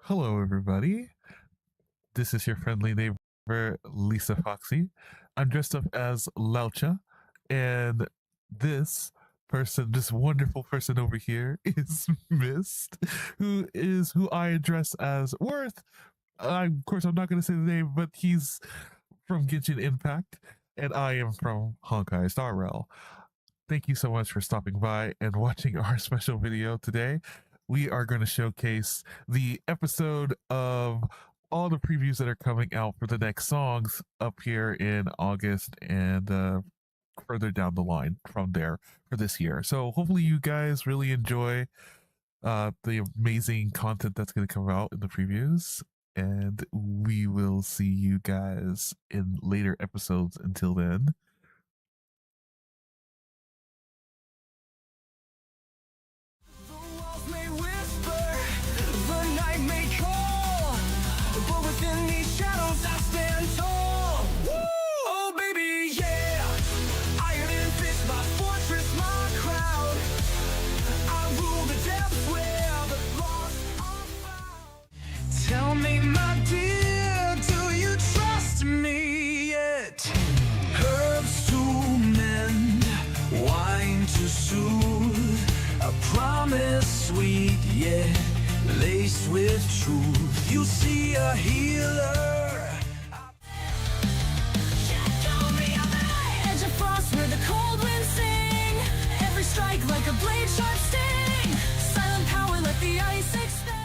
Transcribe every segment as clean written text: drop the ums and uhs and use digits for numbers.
Hello, everybody. This is your friendly neighbor, Lisa Foxy. I'm dressed up as Laucha, and this wonderful person over here, is Mist, who I address as Worth. Of course, I'm not going to say the name, but he's from Genshin Impact, and I am from Honkai Star Rail. Thank you so much for stopping by and watching our special video today. We are going to showcase the episode of all the previews that are coming out for the next songs up here in August and further down the line from there for this year. So hopefully you guys really enjoy the amazing content that's going to come out in the previews. And we will see you guys in later episodes. Until then. Tell me, my dear, do you trust me yet? Herbs to mend, wine to soothe, a promise sweet yet laced with truth. You see a healer. Call me on the edge of frost where the cold winds sing. Every strike like a blade sharp sting. Silent power, let the ice extend.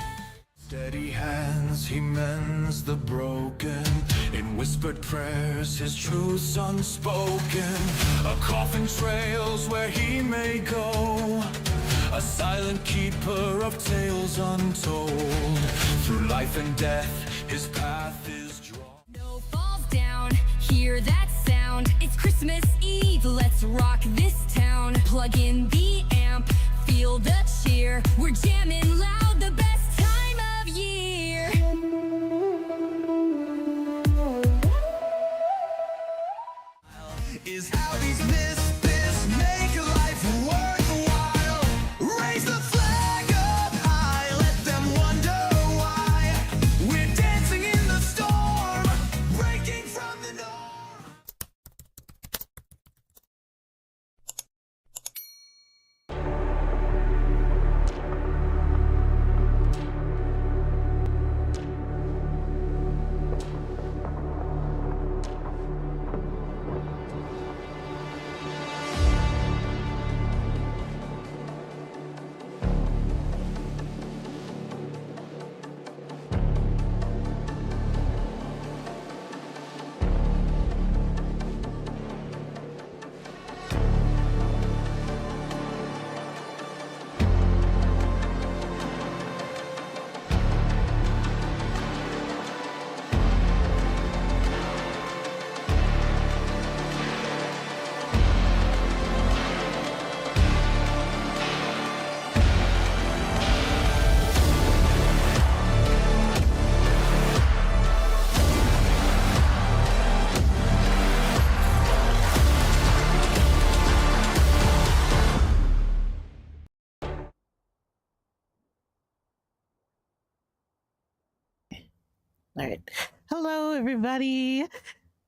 Steady hands, he mends the broken. In whispered prayers, his truth's unspoken. A coffin trails where he may go. A silent keeper of tales untold. Through life and death, his path is drawn. Snow falls down, hear that sound. It's Christmas Eve, let's rock this town. Plug in the amp, feel the cheer. We're jamming loud, the best time of year. Is how these misfits make life worthwhile. Raise the flag up high, let them wonder why. We're dancing in the storm, breaking from the norm. All right. Hello, everybody.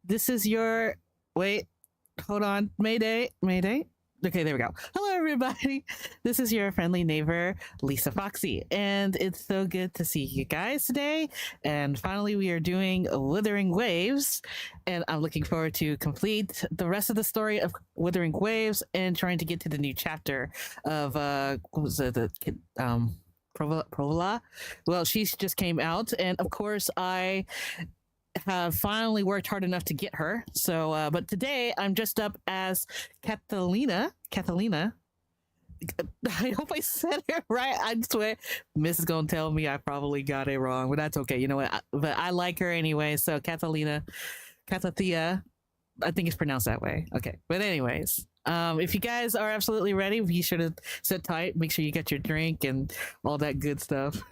This is your. Wait, hold on. Mayday. Mayday. Okay, there we go. Hello, everybody. This is your friendly neighbor, Lisa Foxy. And it's so good to see you guys today. And finally, we are doing Wuthering Waves. And I'm looking forward to complete the rest of the story of Wuthering Waves and trying to get to the new chapter of, what was it? Provola. Well, she just came out. And of course, I have finally worked hard enough to get her. So, but today I'm dressed up as Catalina. Catalina. I hope I said it right. I swear, Miss is gonna tell me I probably got it wrong, but that's okay. You know what? But I like her anyway. So Catalina, Catathea. I think it's pronounced that way. Okay. But anyways, if you guys are absolutely ready, be sure to sit tight. Make sure you get your drink and all that good stuff.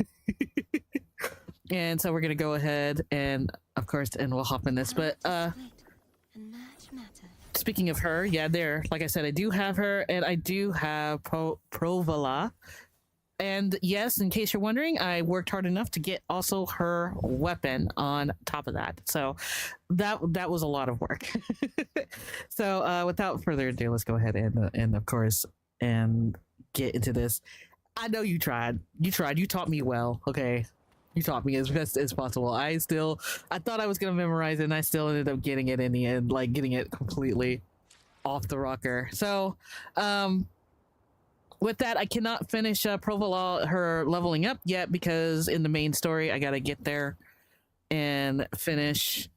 And so we're gonna go ahead and, of course, and we'll hop in this. But speaking of her, yeah, there. Like I said, I do have her, and I do have Provola. And yes, in case you're wondering, I worked hard enough to get also her weapon on top of that. So that was a lot of work. So without further ado, let's go ahead and of course and get into this. I know you tried. You tried. You taught me well. Okay. You taught me as best as possible. I thought I was gonna memorize it, and I still ended up getting it in the end, like getting it completely off the rocker. So, with that, I cannot finish Provola her leveling up yet because in the main story, I gotta get there and finish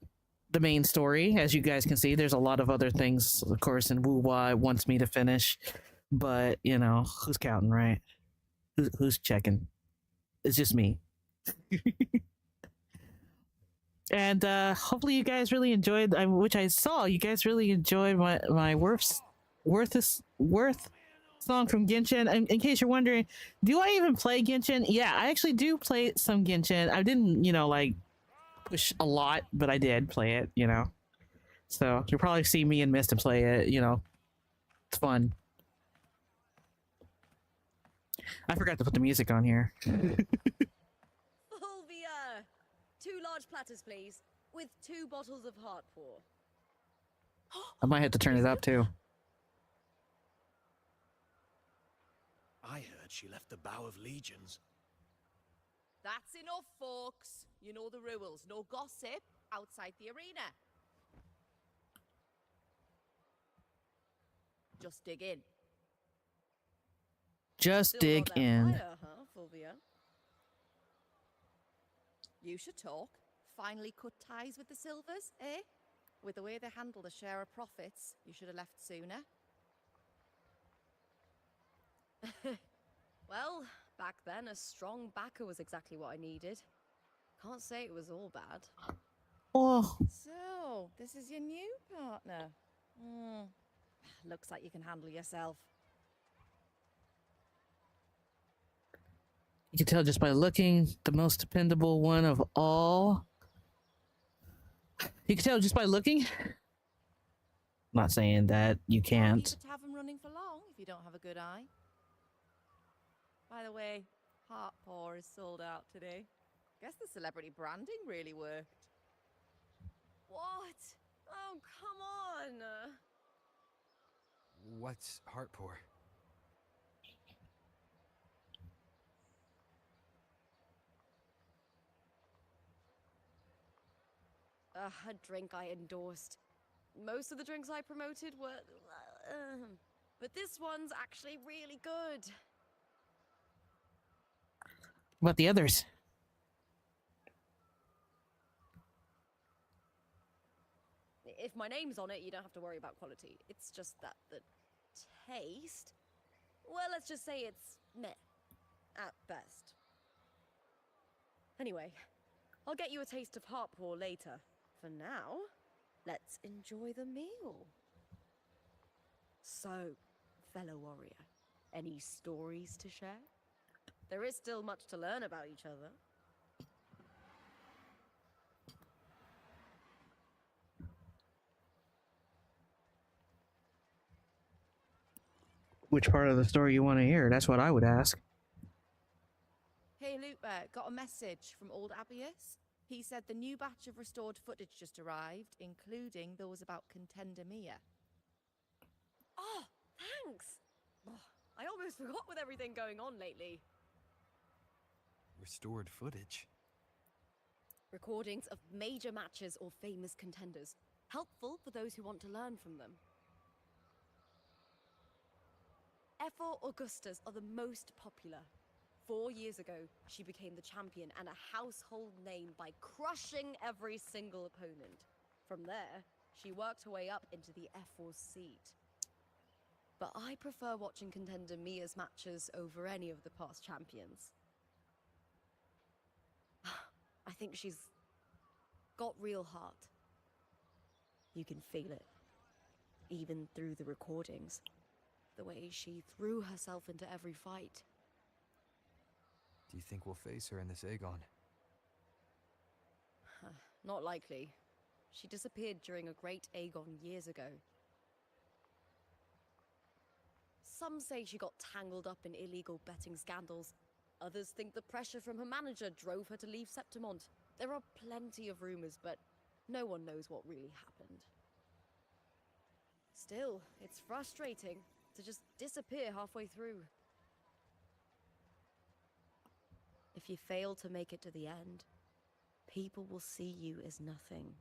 the main story. As you guys can see, there's a lot of other things, of course, and Wu-Wai wants me to finish, but you know, who's counting, right? Who's checking? It's just me. And hopefully you guys really enjoyed, which I saw you guys really enjoyed my worth song from Genshin. In case you're wondering, do I even play Genshin? Yeah, I actually do play some Genshin. I didn't, like push a lot, but I did play it, so you'll probably see me and Mista play it. It's fun. I forgot to put the music on here. Two large platters, please, with 2 bottles of heart pour. I might have to turn it up too. I heard she left the Bow of Legions. That's enough, folks. You know the rules. No gossip outside the arena. Just dig in. Just Still dig got that in. fire, huh, Fulvia? You should talk. Finally cut ties with the Silvers, eh? With the way they handle the share of profits, you should have left sooner. Well, back then, a strong backer was exactly what I needed. Can't say it was all bad. Oh, So, this is your new partner. Looks like you can handle yourself. you can tell just by looking, the most dependable one of all. You can tell just by looking. I'm not saying that you can't. Keep the tavern running for long if you don't have a good eye. By the way, Heart Pour is sold out today. Guess the celebrity branding really worked. What? Oh, come on! What's heart pour? A drink I endorsed. Most of the drinks I promoted were... but this one's actually really good. What about the others? If my name's on it, you don't have to worry about quality. It's just that the taste... Well, let's just say it's meh. At best. Anyway, I'll get you a taste of heart pour later. For now, let's enjoy the meal. So, fellow warrior, any stories to share? There is still much to learn about each other. Which part of the story you want to hear? That's what I would ask. Hey, Lupa, got a message from old Abius? He said the new batch of restored footage just arrived, including those about Contender Mia. Oh, thanks. Oh, I almost forgot with everything going on lately. Restored footage. Recordings of major matches or famous contenders. Helpful for those who want to learn from them. F4 Augustas are the most popular. 4 years ago, she became the champion and a household name by crushing every single opponent. From there, she worked her way up into the F4 seat. But I prefer watching Contender Mia's matches over any of the past champions. I think she's got real heart. You can feel it, even through the recordings. The way she threw herself into every fight. Do you think we'll face her in this Aegon? Not likely. She disappeared during a great Aegon years ago. Some say she got tangled up in illegal betting scandals. Others think the pressure from her manager drove her to leave Septimont. There are plenty of rumors, but no one knows what really happened. Still, it's frustrating to just disappear halfway through. If you fail to make it to the end, people will see you as nothing.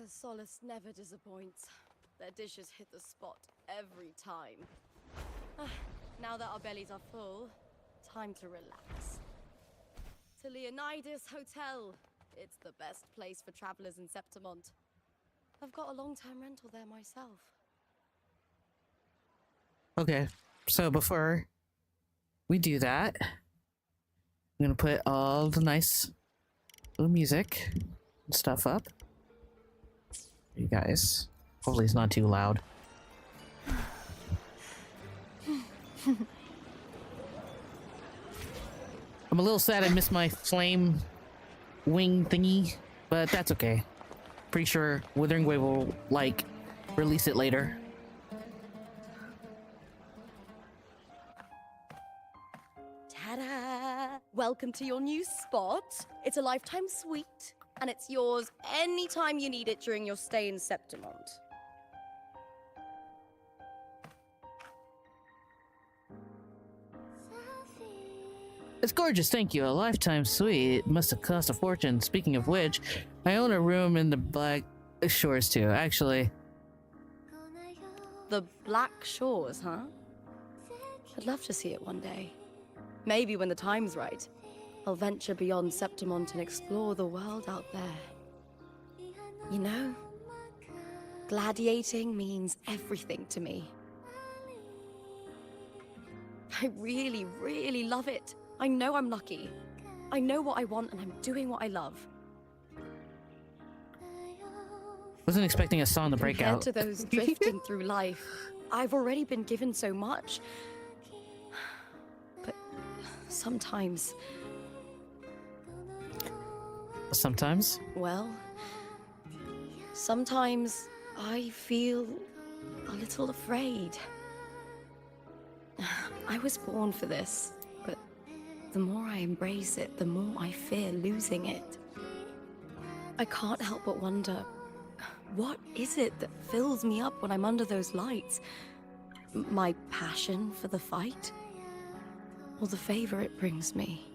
Solace never disappoints. Their dishes hit the spot every time. Now that our bellies are full, time to relax. To Leonidas Hotel. It's the best place for travelers in Septimont. I've got a long-term rental there myself. Okay, so before we do that, I'm gonna put all the nice little music and stuff up. You guys, hopefully it's not too loud. I'm a little sad I missed my flame wing thingy, but that's okay. Pretty sure Wuthering Wave will, like, release it later. Ta-da! Welcome to your new spot. It's a lifetime suite, and it's yours anytime you need it during your stay in Septimont. It's gorgeous, thank you. A lifetime suite. It must have cost a fortune. Speaking of which, I own a room in the Black Shores too, actually. The Black Shores, huh? I'd love to see it one day. Maybe when the time's right. I'll venture beyond Septimont and explore the world out there. You know, gladiating means everything to me. I really, really love it. I know I'm lucky. I know what I want and I'm doing what I love. Wasn't expecting a song to break Compared out. to those drifting through life, I've already been given so much. But sometimes, well, sometimes I feel a little afraid. I was born for this, but the more I embrace it, the more I fear losing it. I can't help but wonder, what is it that fills me up when I'm under those lights? My passion for the fight? Or the favor it brings me?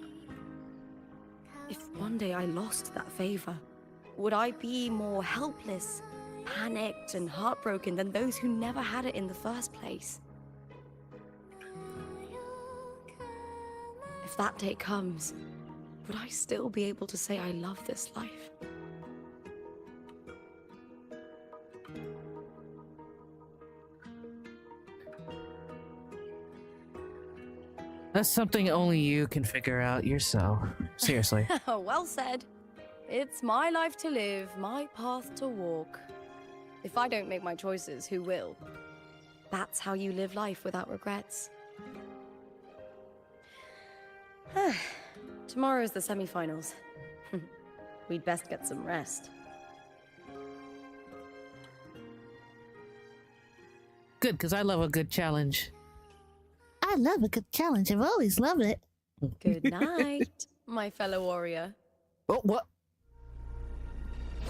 If one day I lost that favor, would I be more helpless, panicked, and heartbroken than those who never had it in the first place? If that day comes, would I still be able to say I love this life? That's something only you can figure out yourself. Seriously. Well said. It's my life to live, my path to walk. If I don't make my choices, who will? That's how you live life without regrets. Tomorrow's the semi-finals. We'd best get some rest. Good, because I love a good challenge. I love a good challenge. I've always loved it. Good night, my fellow warrior. Oh, what?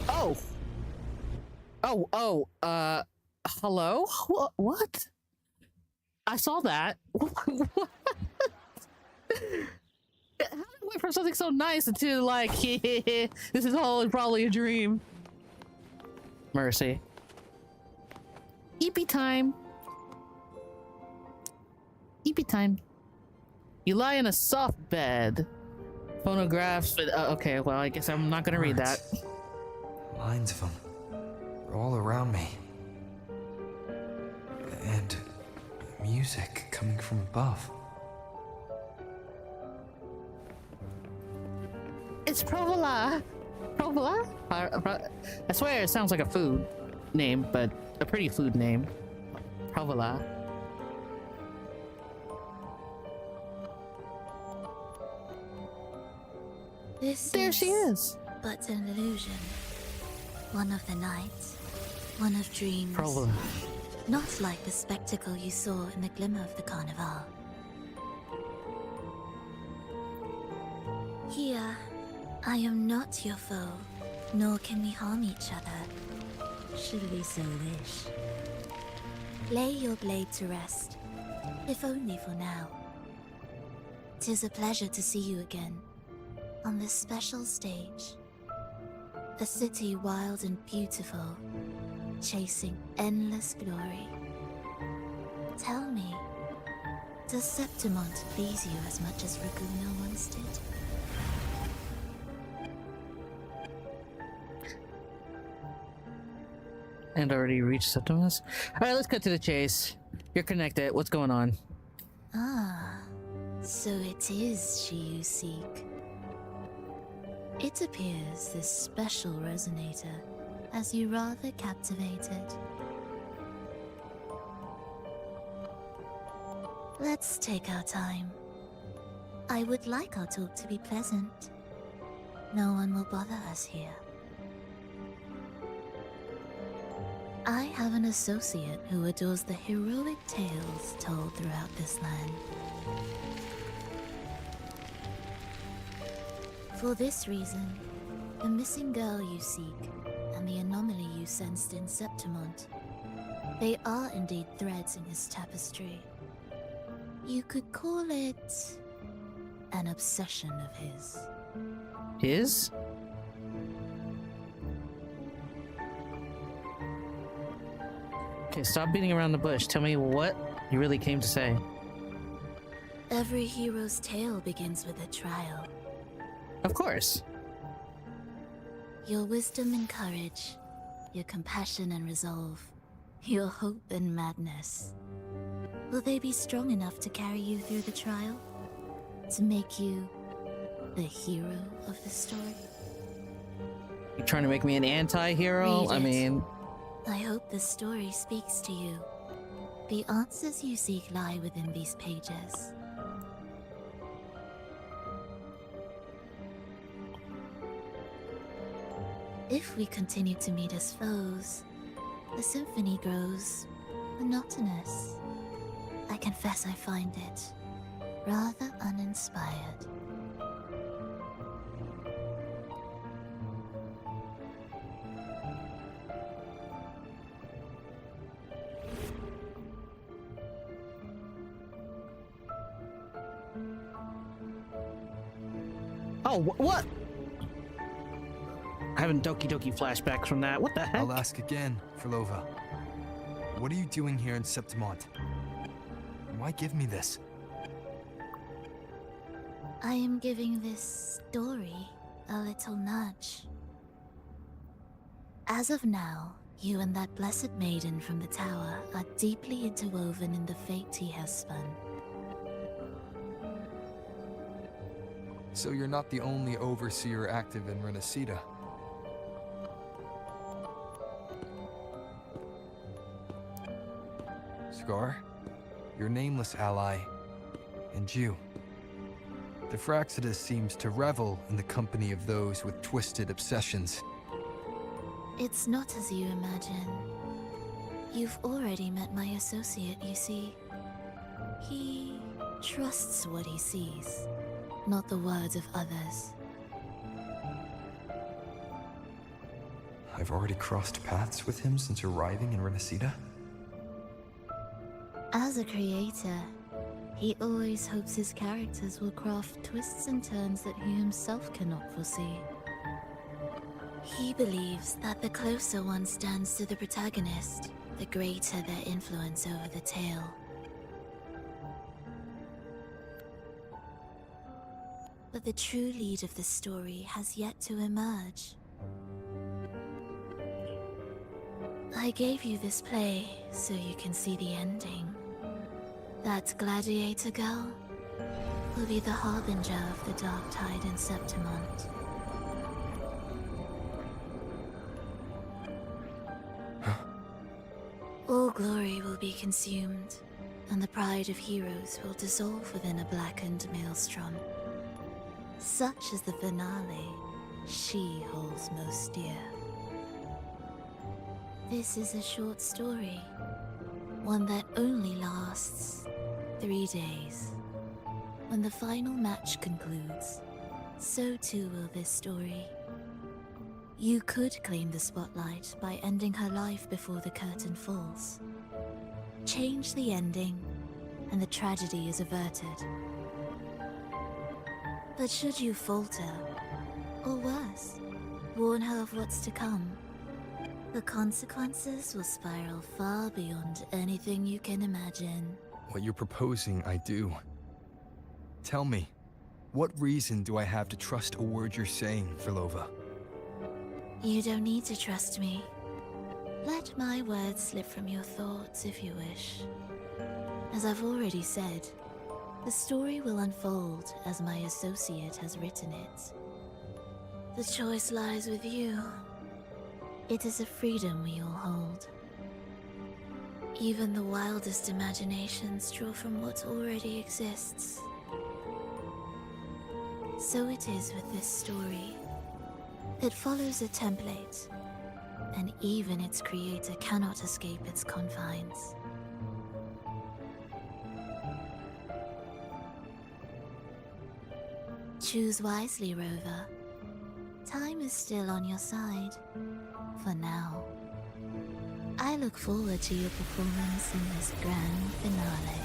Oh. Hello? What? I saw that. What? How did it went from something so nice to like, this is all probably a dream. Mercy. EP time. EP time. You lie in a soft bed. Phonographs. Okay, well, I guess I'm not gonna read that. Lines of them. They're all around me. And music coming from above. It's Provola. Provola? I swear it sounds like a food name, but a pretty food name. Provola. There she is. But an illusion. One of the nights. One of dreams. Provola. Not like the spectacle you saw in the glimmer of the carnival. Here, I am not your foe, nor can we harm each other. Should we so wish? Lay your blade to rest, if only for now. 'Tis a pleasure to see you again, on this special stage. A city wild and beautiful, chasing endless glory. Tell me, does Septimont please you as much as Raguna once did? And already reached Septimus. Alright, let's cut to the chase. You're connected. What's going on? Ah, so it is she you seek. It appears this special resonator has you rather captivated. Let's take our time. I would like our talk to be pleasant. No one will bother us here. I have an associate who adores the heroic tales told throughout this land. For this reason, the missing girl you seek and the anomaly you sensed in Septimont, they are indeed threads in his tapestry. You could call it an obsession of his. His? Okay, stop beating around the bush. Tell me what you really came to say. Every hero's tale begins with a trial. Of course. Your wisdom and courage, your compassion and resolve, your hope and madness. Will they be strong enough to carry you through the trial? To make you the hero of the story? You trying to make me an anti-hero? Read I it. mean, I hope the story speaks to you. The answers you seek lie within these pages. If we continue to meet as foes, the symphony grows monotonous. I confess I find it rather uninspired. oh, what? Having Doki Doki flashbacks from that. What the heck? I'll ask again, Frolova. What are you doing here in Septimont? And why give me this? I am giving this story a little nudge. As of now, you and that blessed maiden from the tower are deeply interwoven in the fate he has spun. So you're not the only overseer active in Renacida. Scar, your nameless ally, and you. The Fraxidus seems to revel in the company of those with twisted obsessions. It's not as you imagine. You've already met my associate, you see. He trusts what he sees, not the words of others. I've already crossed paths with him since arriving in Renacida. As a creator, he always hopes his characters will craft twists and turns that he himself cannot foresee. He believes that the closer one stands to the protagonist, the greater their influence over the tale. But the true lead of the story has yet to emerge. I gave you this play so you can see the ending. That gladiator girl will be the harbinger of the dark tide in Septimont. All glory will be consumed, and the pride of heroes will dissolve within a blackened maelstrom. Such is the finale she holds most dear. This is a short story, one that only lasts 3 days. When the final match concludes, so too will this story. You could claim the spotlight by ending her life before the curtain falls. Change the ending, and the tragedy is averted. But should you falter, or worse, warn her of what's to come, the consequences will spiral far beyond anything you can imagine. What you're proposing, I do. Tell me, what reason do I have to trust a word you're saying, Filova? You don't need to trust me. Let my words slip from your thoughts if you wish. As I've already said, the story will unfold as my associate has written it. The choice lies with you. It is a freedom we all hold. Even the wildest imaginations draw from what already exists. So it is with this story. It follows a template, and even its creator cannot escape its confines. Choose wisely, Rover. Time is still on your side, for now. I look forward to your performance in this grand finale.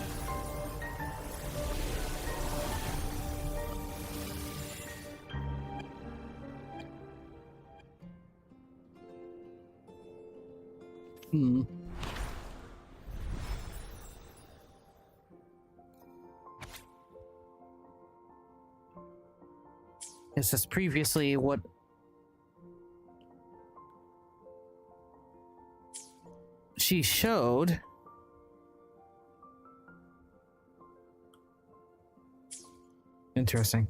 This is previously what she showed. Interesting.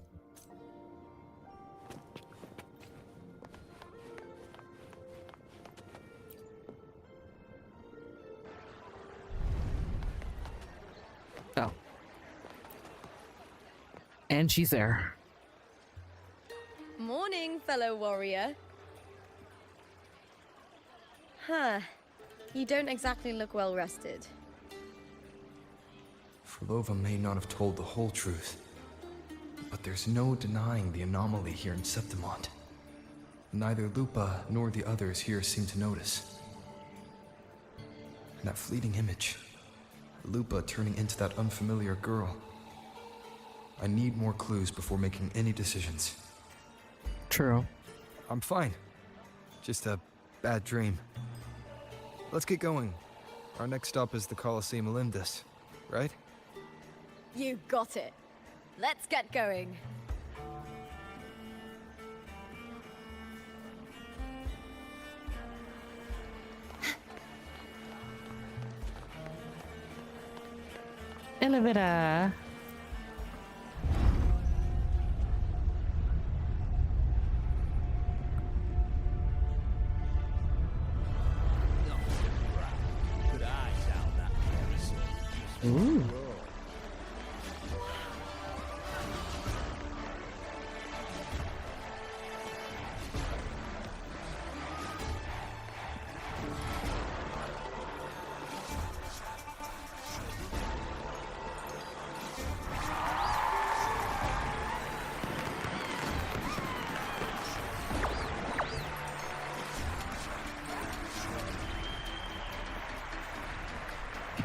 Oh. And she's there. Morning, fellow warrior. Huh. You don't exactly look well rested. Filova may not have told the whole truth, but there's no denying the anomaly here in Septimont. Neither Lupa nor the others here seem to notice. And that fleeting image, Lupa turning into that unfamiliar girl. I need more clues before making any decisions. True. I'm fine. Just a bad dream. Let's get going. Our next stop is the Colosseum Olympus, right? You got it. Let's get going. Elevator. Ooh.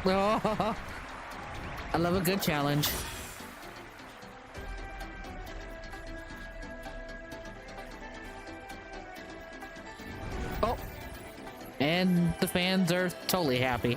Oh, I love a good challenge. Oh, and the fans are totally happy.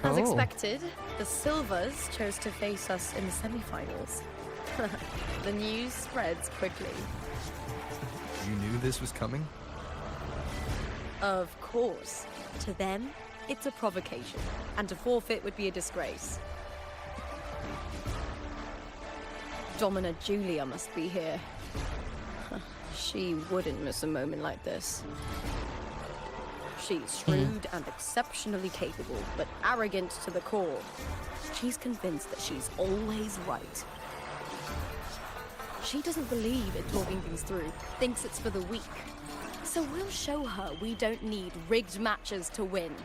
As Oh. expected, the Silvers chose to face us in the semi-finals. The news spreads quickly. You knew this was coming? Of course. To them, it's a provocation, and to forfeit would be a disgrace. Domina Julia must be here. She wouldn't miss a moment like this. She's shrewd and exceptionally capable, but arrogant to the core. She's convinced that she's always right. She doesn't believe in talking things through, thinks it's for the weak. So we'll show her we don't need rigged matches to win.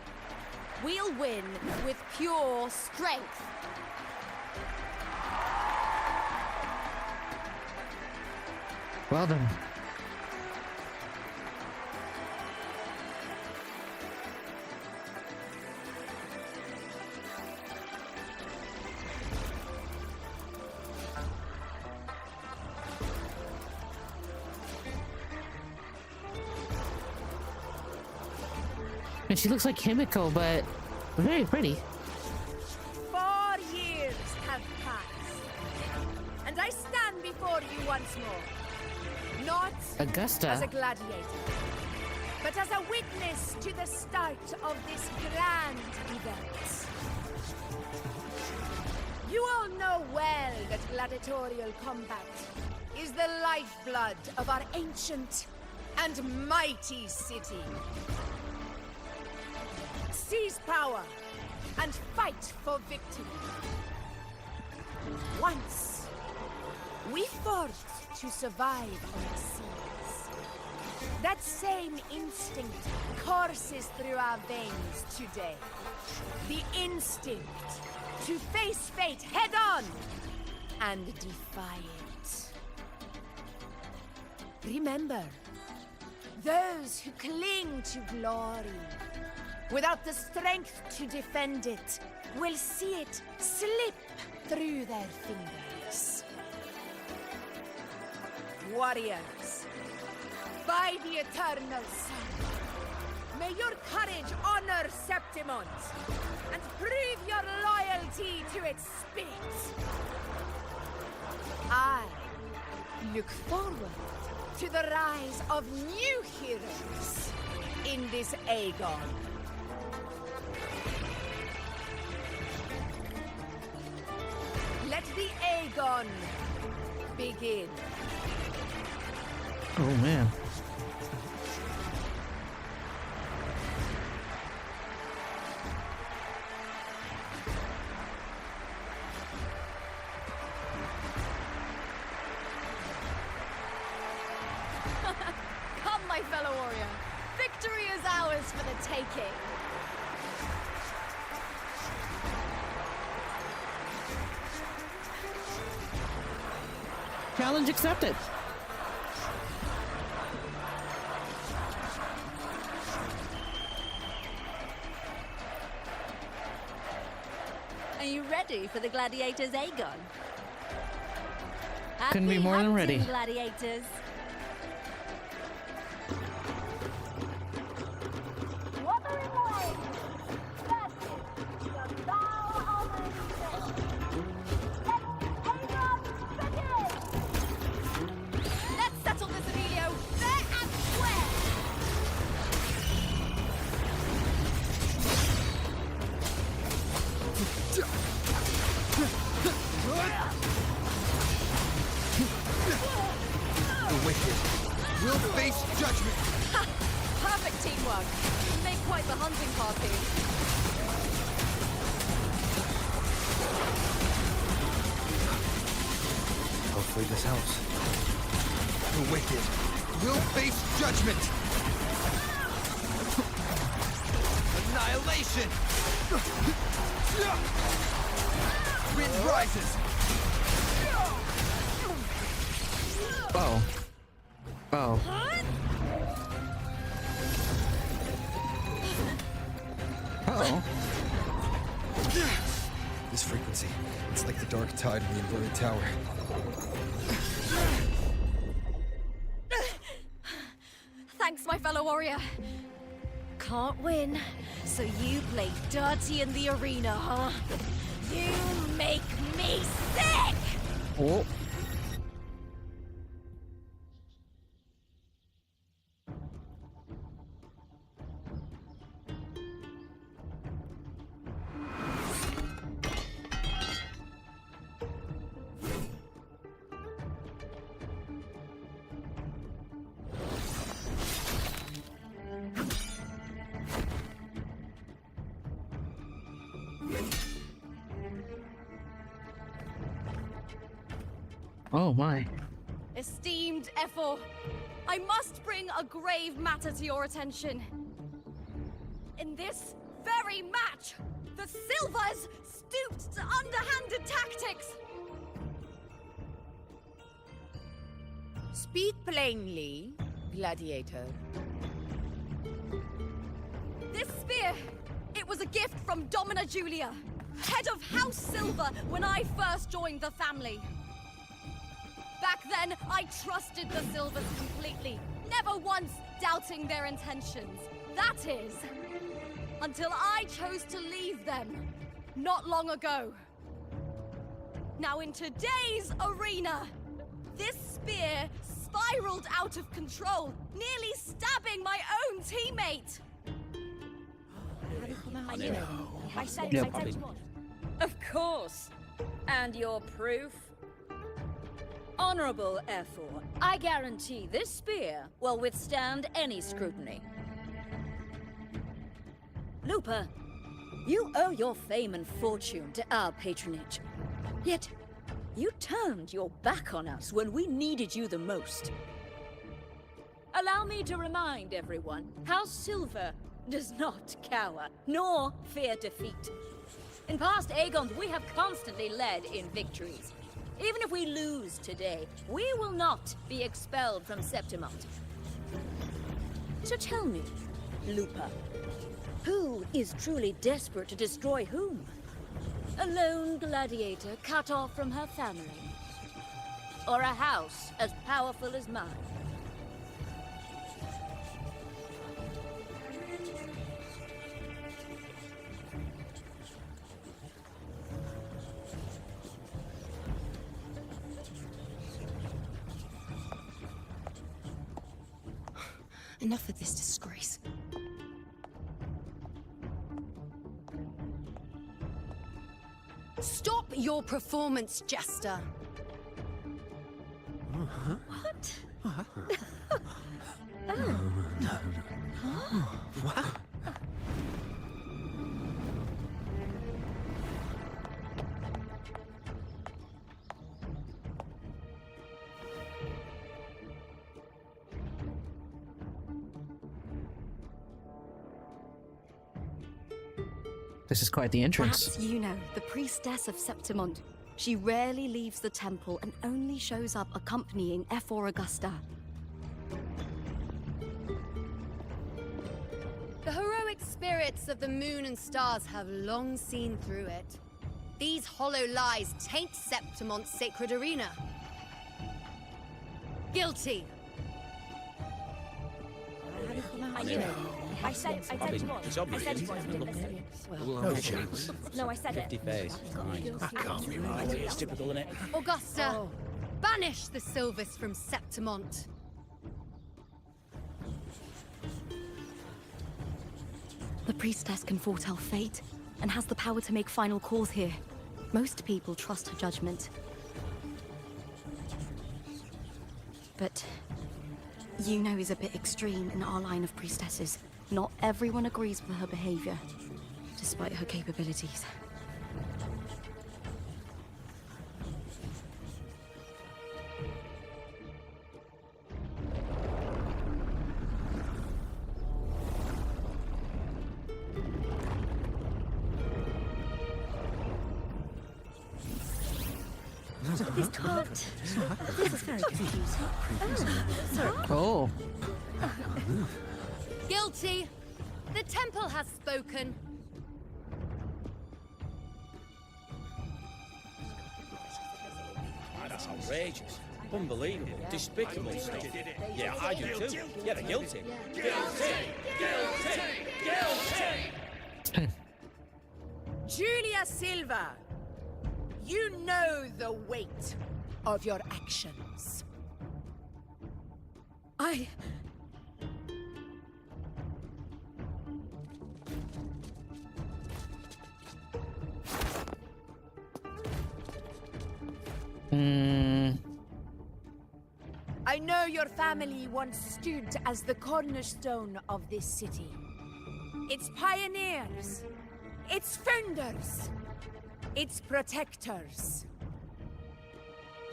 We'll win with pure strength. Well done. And she looks like Himiko, but very pretty. 4 years have passed, and I stand before you once more. Not Augusta. as a gladiator, but as a witness to the start of this grand event. You all know well that gladiatorial combat is the lifeblood of our ancient and mighty city. Seize power and fight for victory. Once, we fought to survive on the seas. That same instinct courses through our veins today. The instinct to face fate head on and defy it. Remember, those who cling to glory without the strength to defend it will see it slip through their fingers. Warriors, by the eternal sun, may your courage honor Septimont and prove your loyalty to its spirit. I look forward to the rise of new heroes in this Aegon. Let the Aegon begin. Oh man. Come, my fellow warrior. Victory is ours for the taking. Challenge accepted. Are you ready for the gladiators, Aegon? Couldn't be Happy more than hunting, ready. gladiators. Wuthering away! That's it! The vow of allegiance! Let Aegon begin! Let's settle this, Emilio, fair and square. The wicked will face judgment! Perfect teamwork. You make quite the hunting party. Wait, this helps. The wicked will face judgment! Annihilation! Wind rises! Oh. Oh. Oh. This frequency, it's like the dark tide in the inverted tower. Thanks, my fellow warrior. Can't win, so you play dirty in the arena, huh? You make me sick! Oh. Oh my. Esteemed Ephor, I must bring a grave matter to your attention. In this very match, the Silvers stooped to underhanded tactics. Speak plainly, gladiator. This spear, it was a gift from Domina Julia, head of House Silver when I first joined the family. Back then, I trusted the Silvers completely, never once doubting their intentions. That is, until I chose to leave them, not long ago. Now in today's arena, this spear spiraled out of control, nearly stabbing my own teammate. I knew it. I said it. I said what? Of course. And your proof? Honorable Ephor, I guarantee this spear will withstand any scrutiny. Lupa, you owe your fame and fortune to our patronage. Yet, you turned your back on us when we needed you the most. Allow me to remind everyone, House Silver does not cower, nor fear defeat. In past Aegons, we have constantly led in victories. Even if we lose today, we will not be expelled from Septimont. So tell me, Lupa, who is truly desperate to destroy whom? A lone gladiator cut off from her family? Or a house as powerful as mine? Enough of this disgrace. Stop your performance, Jester. What? What? This is quite the entrance. Perhaps you know, the priestess of Septimont. She rarely leaves the temple and only shows up accompanying Ephor Augusta. The heroic spirits of the moon and stars have long seen through it. These hollow lies taint Septimont's sacred arena. Guilty. I knew it. I said what? It's I obvious. said what? You didn't listen. No chance. No, I said it. 50 face. That can't be right. It's typical, isn't it? Augusta, banish the Silvers from Septimont. The priestess can foretell fate and has the power to make final calls here. Most people trust her judgment. But Yuno is a bit extreme in our line of priestesses. Not everyone agrees with her behavior, despite her capabilities. This can't. This is very confusing. Sorry. Oh. Guilty. The temple has spoken. That's outrageous. Unbelievable. Despicable stuff. Yeah, I do too. Yeah, they're guilty. Guilty! Guilty! Guilty! Julia Silva, you know the weight of your actions. I know your family once stood as the cornerstone of this city. Its pioneers, its founders, its protectors.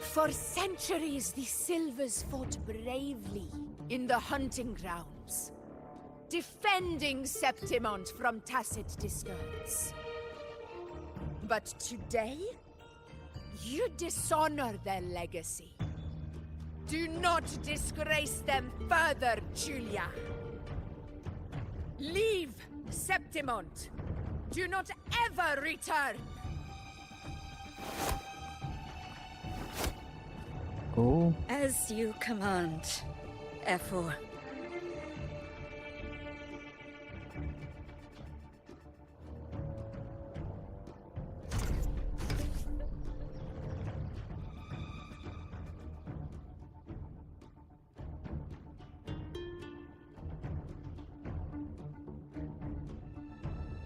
For centuries, the Silvers fought bravely in the hunting grounds, defending Septimont from tacit discards. But today, you dishonor their legacy. Do not disgrace them further, Julia. Leave Septimont. Do not ever return. Oh. As you command, F4.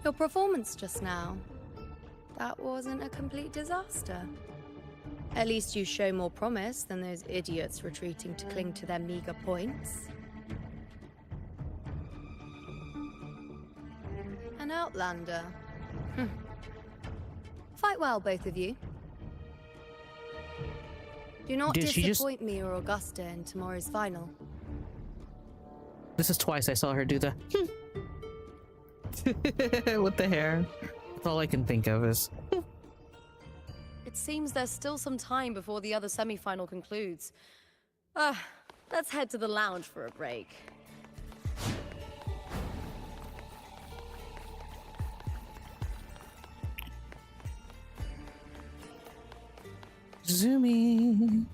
Your performance just now. That wasn't a complete disaster. At least you show more promise than those idiots retreating to cling to their meager points. An outlander. Fight well, both of you. Do not Did she disappoint me or Augusta in tomorrow's final. This is twice I saw her do the with the hair. That's all I can think of is. It seems there's still some time before the other semi-final concludes. Let's head to the lounge for a break. Zoomy.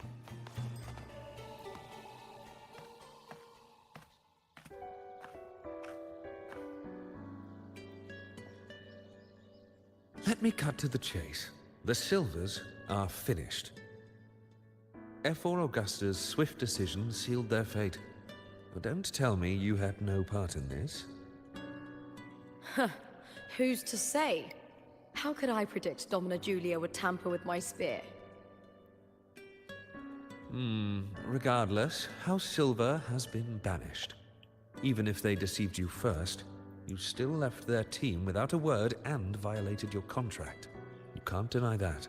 Let me cut to the chase. The Silvers are finished. F4 Augusta's swift decision sealed their fate. But don't tell me you had no part in this. Who's to say? How could I predict Domina Julia would tamper with my spear? Regardless, House Silver has been banished. Even if they deceived you first, you still left their team without a word and violated your contract. You can't deny that.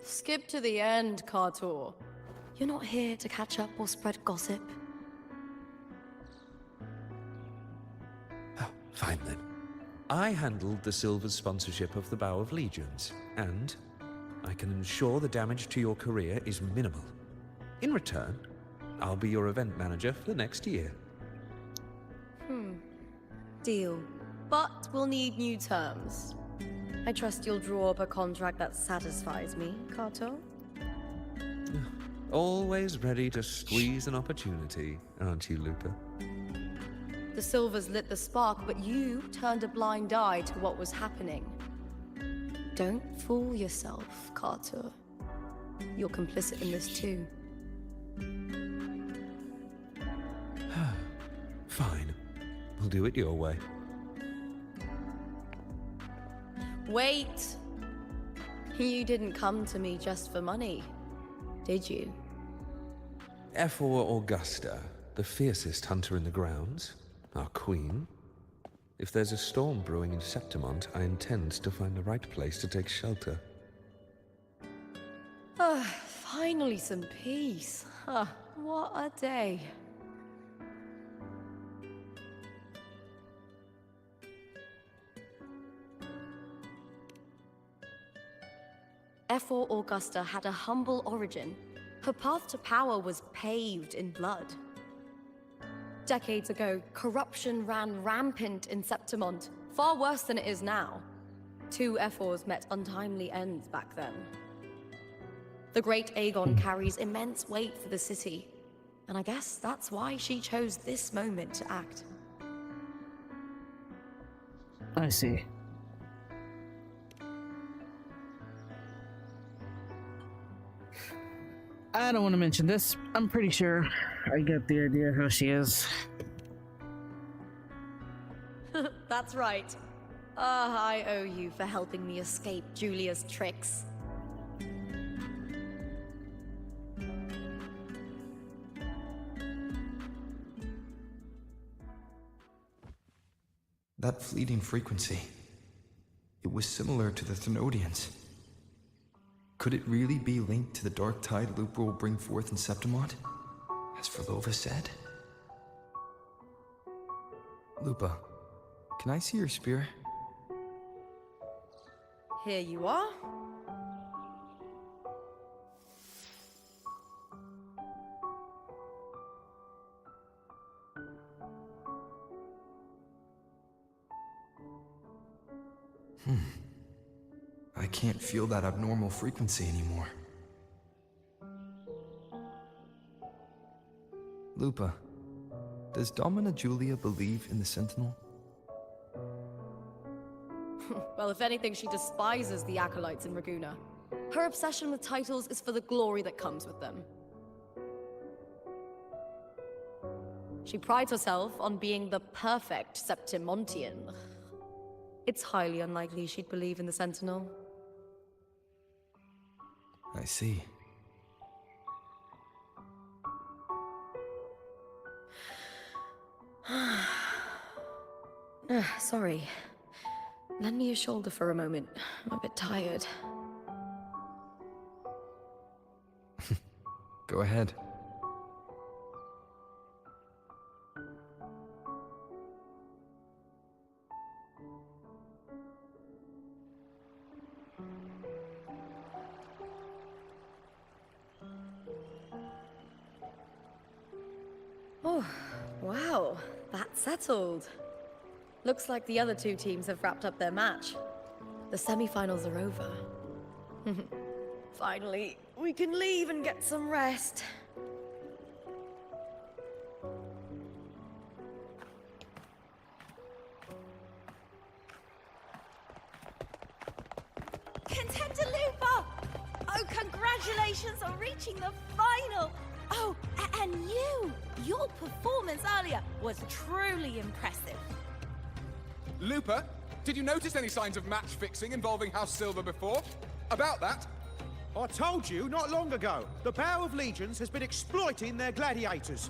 Skip to the end, Cartor. You're not here to catch up or spread gossip. Oh, fine then. I handled the Silver's sponsorship of the Bow of Legions, and I can ensure the damage to your career is minimal. In return, I'll be your event manager for the next year. Deal. But we'll need new terms. I trust you'll draw up a contract that satisfies me, Cartor. Always ready to squeeze an opportunity, aren't you, Lupa? The Silvers lit the spark, but you turned a blind eye to what was happening. Don't fool yourself, Cartor. You're complicit in this too. Fine. We'll do it your way. Wait! You didn't come to me just for money, did you? F4 Augusta, the fiercest hunter in the grounds, our queen. If there's a storm brewing in Septimont, I intend to find the right place to take shelter. Finally some peace. What a day. F4 Augusta had a humble origin. Her path to power was paved in blood. Decades ago, corruption ran rampant in Septimont, far worse than it is now. 2 F4s met untimely ends back then. The great Aegon carries immense weight for the city, and I guess that's why she chose this moment to act. I see. I don't want to mention this. I'm pretty sure I get the idea who she is. That's right. I owe you for helping me escape Julia's tricks. That fleeting frequency. It was similar to the Thenodians. Could it really be linked to the dark tide Lupa will bring forth in Septimont, as Verlova said? Lupa, can I see your spear? Here you are. I can't feel that abnormal frequency anymore. Lupa, does Domina Julia believe in the Sentinel? Well, if anything, she despises the acolytes in Raguna. Her obsession with titles is for the glory that comes with them. She prides herself on being the perfect Septimontian. It's highly unlikely she'd believe in the Sentinel. I see. Sorry. Lend me your shoulder for a moment. I'm a bit tired. Go ahead. Oh, wow. That's settled. Looks like the other 2 teams have wrapped up their match. The semifinals are over. Finally, we can leave and get some rest. Contender Lupa! Oh, congratulations on reaching the final! Oh, and your performance earlier was truly impressive. Lupa, did you notice any signs of match fixing involving House Silver before? About that? I told you not long ago, the Bow of Legions has been exploiting their gladiators.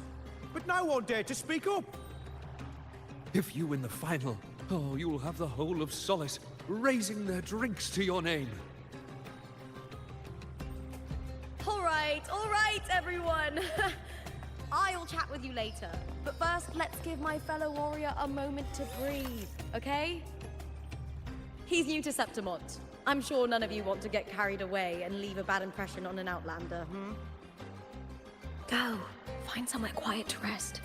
But no one dared to speak up. If you win the final, oh, you'll have the whole of Solace raising their drinks to your name. All right, everyone. I'll chat with you later. But first, let's give my fellow warrior a moment to breathe, okay? He's new to Septimont. I'm sure none of you want to get carried away and leave a bad impression on an Outlander, Go. Find somewhere quiet to rest.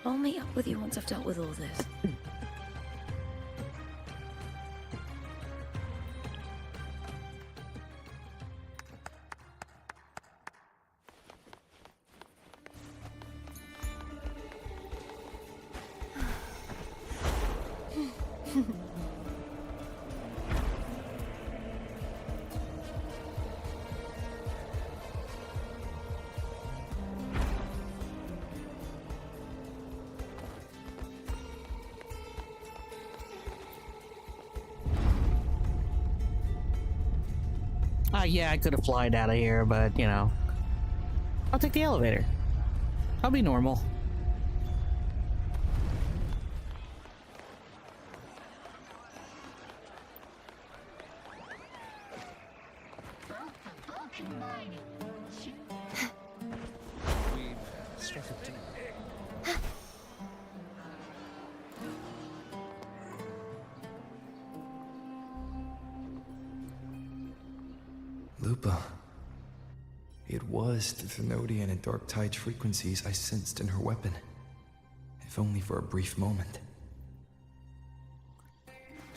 I'll meet up with you once I've dealt with all this. Yeah, I could have flied out of here, but, you know, I'll take the elevator. I'll be normal. Lupa. It was the Thenodian and Dark Tide frequencies I sensed in her weapon, if only for a brief moment.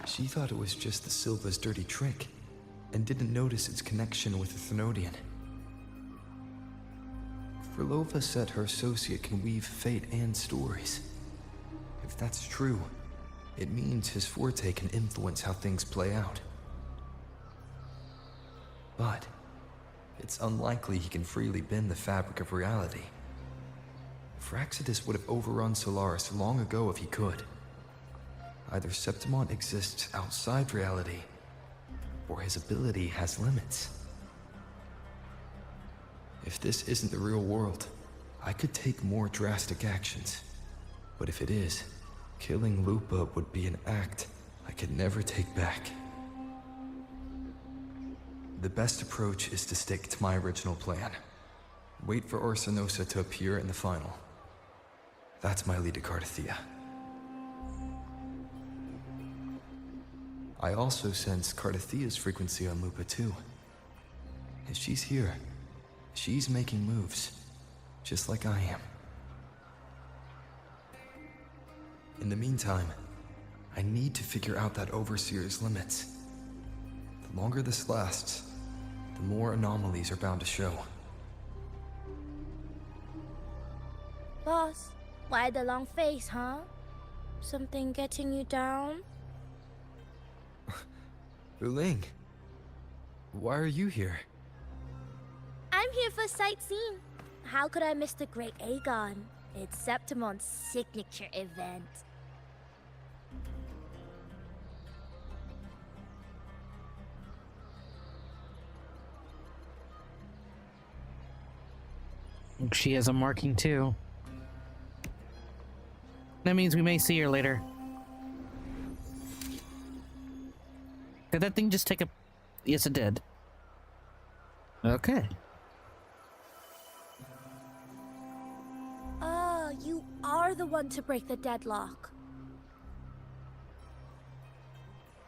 She thought it was just the Silva's dirty trick, and didn't notice its connection with the Thenodian. Frolova said her associate can weave fate and stories. If that's true, it means his forte can influence how things play out. But it's unlikely he can freely bend the fabric of reality. Fraxidus would have overrun Solaris long ago if he could. Either Septimont exists outside reality, or his ability has limits. If this isn't the real world, I could take more drastic actions. But if it is, killing Lupa would be an act I could never take back. The best approach is to stick to my original plan. Wait for Orsinosa to appear in the final. That's my lead to Cardathia. I also sense Cardathia's frequency on Lupa too. If she's here, she's making moves, just like I am. In the meantime, I need to figure out that Overseer's limits. The longer this lasts, the more anomalies are bound to show. Boss, why the long face, huh? Something getting you down? Wuling, why are you here? I'm here for sightseeing. How could I miss the Great Aegon? It's Septimon's signature event. She has a marking too. That means we may see her later. Did that thing just take a... Yes, it did. Okay. Oh, you are the one to break the deadlock.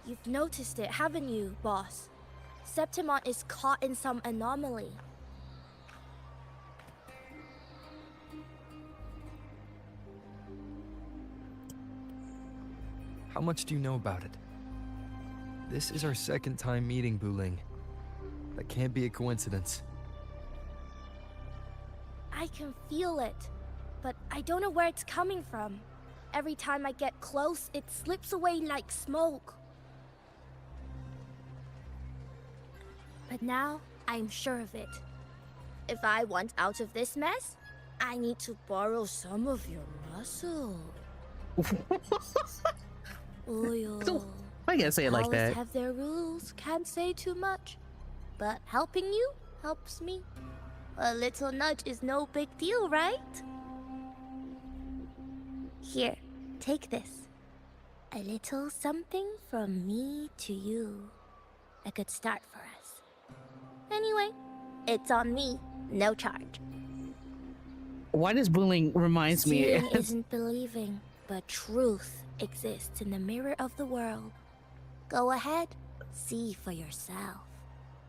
You've noticed it, haven't you, boss? Septimont is caught in some anomaly. How much do you know about it? This is our second time meeting, Wuling. That can't be a coincidence. I can feel it, but I don't know where it's coming from. Every time I get close, it slips away like smoke. But now, I'm sure of it. If I want out of this mess, I need to borrow some of your muscle. Oyo. I gotta say it like Powers that. have their rules, can't say too much. But helping you helps me. A little nudge is no big deal, right? Here, take this. A little something from me to you. A good start for us. Anyway, it's on me, no charge. Why does bullying reminds me? Seeing isn't believing, but truth exists in the mirror of the world. Go ahead, see for yourself.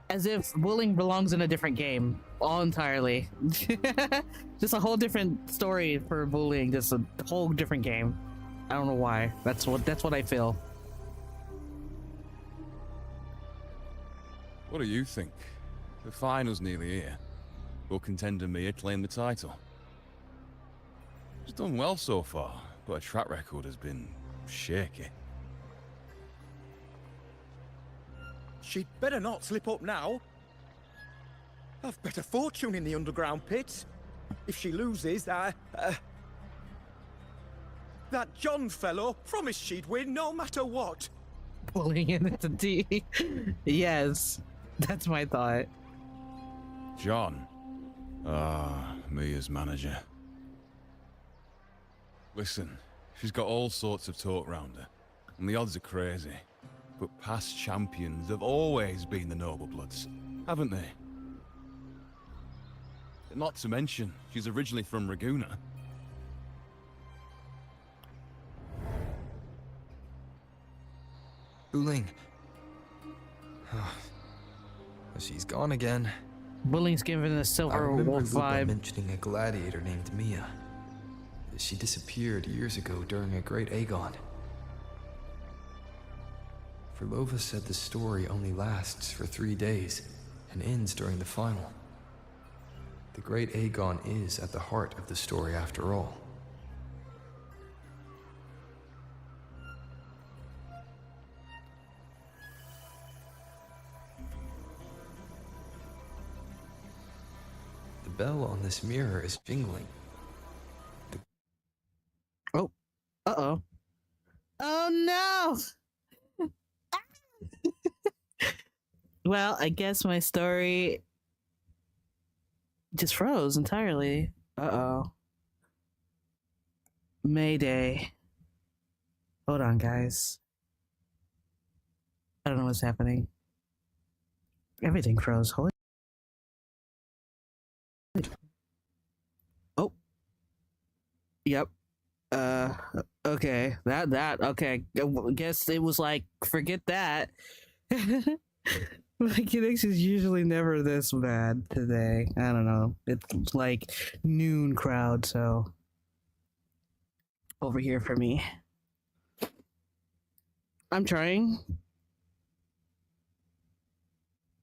As if bullying belongs in a different game, all entirely. Just a whole different story for bullying. Just a whole different game. I don't know why. That's what I feel. What do you think? The final's nearly here. Will contender Mia claim the title? She's done well so far, but her track record has been shaky. She'd better not slip up now. I've better fortune in the underground pits. If she loses, that John fellow promised she'd win no matter what. Bullying in the D. Yes, that's my thought. John? Mia's manager. Listen, she's got all sorts of talk round her, and the odds are crazy. But past champions have always been the noble bloods, haven't they? Not to mention, she's originally from Raguna. Wuling. She's gone again. Bullying's giving a I silver remember wolf Lupa vibe. mentioning a gladiator named Mia. She disappeared years ago during a great Aegon. Frolova said the story only lasts for 3 days and ends during the final. The great Aegon is at the heart of the story after all. The bell on this mirror is jingling. Oh. Uh-oh. Oh no! Well, I guess my story just froze entirely. Uh-oh. Mayday. Hold on, guys. I don't know what's happening. Everything froze. Holy. Oh. Yep. Okay. Okay. Guess it was like, forget that. My connection's usually never this bad today. I don't know. It's like noon crowd, so over here for me. I'm trying.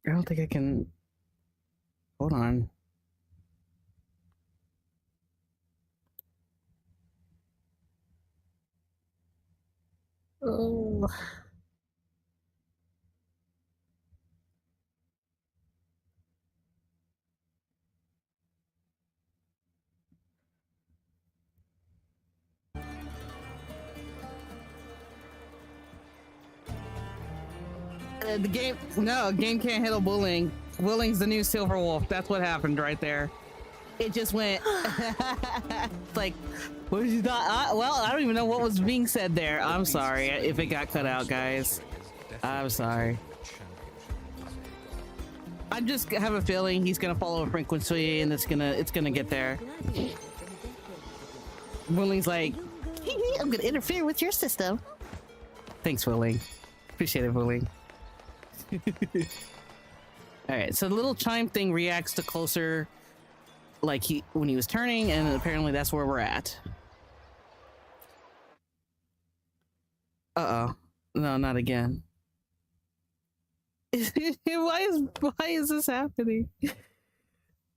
I don't think I can. Hold on. Oh. The game can't handle bullying. Bullying's the new silver wolf. That's what happened right there. It just went like, what did you thought? Well, I don't even know what was being said there. I'm sorry if it got cut out, guys. I'm sorry. I just have a feeling he's gonna follow a frequency, and it's gonna get there. Willing's like, I'm gonna interfere with your system. Thanks, Willing. Appreciate it, Willing. All right, so the little chime thing reacts to closer, like when he was turning, and apparently that's where we're at. Uh-oh. No, not again. Why is this happening?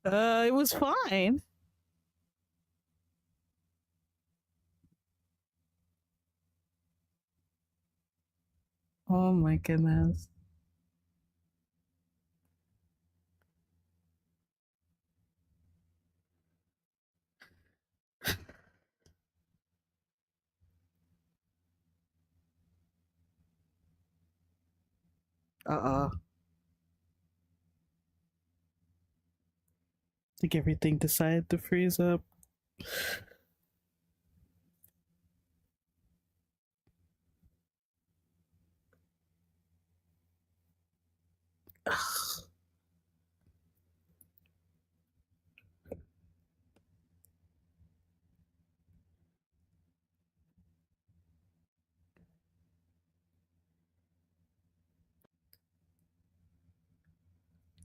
It was fine. Oh my goodness. Uh-oh. I think everything decided to freeze up.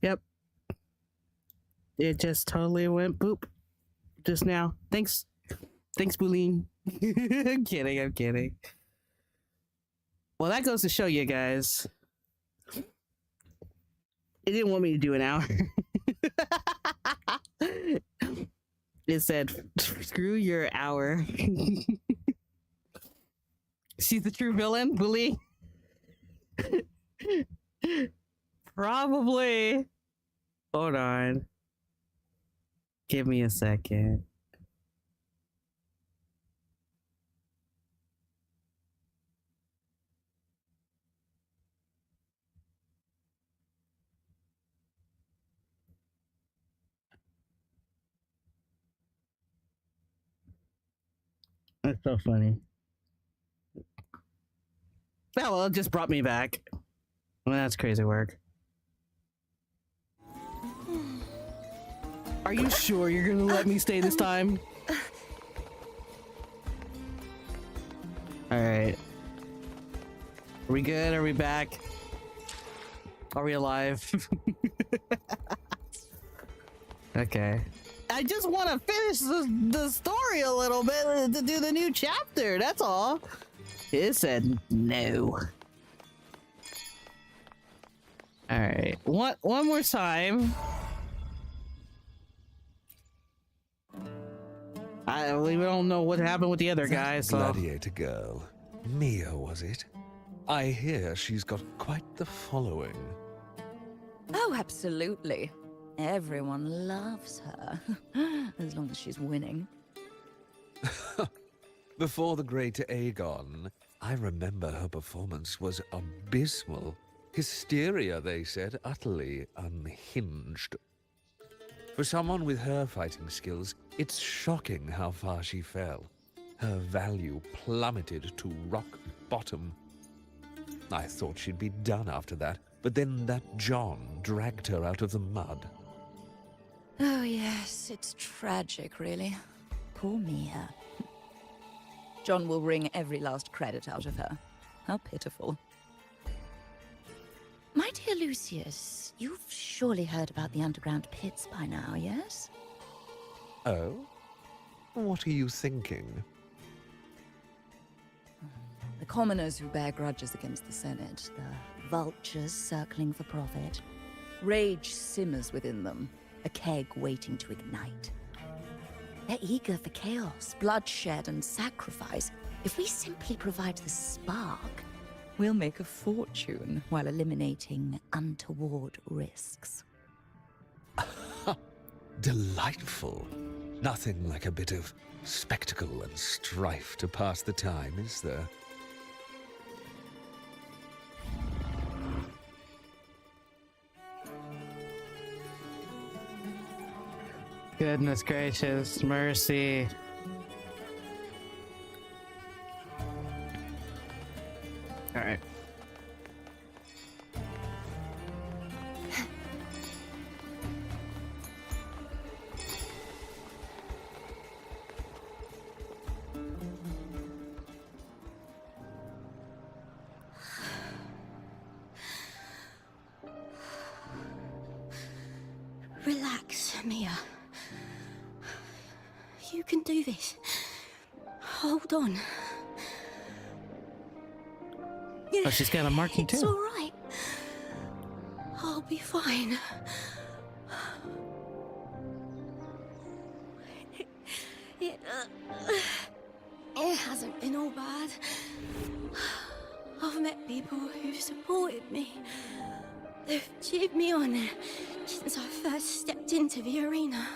Yep. It just totally went boop just now. Thanks, Boolene. I'm kidding. Well, that goes to show you guys. It didn't want me to do an hour. It said, screw your hour. She's the true villain, Bully. Probably. Hold on. Give me a second. That's so funny. Oh, well, it just brought me back. Well, that's crazy work. Are you sure you're gonna let me stay this time? Alright. Are we good? Are we back? Are we alive? Okay. I just want to finish the story a little bit to do the new chapter. That's all. It said no. All right. One more time. We don't know what happened with the other guy. So. Gladiator girl, Mia, was it? I hear she's got quite the following. Oh, absolutely. Everyone loves her, as long as she's winning. Before the great Aegon, I remember her performance was abysmal. Hysteria, they said, utterly unhinged. For someone with her fighting skills, it's shocking how far she fell. Her value plummeted to rock bottom. I thought she'd be done after that, but then that John dragged her out of the mud. Oh yes, it's tragic, really. Poor Mia. John will wring every last credit out of her. How pitiful. My dear Lucius, you've surely heard about the underground pits by now, yes? Oh? What are you thinking? The commoners who bear grudges against the Senate, the vultures circling for profit. Rage simmers within them, a keg waiting to ignite. They're eager for chaos, bloodshed, and sacrifice. If we simply provide the spark, we'll make a fortune while eliminating untoward risks. Delightful. Nothing like a bit of spectacle and strife to pass the time, is there? Goodness gracious, mercy. All right. Relax, Mia. You can do this. Hold on. Oh, she's got a marking too. It's all right. I'll be fine. It hasn't been all bad. I've met people who've supported me. They've cheered me on since I first stepped into the arena.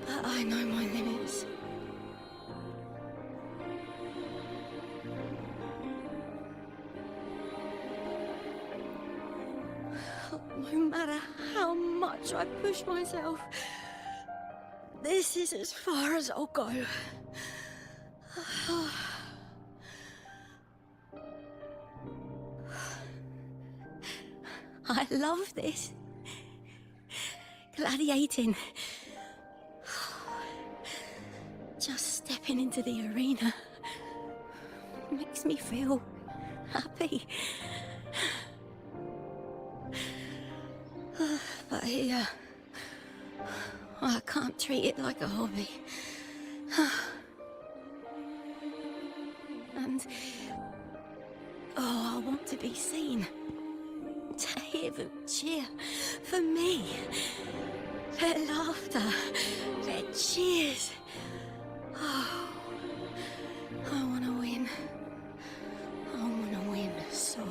But I know my limits. No matter how much I push myself, this is as far as I'll go. I love this. Gladiating. Just stepping into the arena makes me feel happy. But here, I can't treat it like a hobby. And, I want to be seen. To hear them cheer for me. Their laughter, their cheers. Oh, I want to win. I want to win so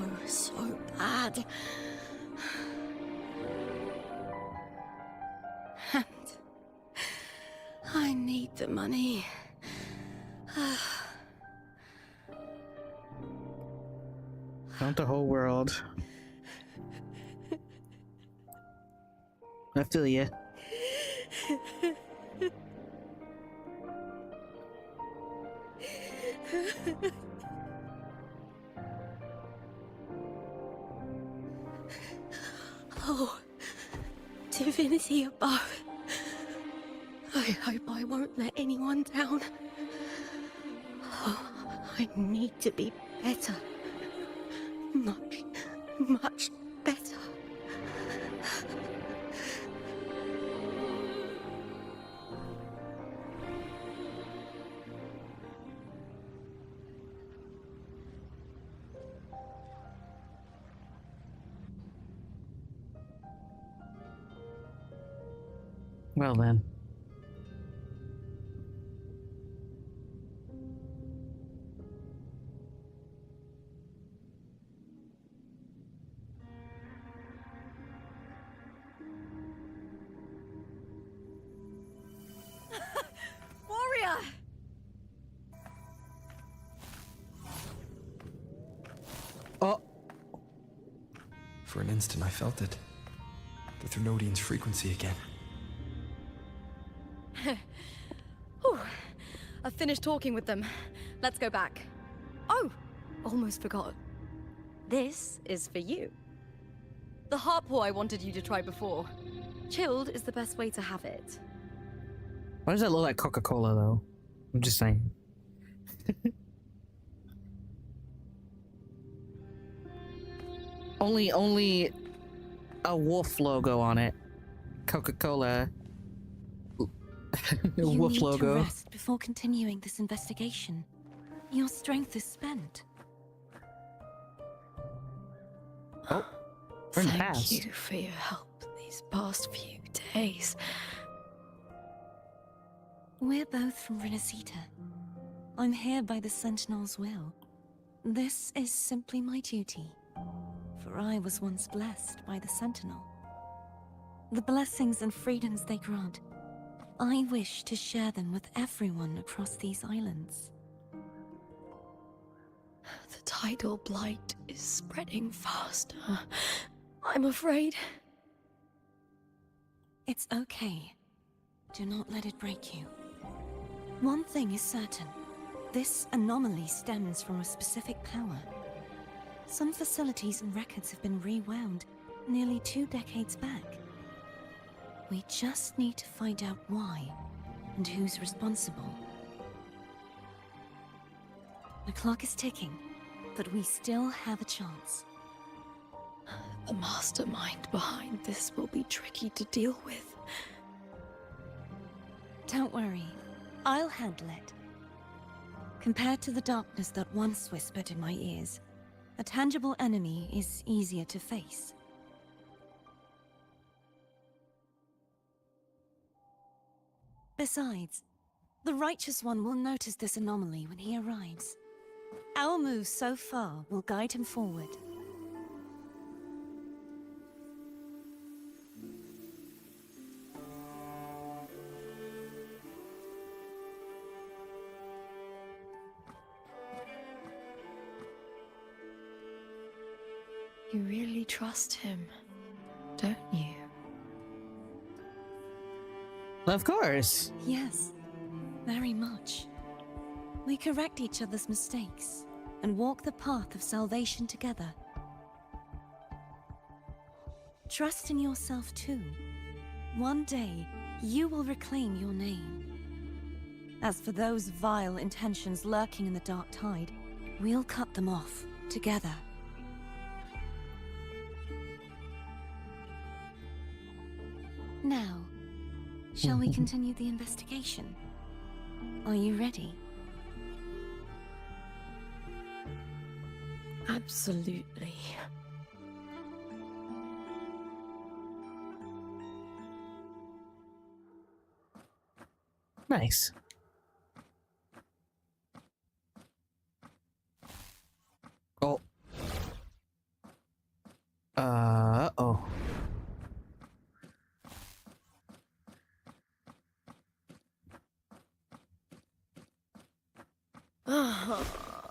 bad. And I need the money. Not the whole world. I feel ya. Oh, divinity above. I hope I won't let anyone down. Oh, I need to be better. much better. Well then. Warrior! Oh. For an instant, I felt it. The Thrunodian's frequency again. Whew. I've finished talking with them. Let's go back. Oh, almost forgot. This is for you. The Harpor I wanted you to try before. Chilled is the best way to have it. Why does that look like Coca-Cola, though? I'm just saying. only a wolf logo on it. Coca-Cola. Wolf You need logo. to rest before continuing this investigation. Your strength is spent. Oh, we're in the Thank past. you for your help these past few days. We're both from Renacita. I'm here by the Sentinel's will. This is simply my duty, for I was once blessed by the Sentinel. The blessings and freedoms they grant, I wish to share them with everyone across these islands. The tidal blight is spreading faster. I'm afraid. It's okay. Do not let it break you. One thing is certain. This anomaly stems from a specific power. Some facilities and records have been rewound nearly 2 decades back. We just need to find out why and who's responsible. The clock is ticking, but we still have a chance. The mastermind behind this will be tricky to deal with. Don't worry, I'll handle it. Compared to the darkness that once whispered in my ears, a tangible enemy is easier to face. Besides, the Righteous One will notice this anomaly when he arrives. Our moves so far will guide him forward. You really trust him, don't you? Of course. Yes, very much. We correct each other's mistakes and walk the path of salvation together. Trust in yourself too. One day, you will reclaim your name. As for those vile intentions lurking in the dark tide, we'll cut them off together. Now, shall we continue the investigation? Are you ready? Absolutely. Nice. Oh. Uh-oh.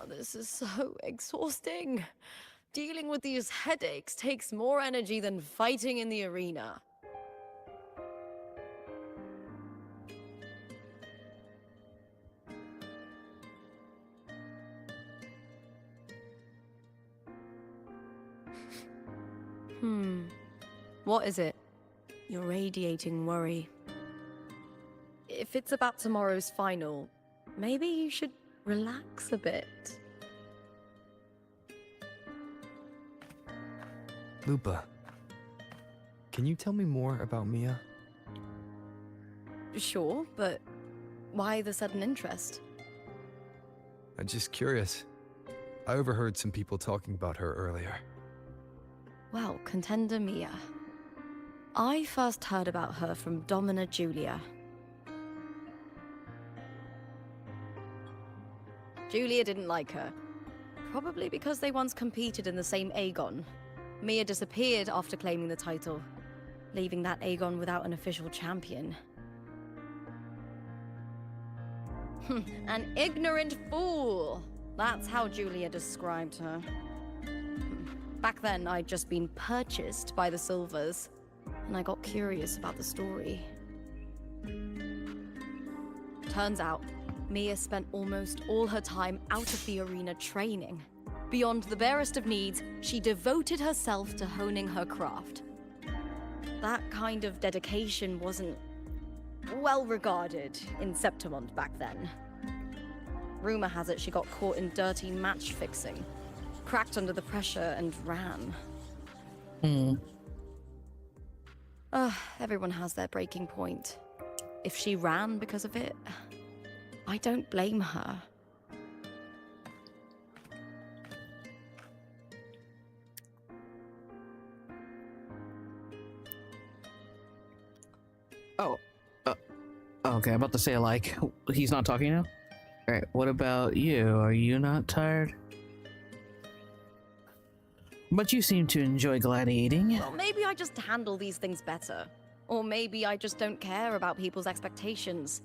This is so exhausting. Dealing with these headaches takes more energy than fighting in the arena. What is it? You're radiating worry. If it's about tomorrow's final, maybe you should relax a bit. Lupa, can you tell me more about Mia? Sure, but why the sudden interest? I'm just curious. I overheard some people talking about her earlier. Well, contender Mia. I first heard about her from Domina Julia. Julia didn't like her. Probably because they once competed in the same Aegon. Mia disappeared after claiming the title, leaving that Aegon without an official champion. An ignorant fool! That's how Julia described her. Back then, I'd just been purchased by the Silvers, and I got curious about the story. Turns out, Mia spent almost all her time out of the arena training. Beyond the barest of needs, she devoted herself to honing her craft. That kind of dedication wasn't well regarded in Septimont back then. Rumor has it she got caught in dirty match fixing, cracked under the pressure, and ran. Everyone has their breaking point. If she ran because of it, I don't blame her. Okay, I'm about to say, like, he's not talking now? Alright, what about you? Are you not tired? But you seem to enjoy gladiating. Well, maybe I just handle these things better. Or maybe I just don't care about people's expectations.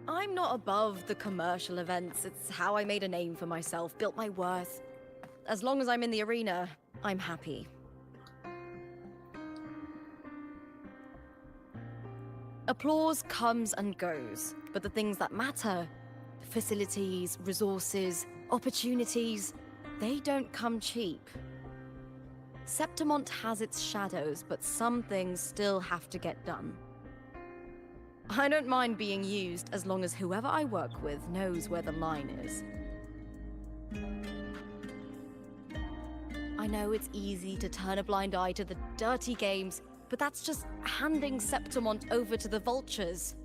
I'm not above the commercial events. It's how I made a name for myself, built my worth. As long as I'm in the arena, I'm happy. Applause comes and goes, but the things that matter, facilities, resources, opportunities, they don't come cheap. Septimont has its shadows, but some things still have to get done. I don't mind being used as long as whoever I work with knows where the line is. I know it's easy to turn a blind eye to the dirty games, but that's just handing Septimont over to the vultures.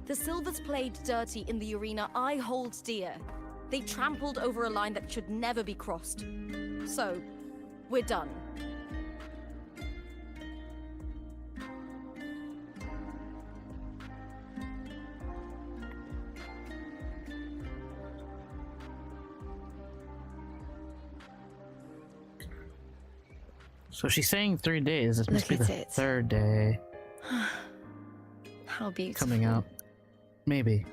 The Silvers played dirty in the arena I hold dear. They trampled over a line that should never be crossed. So, we're done. So she's saying 3 days. This must be Look at the it. third day. How beautiful. Coming out. Maybe.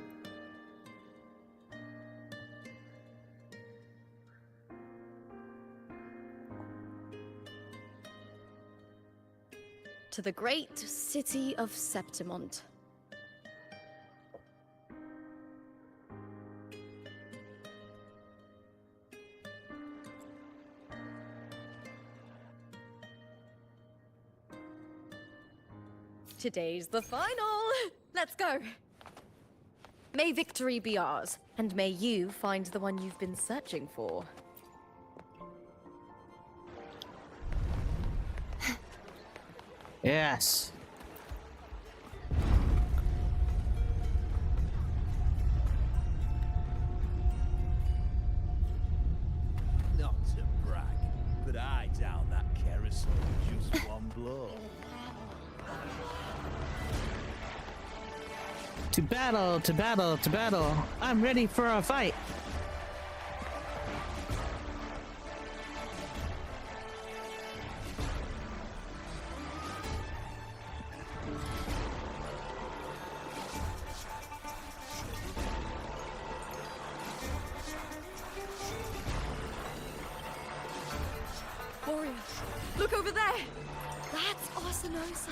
To the great city of Septimont. Today's the final! Let's go! May victory be ours, and may you find the one you've been searching for. Yes. Not to brag, but I down that carousel with just one blow. To battle, to battle, to battle. I'm ready for a fight. Warrior, look over there! That's Arsinosa.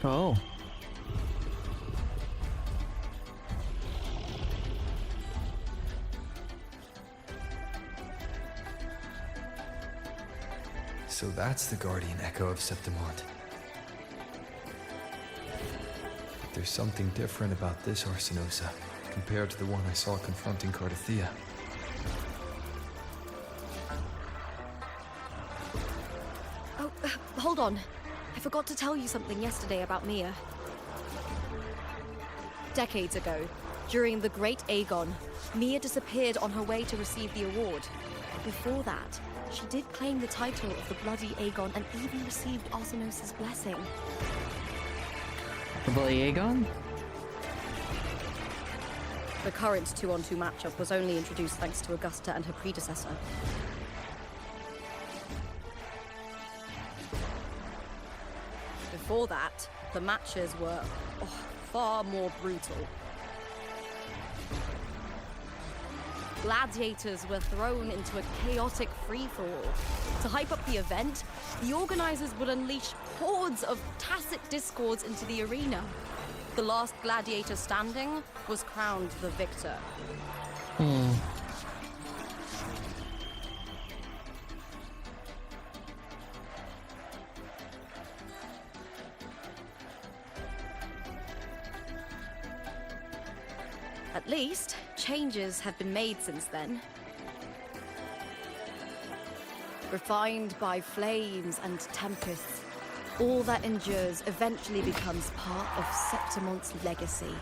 Oh. So that's the guardian echo of Septimont. But there's something different about this Arsinosa compared to the one I saw confronting Cardathea. on. I forgot to tell you something yesterday about Mia. Decades ago, during the Great Aegon, Mia disappeared on her way to receive the award. Before that, she did claim the title of the Bloody Aegon and even received Arsenos' blessing. The Bloody Aegon? The current 2-on-2 matchup was only introduced thanks to Augusta and her predecessor. Before that, the matches were far more brutal. Gladiators were thrown into a chaotic free-for-all. To hype up the event, the organizers would unleash hordes of tacit discords into the arena. The last gladiator standing was crowned the victor. At least, changes have been made since then. Refined by flames and tempests, all that endures eventually becomes part of Septimon's legacy.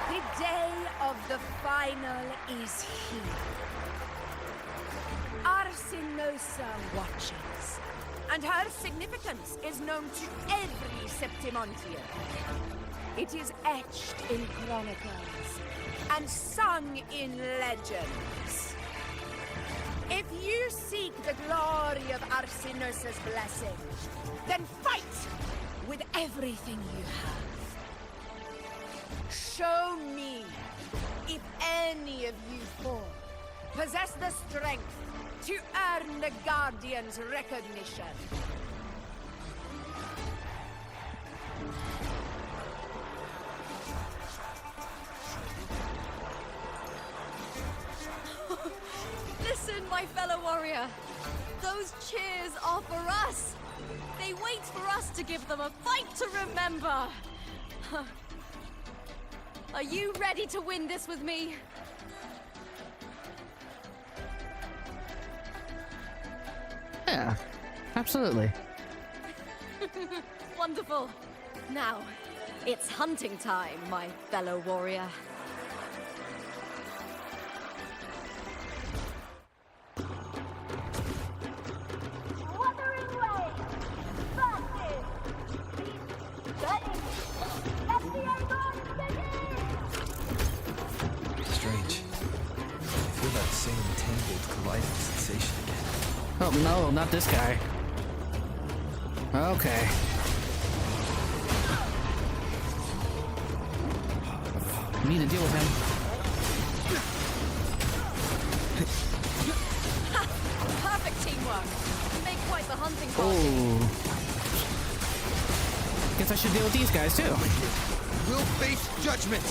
The day of the final is here. Arsinosa watches, and her significance is known to every Septimontian. It is etched in chronicles and sung in legends. If you seek the glory of Arsinosa's blessing, then fight with everything you have. Show me if any of you four possess the strength to earn the Guardian's recognition. Listen, my fellow warrior. Those cheers are for us. They wait for us to give them a fight to remember. Are you ready to win this with me? Yeah, absolutely. Wonderful. Now, it's hunting time, my fellow warrior. Wuthering way! Foxy! Ready! Let the Aegon begin! Strange. I feel that same tangled, colliding sensation again. Oh no, not this guy. Okay. Need to deal with him. Perfect teamwork. You make quite the hunting party. Oh. Guess I should deal with these guys too. We'll face judgment.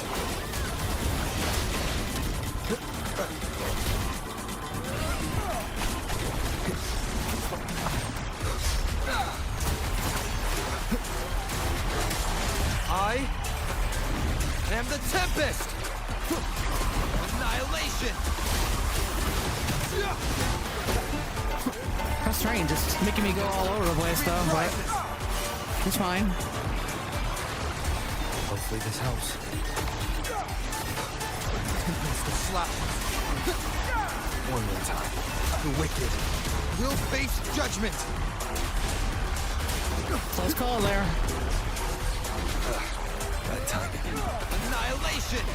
I am the Tempest! Annihilation! How strange, it's making me go all over the place though, but it's fine. Hopefully this helps. Tempest will slap. One more time. The wicked will face judgment! Close call there. That timing. Annihilation!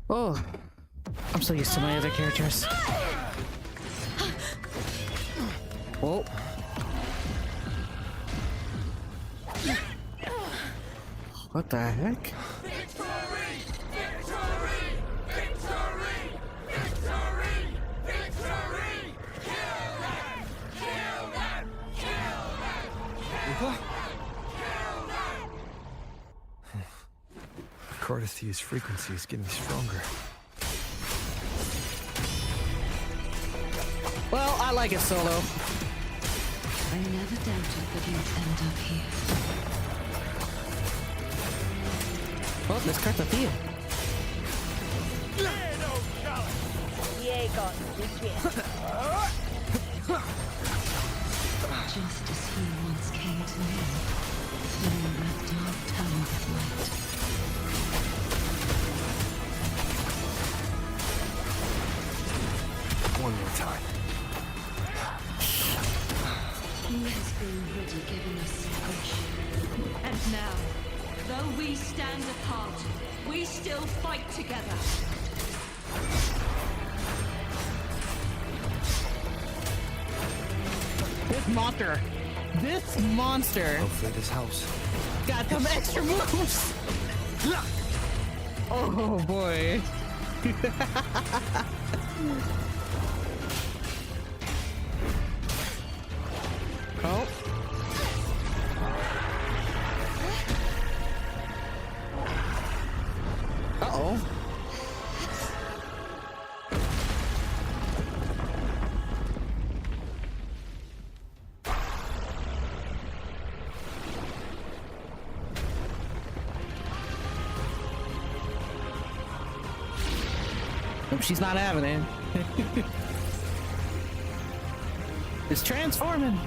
Oh, I'm so used to my other characters. Whoa. What the heck? Lupa? Cardisthia's frequency is getting stronger. Well, I like it solo. I never doubted that you'd end up here. Well, let's cut the deal. gods begin. Just as he once came to me, filling that dark town with light. One more time. He has already given us salvation. And now, though we stand apart, we still fight together. This monster Hopefully this house. got some extra moves. Oh boy. Oh. Uh-oh. Hope she's not having it. It's transforming.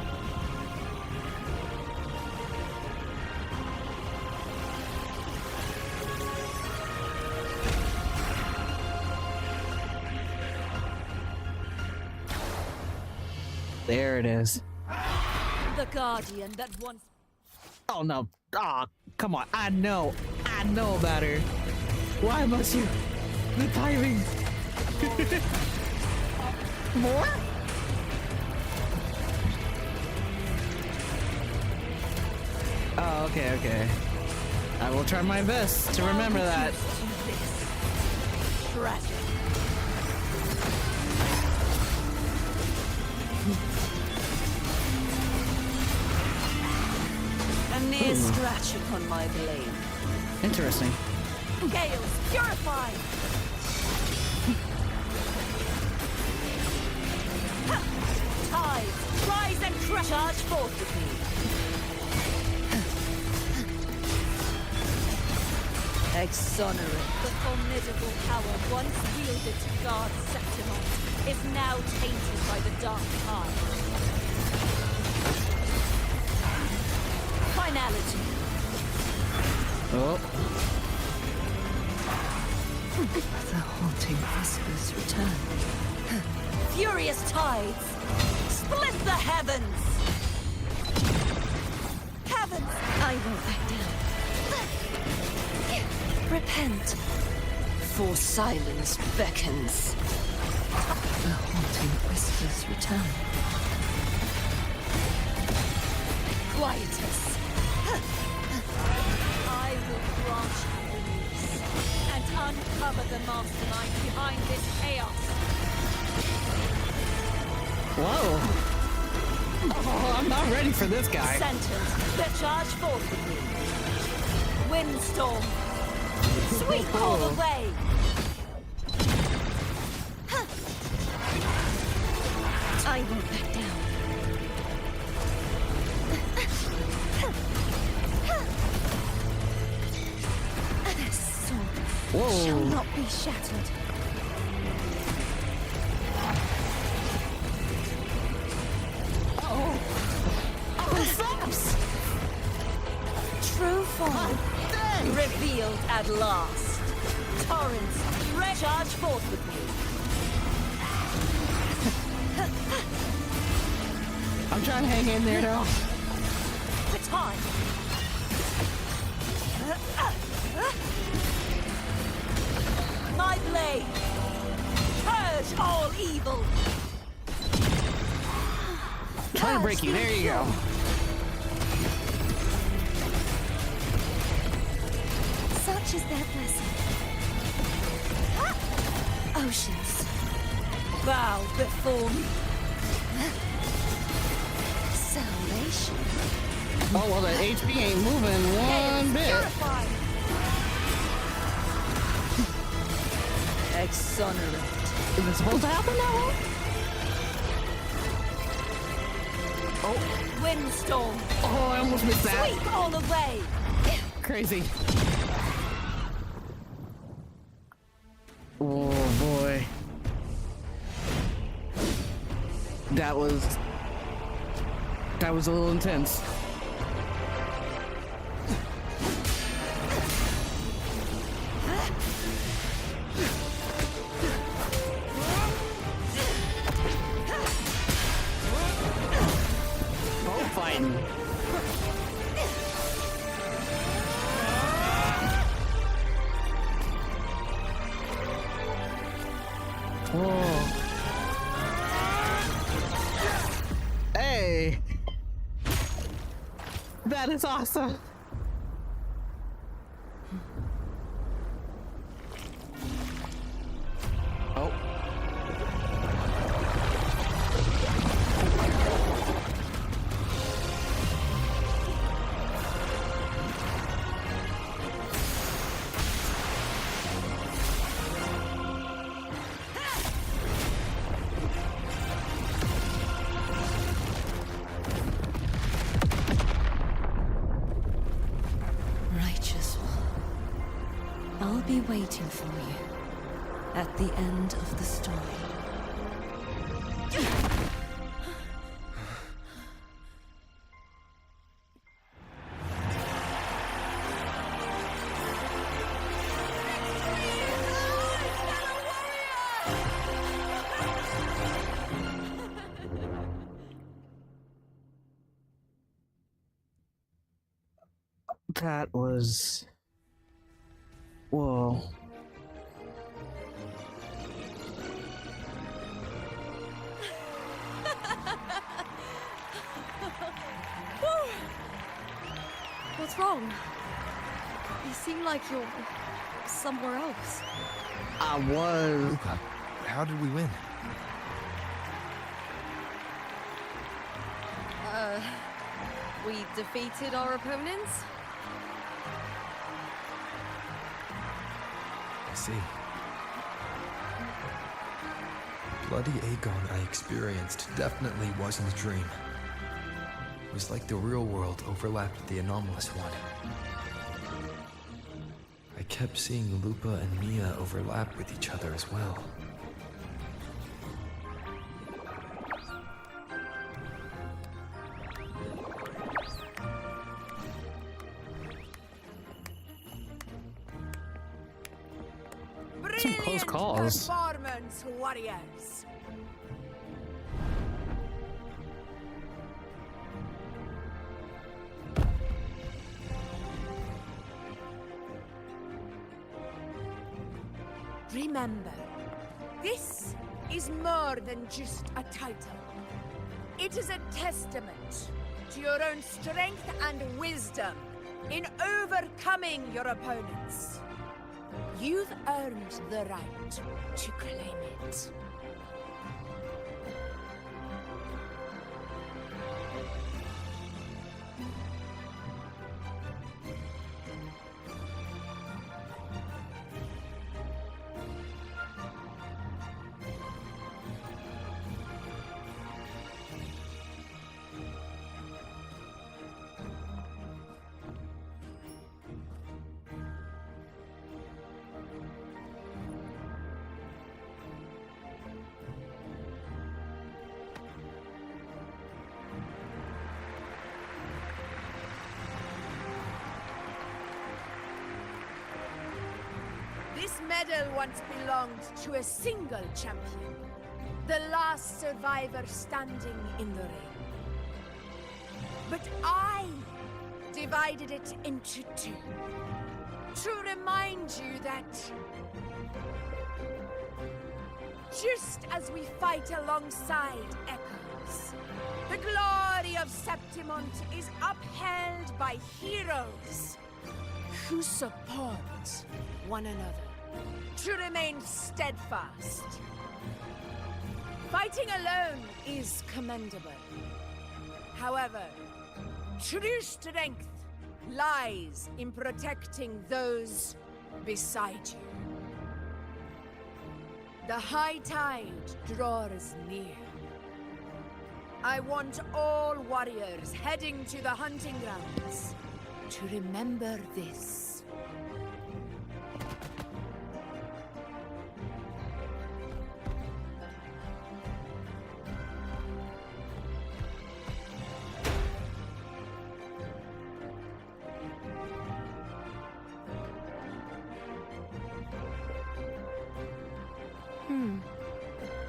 There it is. The guardian that once. Oh no. Ah, come on. I know about her. Why must you? The timing. More? Oh, okay. I will try my best to remember that. Tragic. A mere scratch upon my blade. Interesting. Gales, purify! Tide, rise and crush! Charge forth with me. Exonerate. The formidable power once wielded to guard Septimont is now tainted by the dark tide. Finality. Oh. The haunting whispers return. Furious tides. Split the heavens. Heavens. I won't back down. Repent. For silence beckons. The haunting whispers return. Quietus. I will grant you release and uncover the mastermind behind this chaos. Whoa. Oh, I'm not ready for this guy. Sentence. Charge forth with me. Windstorm. Sweep all the way. I won't back down. This sword Whoa. shall not be shattered. Oh, snaps! True form. Revealed at last. Torrents, charge forth with me. I'm trying to hang in there though. The time. My blade. Purge all evil. Trying to break you. There you go. Such is their blessing. Oceans, Bow before me. salvation. Oh well, the HP ain't moving one bit. Purify. Exonerate. Is it supposed to happen now? Oh, Windstorm. oh, I almost missed that. Sweep all away. Crazy. Oh boy. That was a little intense. Both fighting. Whoa. Hey. That is awesome. Oh. Righteous one, I'll be waiting for you at the end of the story. That was... Whoa. What's wrong? You seem like you're somewhere else. I was... Lupa, how did we win? We defeated our opponents? I see. Bloody Aegon I experienced definitely wasn't a dream. It was like the real world overlapped with the anomalous one. I kept seeing Lupa and Mia overlap with each other as well. Some close calls. Performance, warriors. Remember, this is more than just a title. It is a testament to your own strength and wisdom in overcoming your opponents. You've earned the right to claim it. This medal once belonged to a single champion, the last survivor standing in the ring. But I divided it into two, to remind you that just as we fight alongside echoes, the glory of Septimont is upheld by heroes who support one another, to remain steadfast. Fighting alone is commendable. However, true strength lies in protecting those beside you. The high tide draws near. I want all warriors heading to the hunting grounds to remember this.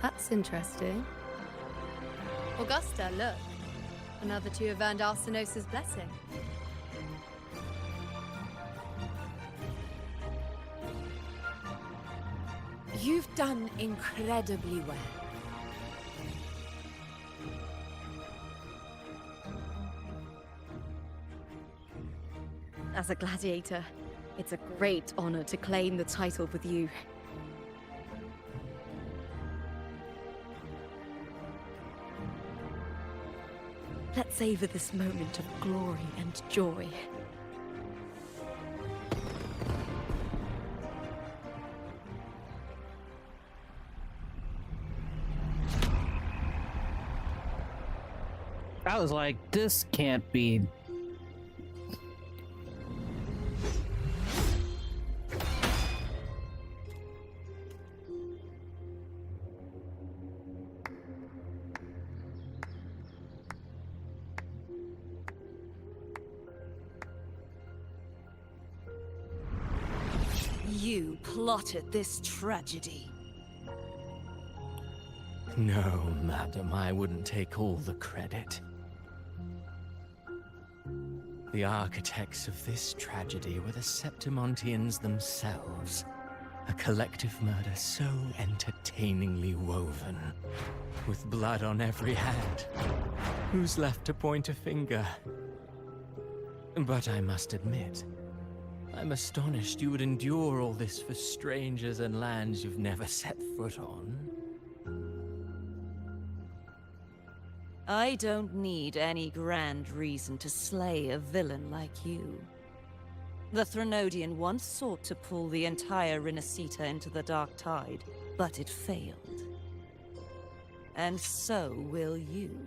That's interesting. Augusta, look. Another two have earned Arsenosa's blessing. You've done incredibly well. As a gladiator, it's a great honor to claim the title with you. Let's savor this moment of glory and joy. I was like, this can't be. You plotted this tragedy. No, madam, I wouldn't take all the credit. The architects of this tragedy were the Septimontians themselves. A collective murder so entertainingly woven, with blood on every hand. Who's left to point a finger? But I must admit, I'm astonished you would endure all this for strangers and lands you've never set foot on. I don't need any grand reason to slay a villain like you. The Threnodian once sought to pull the entire Rinascita into the Dark Tide, but it failed. And so will you.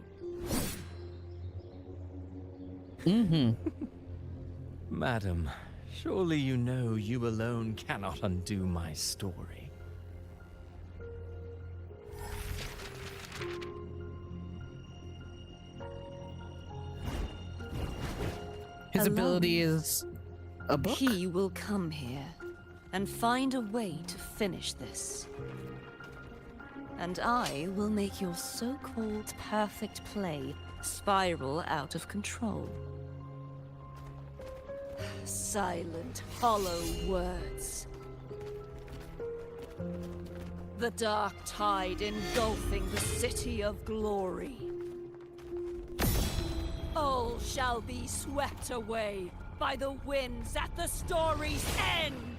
Madam, surely you know you alone cannot undo my story. His ability is a book? He will come here and find a way to finish this. And I will make your so-called perfect play spiral out of control. Silent, hollow words. The dark tide engulfing the city of glory. All shall be swept away by the winds at the story's end!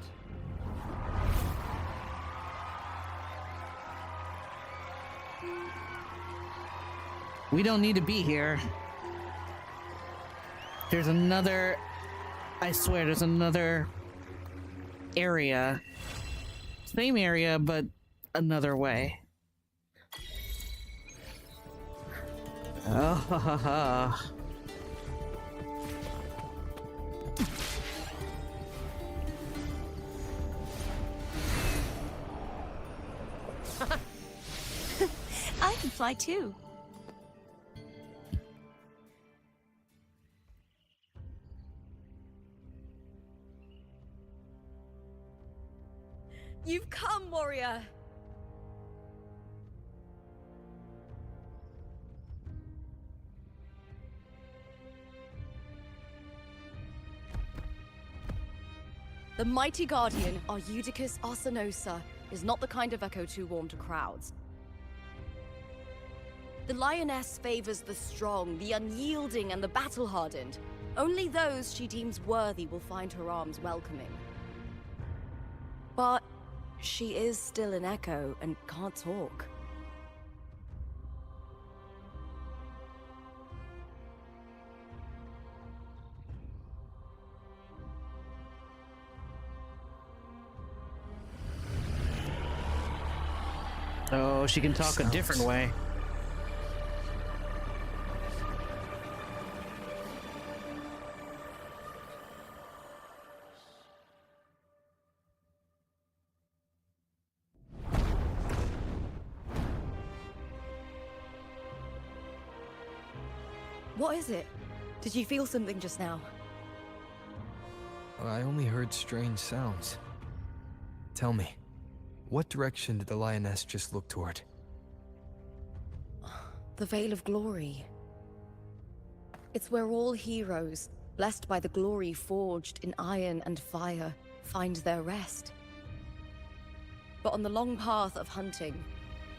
We don't need to be here. There's another... I swear, there's another area. Same area, but another way. Oh, ha, ha, ha. I can fly too. You've come, warrior! The mighty guardian, Arudicus Arsenosa, is not the kind of echo too warm to crowds. The lioness favors the strong, the unyielding, and the battle-hardened. Only those she deems worthy will find her arms welcoming. But she is still an echo and can't talk. Oh, she can talk a different way. What is it? Did you feel something just now? I only heard strange sounds. Tell me, what direction did the lioness just look toward? The Veil of Glory. It's where all heroes, blessed by the glory forged in iron and fire, find their rest. But on the long path of hunting,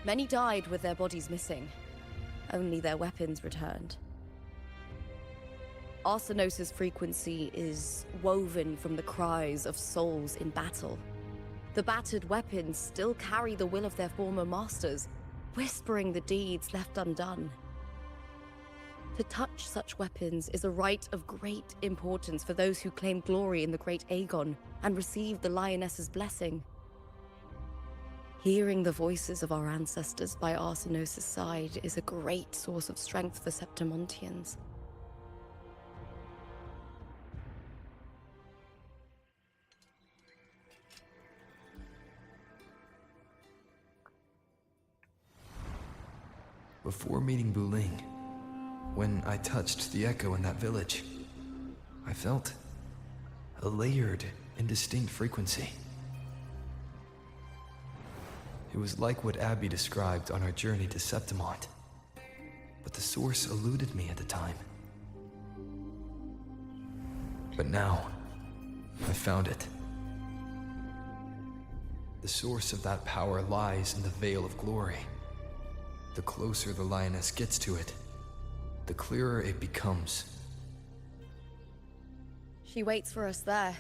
many died with their bodies missing. Only their weapons returned. Arsenos' frequency is woven from the cries of souls in battle. The battered weapons still carry the will of their former masters, whispering the deeds left undone. To touch such weapons is a rite of great importance for those who claim glory in the Great Aegon and receive the Lioness's blessing. Hearing the voices of our ancestors by Arsenos' side is a great source of strength for Septimontians. Before meeting Buling, when I touched the echo in that village, I felt a layered and distinct frequency. It was like what Abby described on our journey to Septimont, but the source eluded me at the time. But now, I found it. The source of that power lies in the Veil of Glory. The closer the Lioness gets to it, the clearer it becomes. She waits for us there.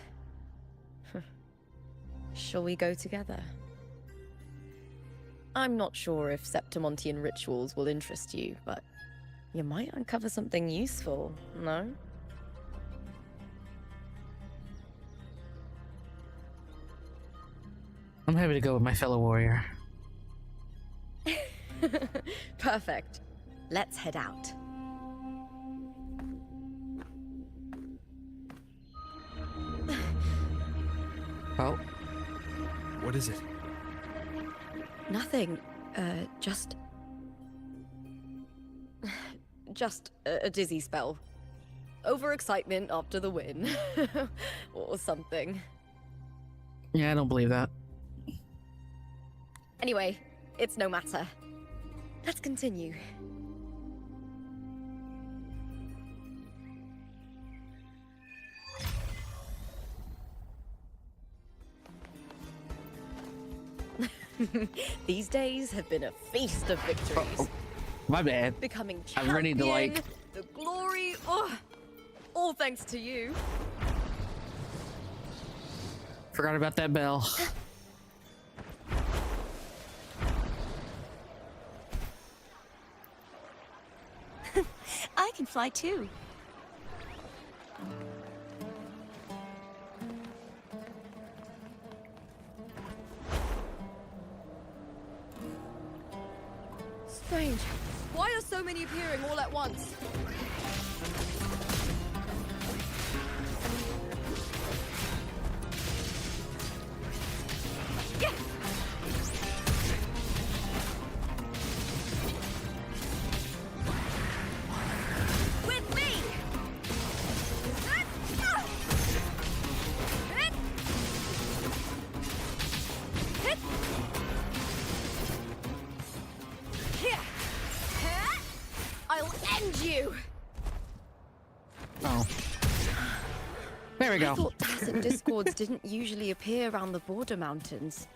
Shall we go together? I'm not sure if Septimontian rituals will interest you, but you might uncover something useful, no? I'm happy to go with my fellow warrior. Perfect. Let's head out. Oh. What is it? Nothing. Just a dizzy spell. Overexcitement after the win. Or something. Yeah, I don't believe that. Anyway, it's no matter. Let's continue. These days have been a feast of victories. Oh, my bad. Becoming I'm champion, ready to like. the glory. Oh, all thanks to you. Forgot about that bell. I can fly too. Strange. Why are so many appearing all at once? Yeah. With me. I'll end you. Oh. There we go. I thought tacit discords didn't usually appear around the border mountains.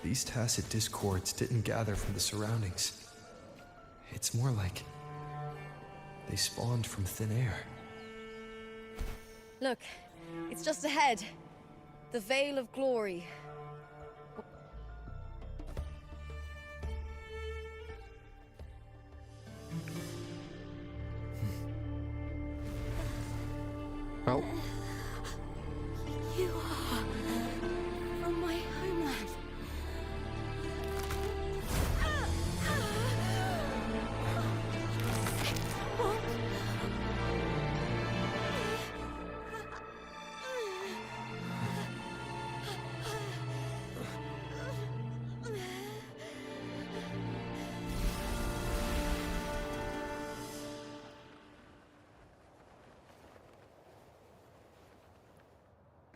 These tacit discords didn't gather from the surroundings. It's more like they spawned from thin air. Look, it's just ahead. The Veil of Glory. Oh. You are from my homeland.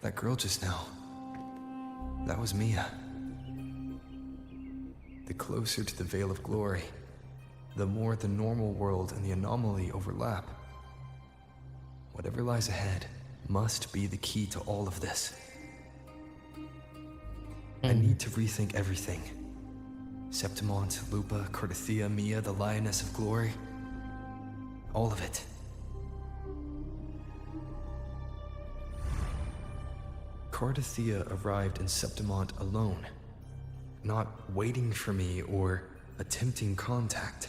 That girl just now, that was Mia. The closer to the Veil of Glory, the more the normal world and the anomaly overlap. Whatever lies ahead must be the key to all of this. I need to rethink everything. Septimont, Lupa, Cardathia, Mia, the Lioness of Glory. All of it. Cardathia arrived in Septimont alone, not waiting for me or attempting contact.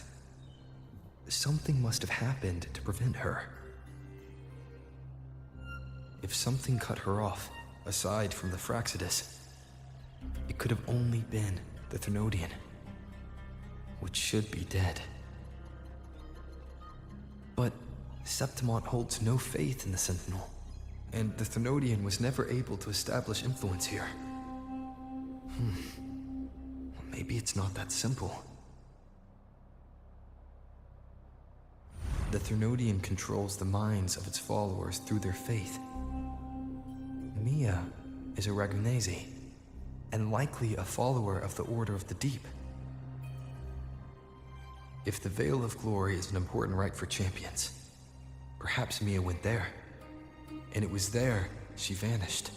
Something must have happened to prevent her. If something cut her off, aside from the Fraxidus, it could have only been the Thernoidian, which should be dead. But Septimont holds no faith in the Sentinel, and the Thernoidian was never able to establish influence here. Maybe it's not that simple. The Thernoidian controls the minds of its followers through their faith. Mia is a Ragunesi, and likely a follower of the Order of the Deep. If the Veil of Glory is an important rite for champions, perhaps Mia went there, and it was there she vanished.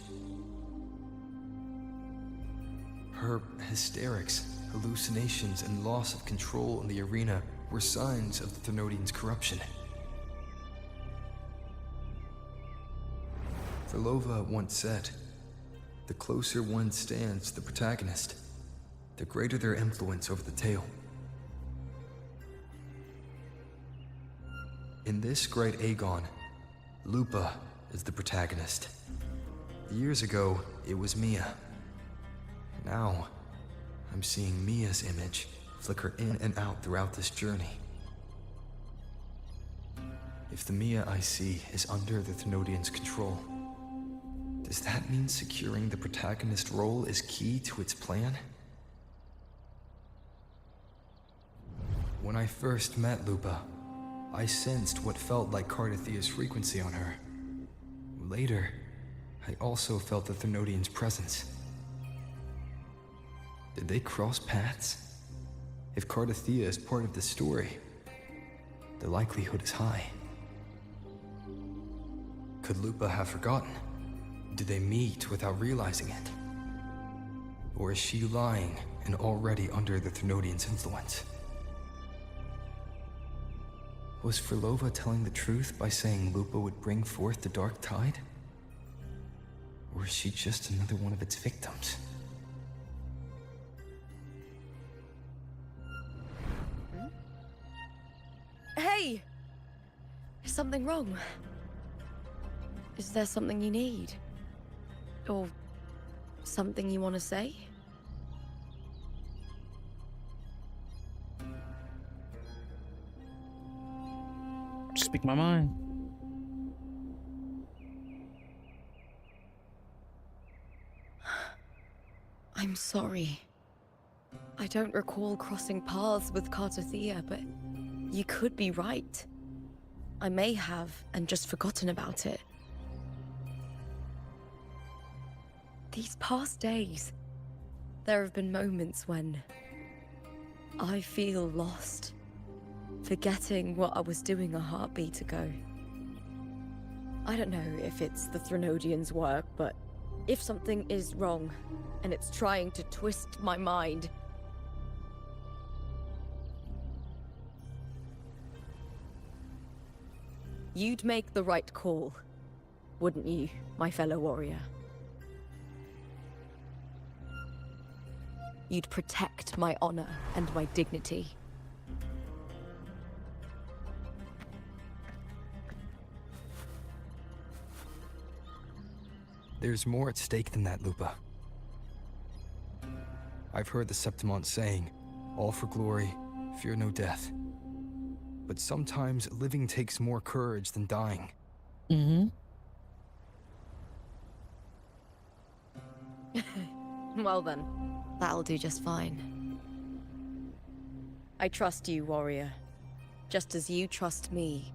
Her hysterics, hallucinations, and loss of control in the arena were signs of the Thernoidian's corruption. Frolova once said, "The closer one stands to the protagonist, the greater their influence over the tale." In this great Aegon, Lupa is the protagonist. Years ago, it was Mia. Now, I'm seeing Mia's image flicker in and out throughout this journey. If the Mia I see is under the Thernoidian's control, does that mean securing the protagonist role is key to its plan? When I first met Lupa, I sensed what felt like Cardathia's frequency on her. Later, I also felt the Thernoidian's presence. Did they cross paths? If Cardathia is part of the story, the likelihood is high. Could Lupa have forgotten? Did they meet without realizing it? Or is she lying and already under the Thernoidian's influence? Was Frolova telling the truth by saying Lupa would bring forth the Dark Tide? Or is she just another one of its victims? Hey! Is something wrong? Is there something you need? Or something you want to say? Speak my mind. I'm sorry. I don't recall crossing paths with Cardathia, but you could be right. I may have, and just forgotten about it. These past days, there have been moments when I feel lost, forgetting what I was doing a heartbeat ago. I don't know if it's the Thernoidian's work, but if something is wrong, and it's trying to twist my mind, you'd make the right call, wouldn't you, my fellow warrior? You'd protect my honor and my dignity. There's more at stake than that, Lupa. I've heard the Septimont saying, "All for glory, fear no death." But sometimes living takes more courage than dying. Well then, that'll do just fine. I trust you, warrior. Just as you trust me.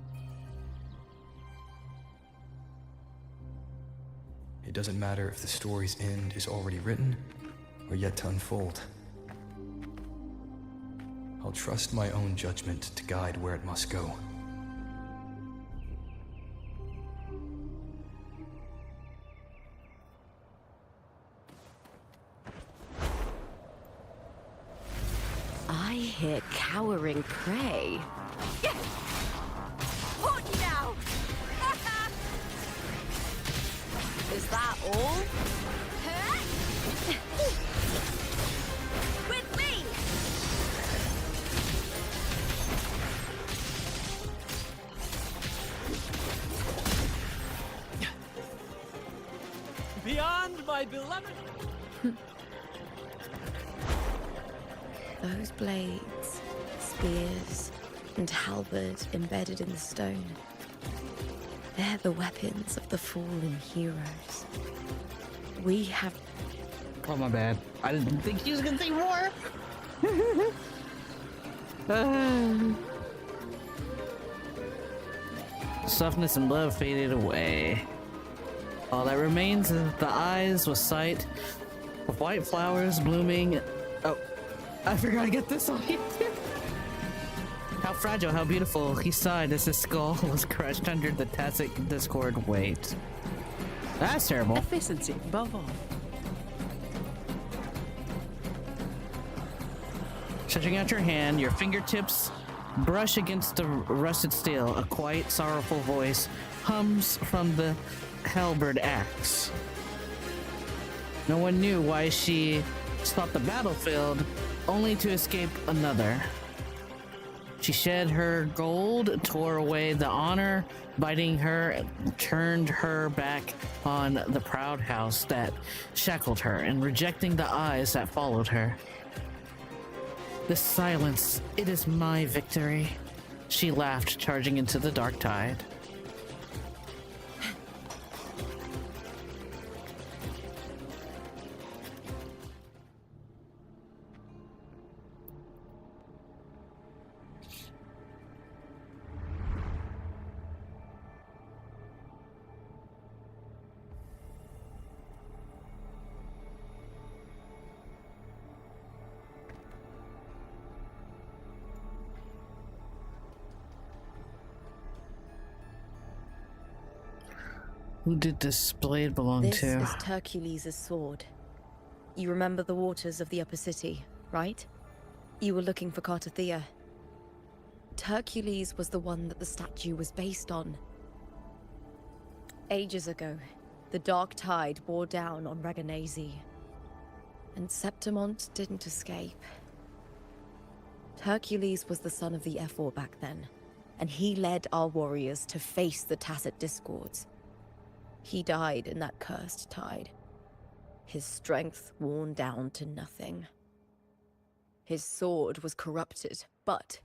It doesn't matter if the story's end is already written or yet to unfold. I'll trust my own judgment to guide where it must go. I hear cowering prey. Haunt you now! Is that all? With me! Beyond my beloved. Those blades, spears, and halberd embedded in the stone. They're the weapons of the fallen heroes. We have... Oh, my bad. I didn't think he was gonna say more. Softness and love faded away. All that remains is the eyes with sight of white flowers blooming. Oh, I forgot to get this on here. How fragile, how beautiful. He sighed as his skull was crushed under the tacit discord weight. That's terrible. Efficiency above all. Stretching out your hand, your fingertips brush against the rusted steel. A quiet, sorrowful voice hums from the halberd axe. No one knew why she sought the battlefield, only to escape another. She shed her gold, tore away the honor, biting her, and turned her back on the proud house that shackled her, and rejecting the eyes that followed her. The silence, it is my victory. She laughed, charging into the dark tide. Who did this blade belong This to? is Hercules' sword. You remember the waters of the upper city, right? You were looking for Cartathea. Hercules was the one that the statue was based on. Ages ago, the dark tide bore down on Raganese, and Septimont didn't escape. Hercules was the son of the Ephor back then, and he led our warriors to face the Tacit Discords. He died in that cursed tide, his strength worn down to nothing. His sword was corrupted, but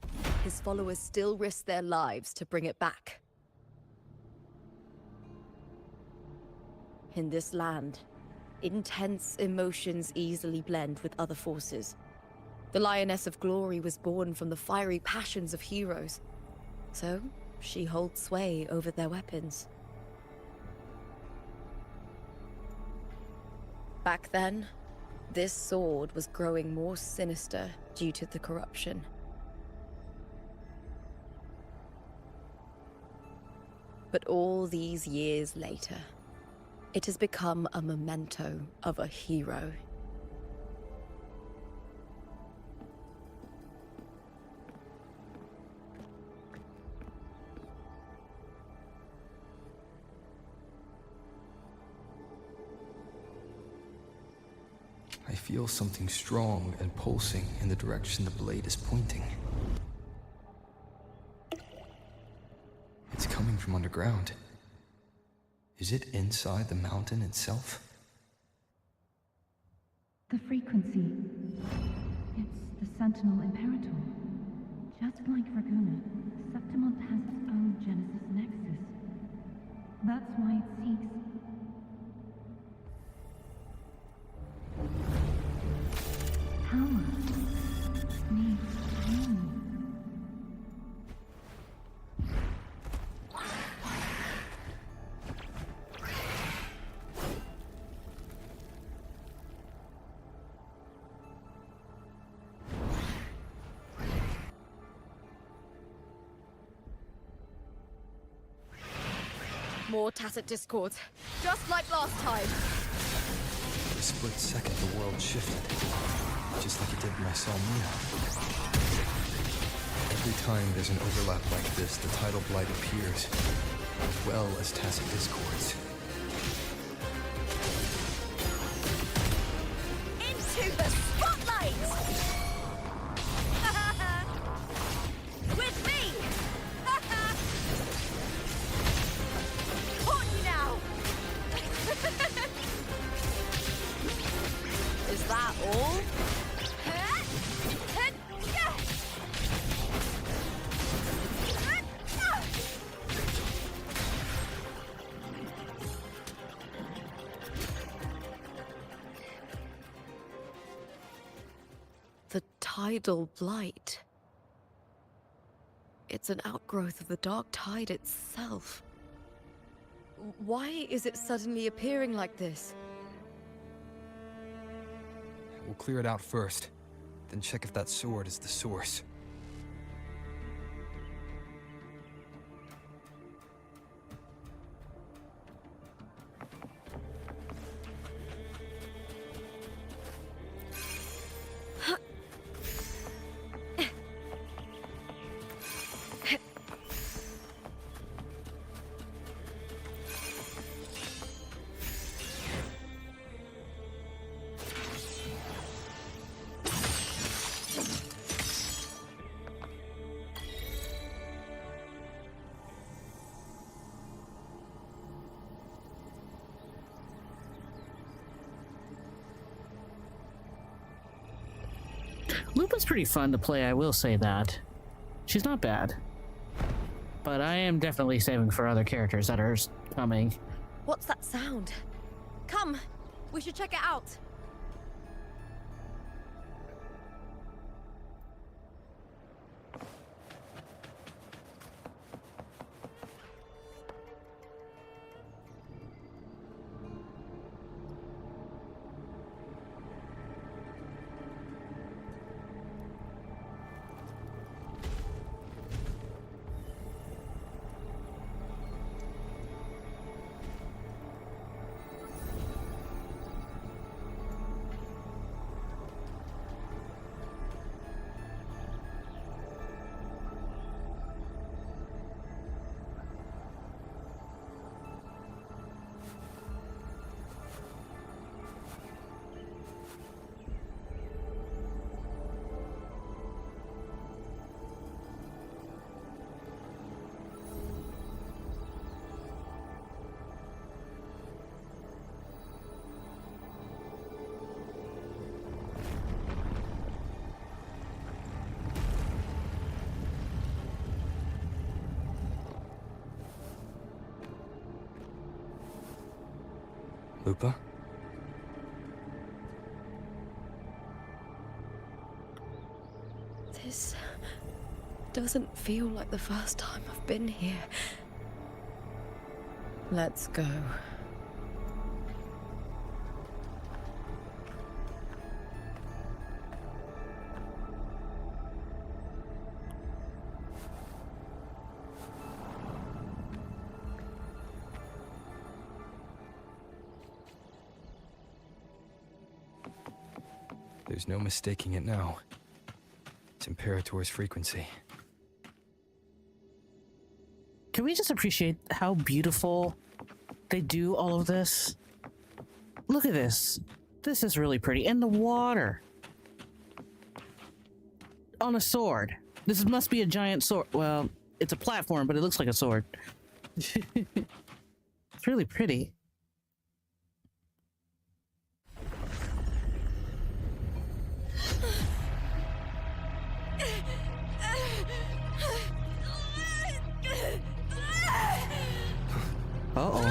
his followers still risked their lives to bring it back. In this land, intense emotions easily blend with other forces. The Lioness of Glory was born from the fiery passions of heroes, so she holds sway over their weapons. Back then, this sword was growing more sinister due to the corruption. But all these years later, it has become a memento of a hero. I feel something strong and pulsing in the direction the blade is pointing. It's coming from underground. Is it inside the mountain itself? The frequency. It's the Sentinel Imperator. Just like Raguna, Septimont has its own Genesis Nexus. That's why it seeks... power. Needs pain. more tacit discords, just like last time. For a split second, the world shifted, just like it did when I saw Mia. Every time there's an overlap like this, the tidal blight appears, as well as tacit discords. Into the spotlight! With me! Caught you now! Is that all? The tidal blight. It's an outgrowth of the dark tide itself. Why is it suddenly appearing like this? We'll clear it out first, then check if that sword is the source. Lupa's pretty fun to play, I will say that. She's not bad. But I am definitely saving for other characters that are coming. What's that sound? Come, we should check it out. Lupa? This doesn't feel like the first time I've been here. Let's go. There's no mistaking it now. It's Imperator's frequency. Can we just appreciate how beautiful they do all of this? Look at this. This is really pretty. And the water. On a sword. This must be a giant sword. Well, it's a platform, but it looks like a sword. It's really pretty. Uh-oh.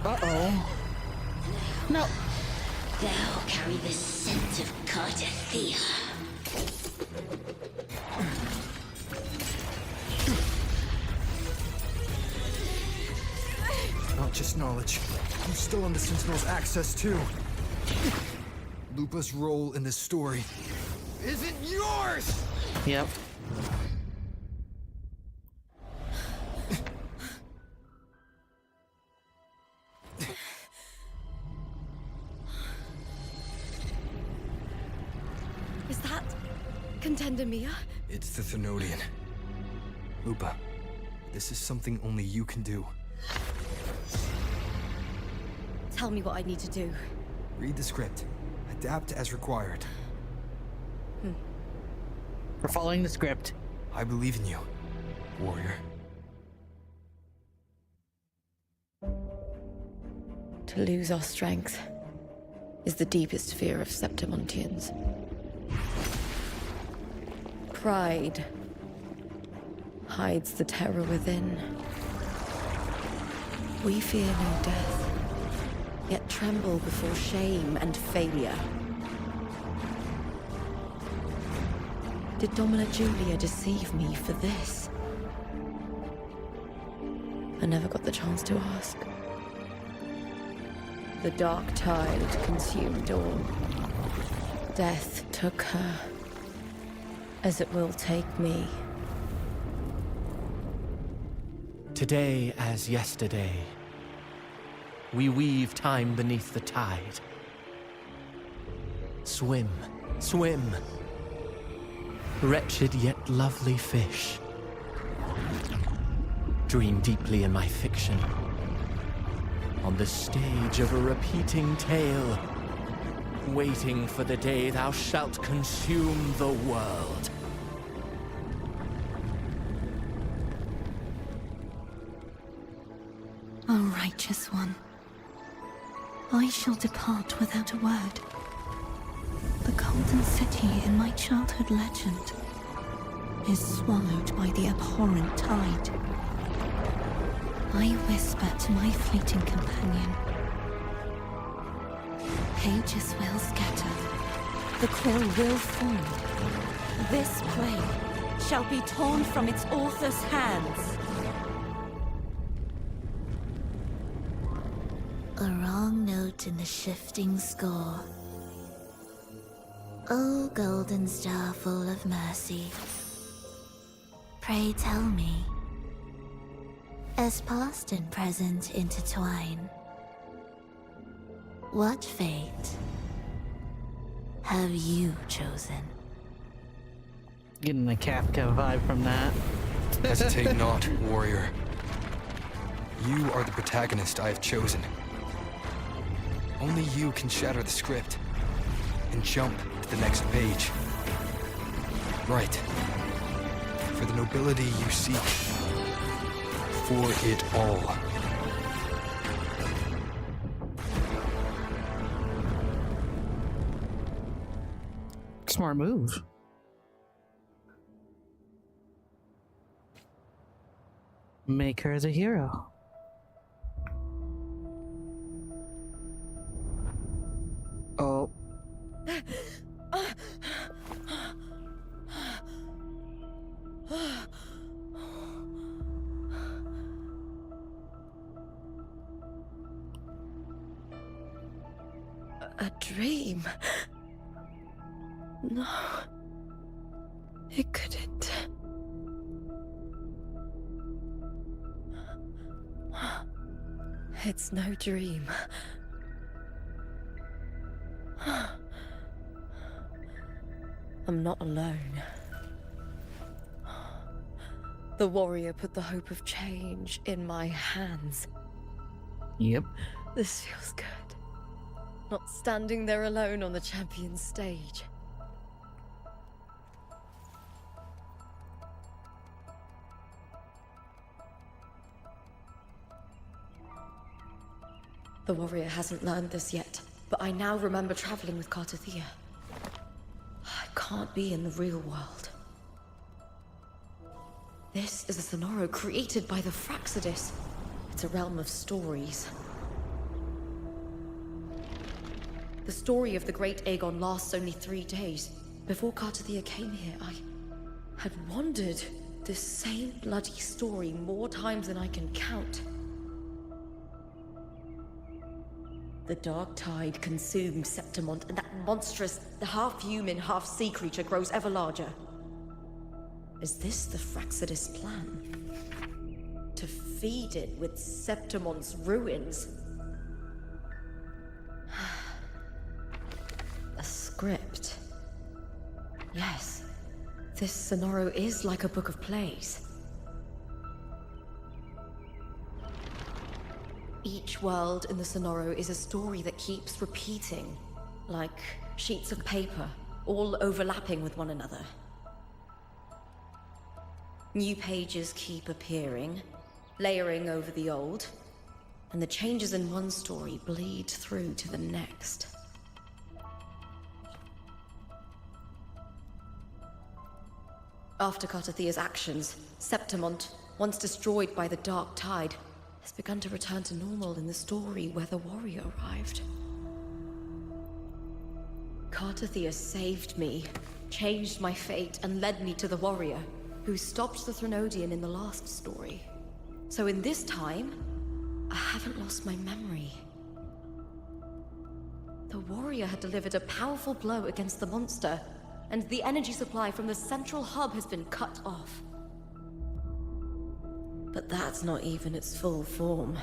Uh-oh. No. Thou carry the scent of Cardathea. Not just knowledge. I'm still on the Sentinel's access too. Lupa's role in this story isn't yours! Yep. Is that Contender Mia? It's the Thenodian. Lupa, this is something only you can do. Tell me what I need to do. Read the script. Adapt as required. We're following the script. I believe in you, warrior. To lose our strength is the deepest fear of Septimontians. Pride hides the terror within. We fear no death, yet tremble before shame and failure. Did Domina Julia deceive me for this? I never got the chance to ask. The dark tide consumed all. Death took her, as it will take me. Today as yesterday, we weave time beneath the tide. Swim, swim. Wretched yet lovely fish. Dream deeply in my fiction. On the stage of a repeating tale, waiting for the day thou shalt consume the world. O righteous one, I shall depart without a word. The golden city in my childhood legend is swallowed by the abhorrent tide. I whisper to my fleeting companion. Pages will scatter. The quill will fall. This play shall be torn from its author's hands. A wrong note in the shifting score. O golden star full of mercy, pray tell me, as past and present intertwine, what fate have you chosen? Getting the Kafka vibe from that. Hesitate not, warrior. You are the protagonist I have chosen. Only you can shatter the script and jump to the next page. Right. For the nobility you seek. For it all. Smart move. Make her as a hero. Oh. A dream? No. It couldn't. It's no dream. I'm not alone. The warrior put the hope of change in my hands. Yep. This feels good. Not standing there alone on the champion's stage. The warrior hasn't learned this yet, but I now remember traveling with Cartathea. I can't be in the real world. This is a Sonoro created by the Fraxidus. It's a realm of stories. The story of the Great Aegon lasts only 3 days. Before Cartathea came here, I had wandered this same bloody story more times than I can count. The dark tide consumed Septimont, and that monstrous, half-human, half-sea creature grows ever larger. Is this the Fraxidus plan? To feed it with Septimont's ruins? A script. Yes, this Sonoro is like a book of plays. Each world in the Sonoro is a story that keeps repeating, like sheets of paper, all overlapping with one another. New pages keep appearing, layering over the old, and the changes in one story bleed through to the next. After Cartathea's actions, Septimont, once destroyed by the dark tide, has begun to return to normal in the story where the warrior arrived. Cartathea saved me, changed my fate, and led me to the warrior, who stopped the Threnodian in the last story. So in this time, I haven't lost my memory. The warrior had delivered a powerful blow against the monster, and the energy supply from the central hub has been cut off. But that's not even its full form.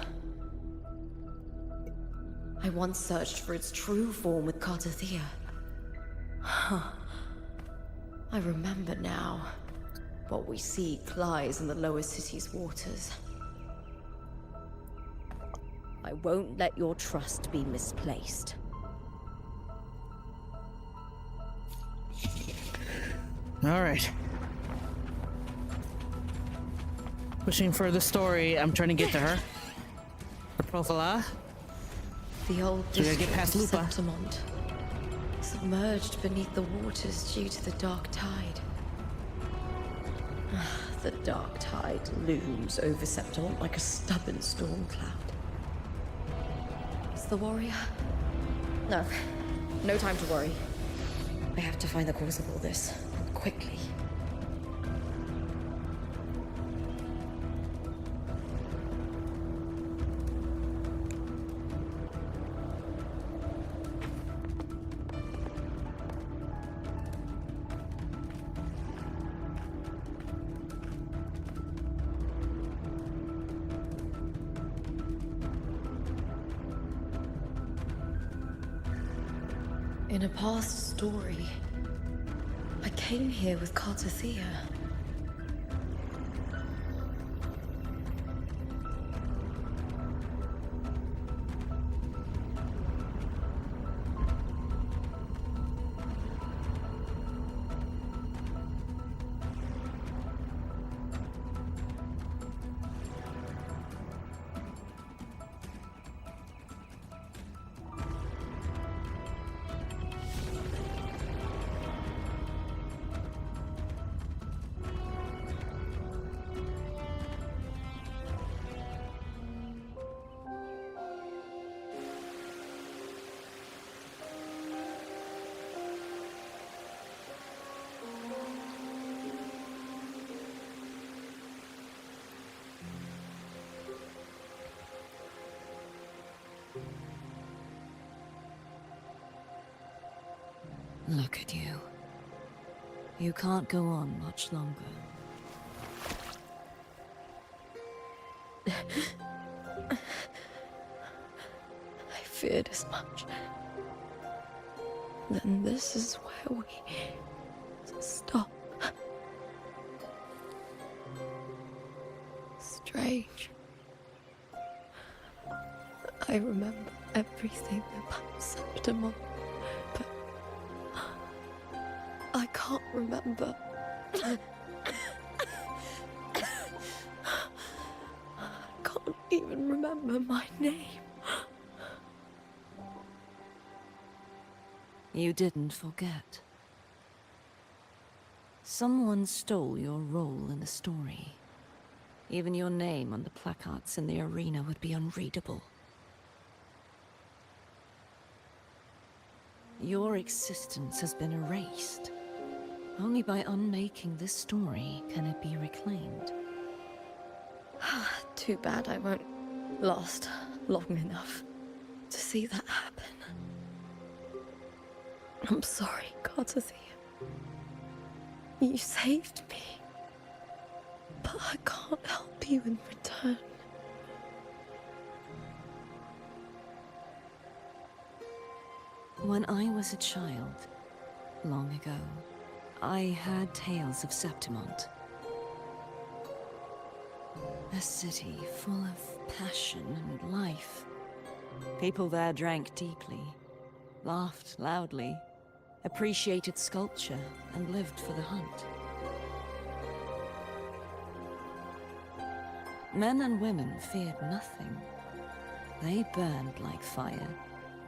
I once searched for its true form with Cartathea. Huh. I remember now. What we see lies in the lower city's waters. I won't let your trust be misplaced. All right. Pushing for the story, I'm trying to get to her. Her profile. The old So we gotta get past Lupa. Septimont, submerged beneath the waters due to the dark tide. The dark tide looms over Septimont like a stubborn storm cloud. Is the warrior? No. No time to worry. I have to find the cause of all this. Quickly. In a past story, I came here with Cartathea. Look at you. You can't go on much longer. I feared as much. Then this is where we stop. Strange. I remember everything about Septimont, but I can't remember. I can't even remember my name. You didn't forget. Someone stole your role in the story. Even your name on the placards in the arena would be unreadable. Your existence has been erased. Only by unmaking this story can it be reclaimed. Too bad I won't last long enough to see that happen. I'm sorry, Gardathea. You saved me. But I can't help you in return. When I was a child, long ago, I heard tales of Septimont. A city full of passion and life. People there drank deeply, laughed loudly, appreciated sculpture, and lived for the hunt. Men and women feared nothing. They burned like fire,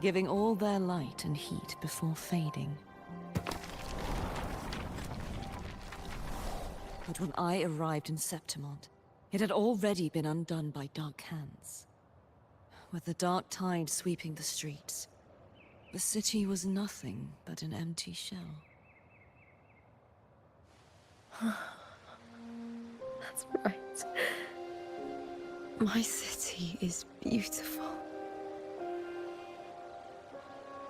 giving all their light and heat before fading. But when I arrived in Septimont, it had already been undone by dark hands. With the dark tide sweeping the streets, the city was nothing but an empty shell. That's right. My city is beautiful.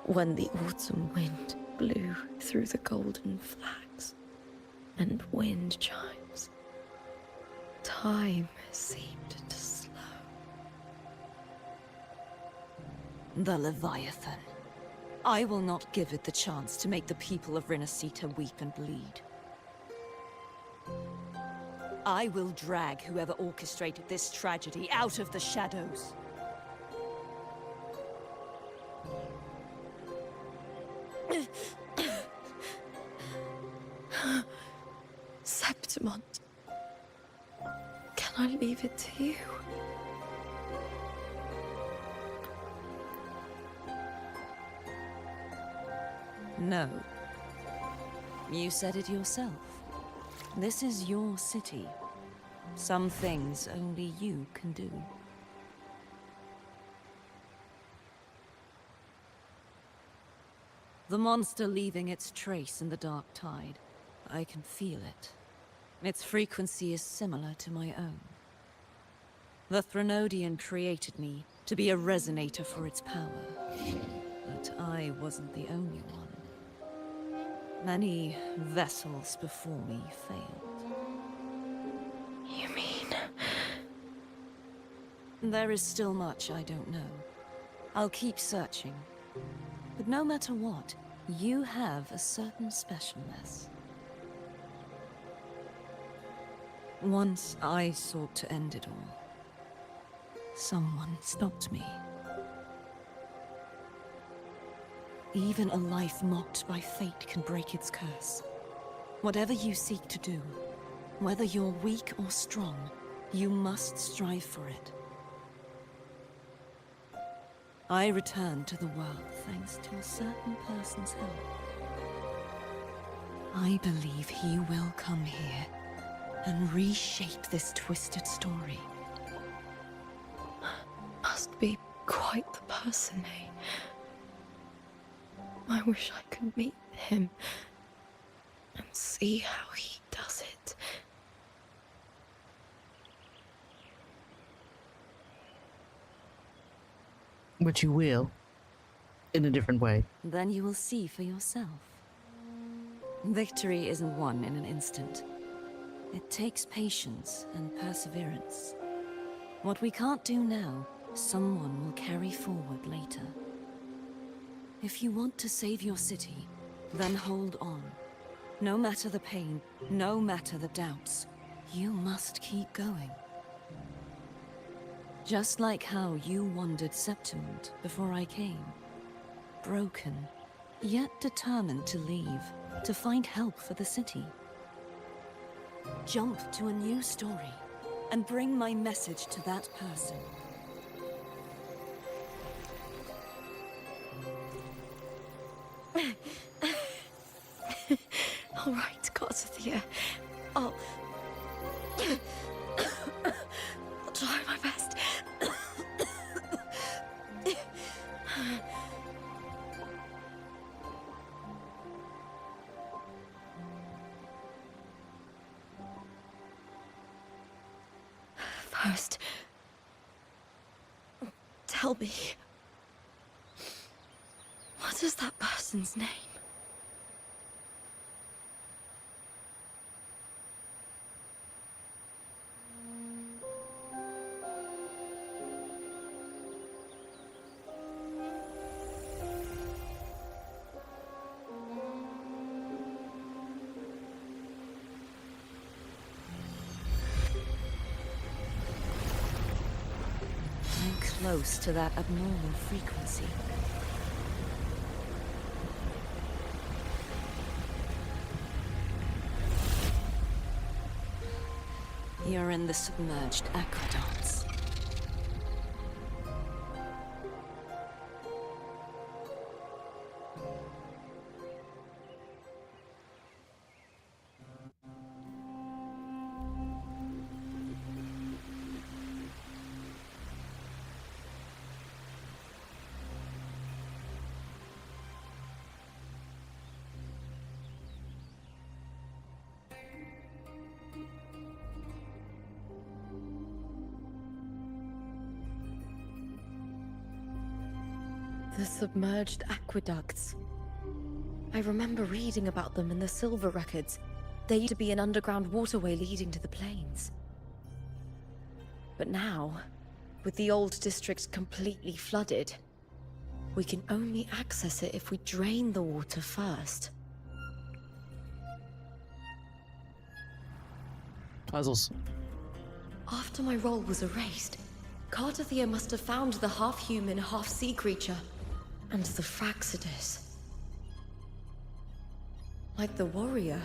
When the autumn wind blew through the golden flags and wind chimes, time seemed to slow. The Leviathan. I will not give it the chance to make the people of Rinasita weep and bleed. I will drag whoever orchestrated this tragedy out of the shadows. Septimont. Can I leave it to you? No. You said it yourself. This is your city. Some things only you can do. The monster leaving its trace in the dark tide. I can feel it. Its frequency is similar to my own. The Threnodian created me to be a resonator for its power. But I wasn't the only one. Many vessels before me failed. You mean? There is still much I don't know. I'll keep searching. But no matter what, you have a certain specialness. Once I sought to end it all. Someone stopped me. Even a life mocked by fate can break its curse. Whatever you seek to do, whether you're weak or strong, you must strive for it. I returned to the world thanks to a certain person's help. I believe he will come here and reshape this twisted story. Must be quite the person, eh? I wish I could meet him and see how he does it. But you will, in a different way. Then you will see for yourself. Victory isn't won in an instant. It takes patience and perseverance. What we can't do now, someone will carry forward later. If you want to save your city, then hold on. No matter the pain, no matter the doubts, you must keep going. Just like how you wandered Septimont before I came. Broken, yet determined to leave, to find help for the city. Jump to a new story, and bring my message to that person. All right, Gardathea. I'll try my best. First, tell me, What is that person's name? I'm close to that abnormal frequency. You're in the submerged aqueducts. The submerged aqueducts. I remember reading about them in the Silver records. There used to be an underground waterway leading to the plains. But now, with the old district completely flooded, we can only access it if we drain the water first. Puzzles. After my role was erased, Cartathea must have found the half-human, half-sea creature, and the Fraxidus. Like the warrior,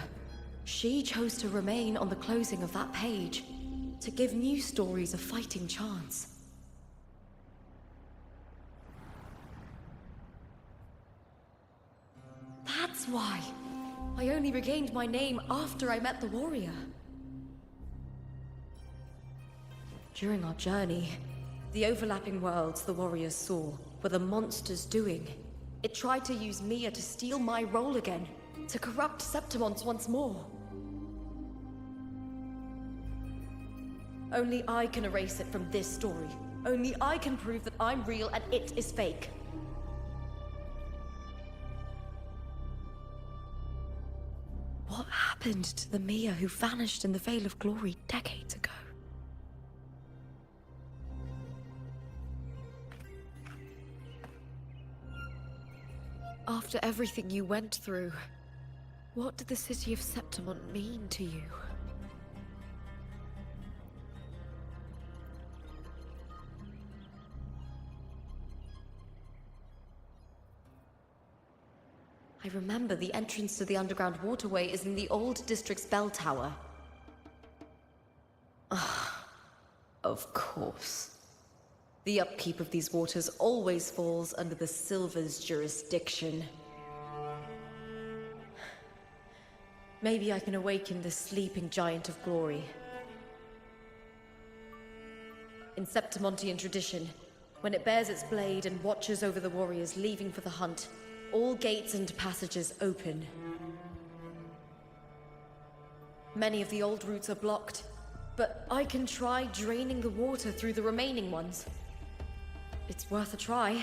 she chose to remain on the closing of that page, to give new stories a fighting chance. That's why I only regained my name after I met the warrior. During our journey, the overlapping worlds the warriors saw were the monsters doing. It tried to use Mia to steal my role again, to corrupt Septimons once more. Only I can erase it from this story. Only I can prove that I'm real and it is fake. What happened to the Mia who vanished in the Veil of Glory decades ago? After everything you went through, what did the city of Septimon mean to you? I remember the entrance to the underground waterway is in the old district's bell tower. Ah, of course. The upkeep of these waters always falls under the Silver's jurisdiction. Maybe I can awaken the sleeping giant of glory. In Septimontian tradition, when it bears its blade and watches over the warriors leaving for the hunt, all gates and passages open. Many of the old routes are blocked, but I can try draining the water through the remaining ones. It's worth a try.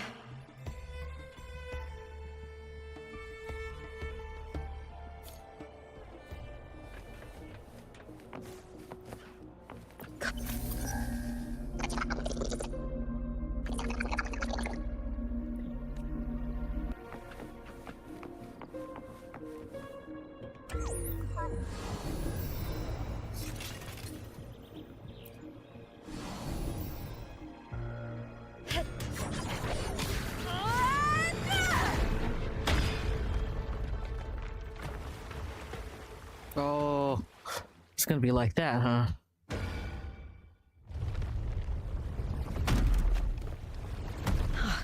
Oh, it's gonna be like that, huh?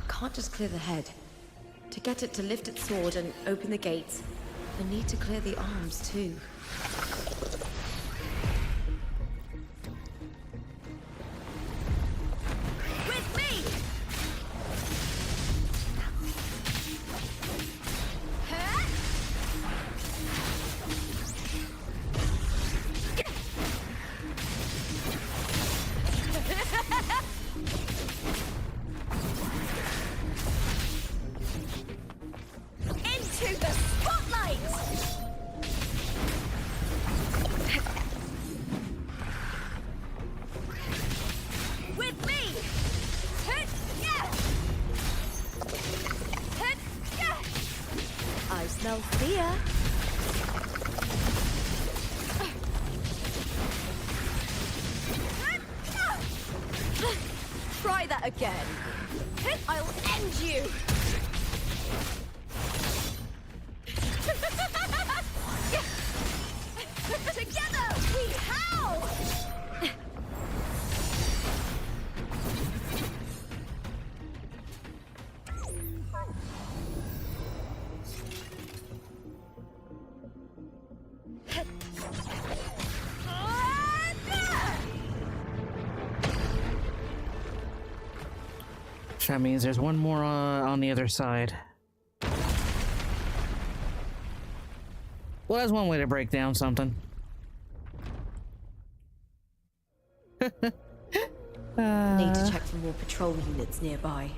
Can't just clear the head. To get it to lift its sword and open the gates, I need to clear the arms too. With me! smell fear. Try that again. I'll end you. Together we howl. That means there's one more on the other side. Well, that's one way to break down something. Need to check for more patrol units nearby.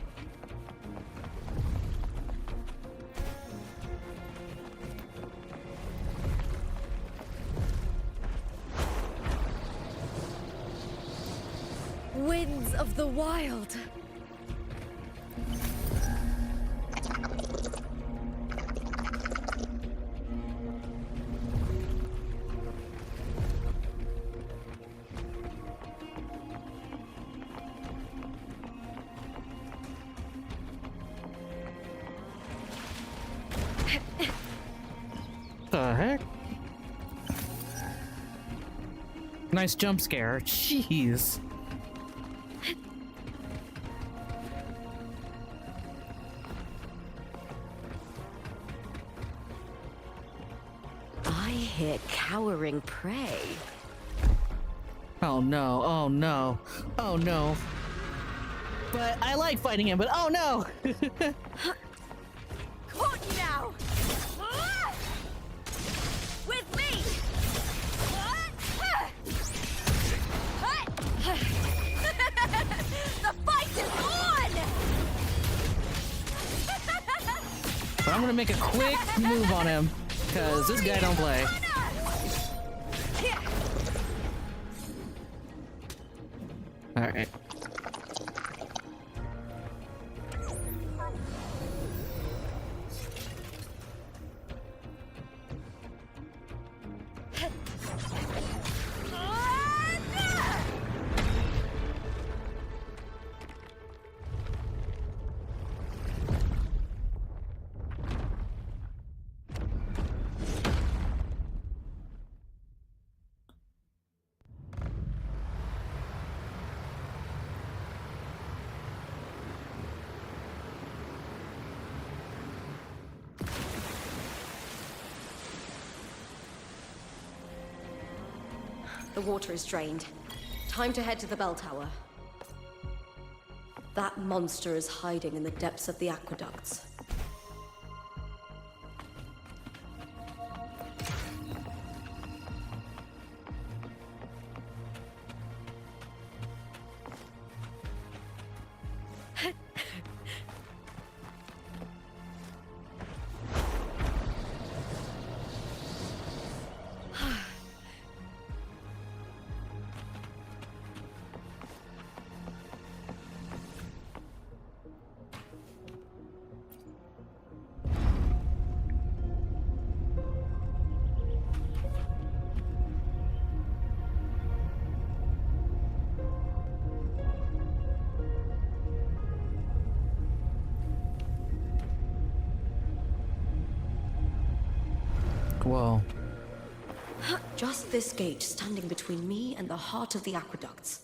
Winds of the wild. The heck? Nice jump scare. Jeez. I hear cowering prey. Oh no, oh no, oh no. But I like fighting him, but oh no! Caught you now! With me! The fight is on! But I'm gonna make a quick move on him, because this guy don't play. Alright. The water is drained. Time to head to the bell tower. That monster is hiding in the depths of the aqueducts. Whoa. Just this gate standing between me and the heart of the aqueducts.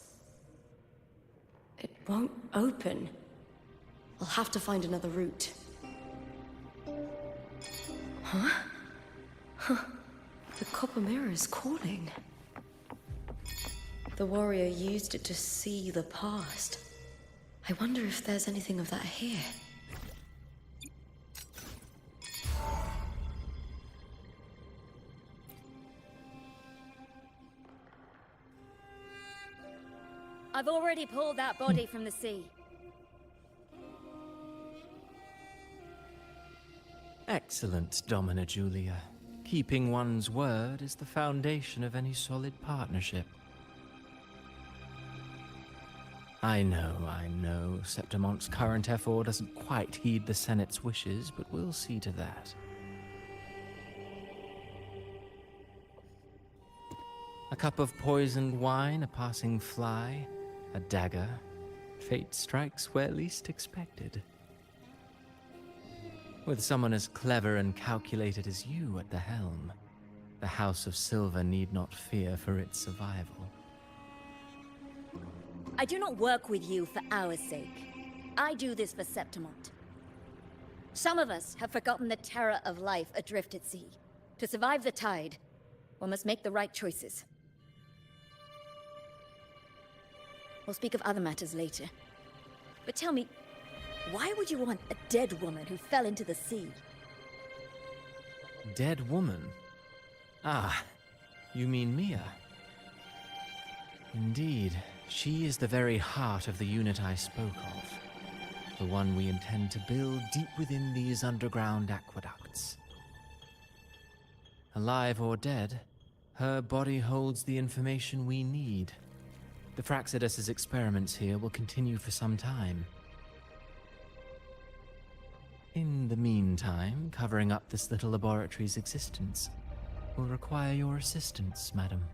It won't open. I'll have to find another route. Huh? Huh. The copper mirror is calling. The warrior used it to see the past. I wonder if there's anything of that here. I've already pulled that body from the sea. Excellent, Domina Julia. Keeping one's word is the foundation of any solid partnership. I know, Septimon's current effort doesn't quite heed the Senate's wishes, but we'll see to that. A cup of poisoned wine, a passing fly, a dagger. Fate strikes where least expected. With someone as clever and calculated as you at the helm, the House of Silver need not fear for its survival. I do not work with you for our sake. I do this for Septimont. Some of us have forgotten the terror of life adrift at sea. To survive the tide, one must make the right choices. We'll speak of other matters later. But tell me, why would you want a dead woman who fell into the sea? Dead woman? Ah, you mean Mia? Indeed, she is the very heart of the unit I spoke of. The one we intend to build deep within these underground aqueducts. Alive or dead, her body holds the information we need. The Fraxidus's experiments here will continue for some time. In the meantime, covering up this little laboratory's existence will require your assistance, madam.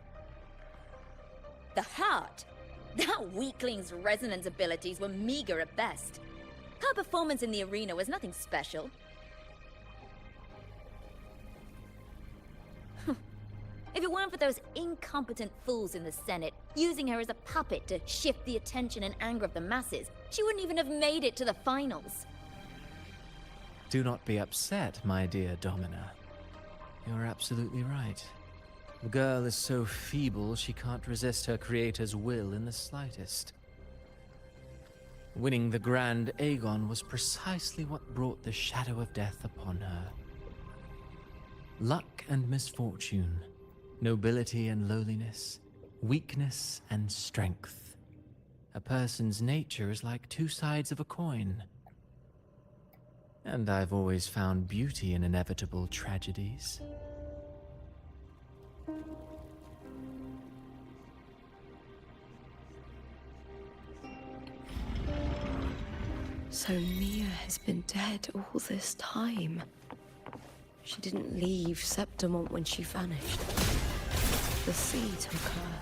The heart? That weakling's resonance abilities were meager at best. Her performance in the arena was nothing special. If it weren't for those incompetent fools in the Senate, using her as a puppet to shift the attention and anger of the masses, she wouldn't even have made it to the finals. Do not be upset, my dear Domina. You're absolutely right. The girl is so feeble she can't resist her creator's will in the slightest. Winning the Grand Aegon was precisely what brought the shadow of death upon her. Luck and misfortune, nobility and lowliness, weakness and strength. A person's nature is like two sides of a coin. And I've always found beauty in inevitable tragedies. So Mia has been dead all this time. She didn't leave Septimont when she vanished. The sea took her.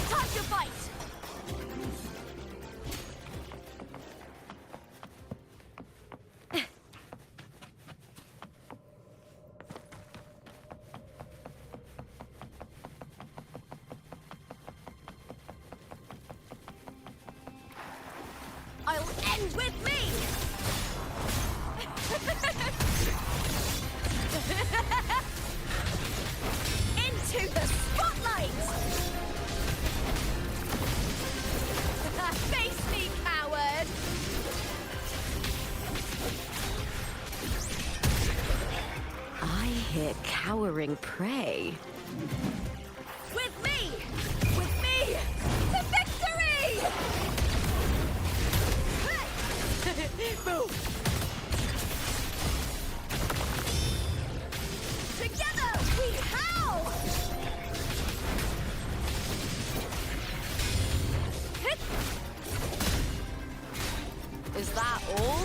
Time to fight! I'll end with me! Into the spotlight! Face me, coward! I hear cowering prey. With me! With me! To victory! Move! Together we howl! Is that all?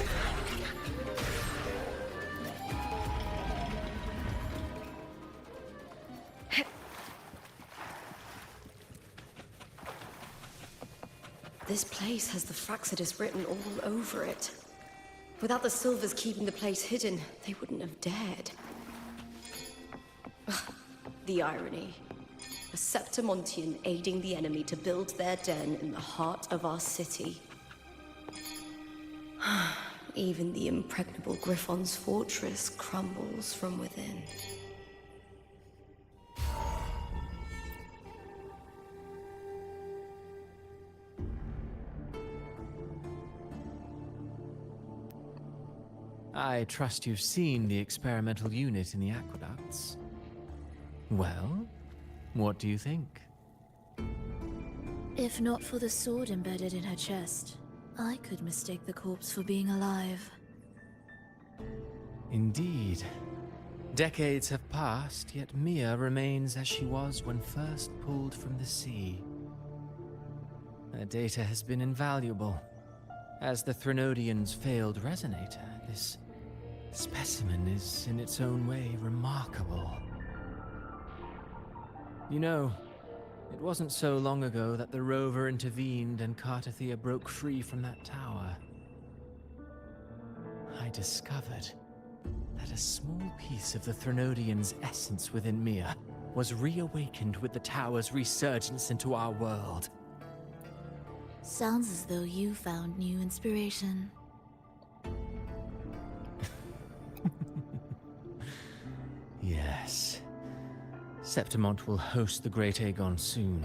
This place has the Fraxidus written all over it. Without the Silvers keeping the place hidden, they wouldn't have dared. The irony. A Septimontian aiding the enemy to build their den in the heart of our city. Even the impregnable Griffon's fortress crumbles from within. I trust you've seen the experimental unit in the aqueducts. Well, what do you think? If not for the sword embedded in her chest, I could mistake the corpse for being alive. Indeed. Decades have passed, yet Mia remains as she was when first pulled from the sea. Her data has been invaluable. As the Threnodian's failed resonator, this specimen is in its own way remarkable. You know, it wasn't so long ago that the rover intervened and Cartathea broke free from that tower. I discovered that a small piece of the Threnodian's essence within Mia was reawakened with the tower's resurgence into our world. Sounds as though you found new inspiration. Yes. Septimont will host the Great Aegon soon.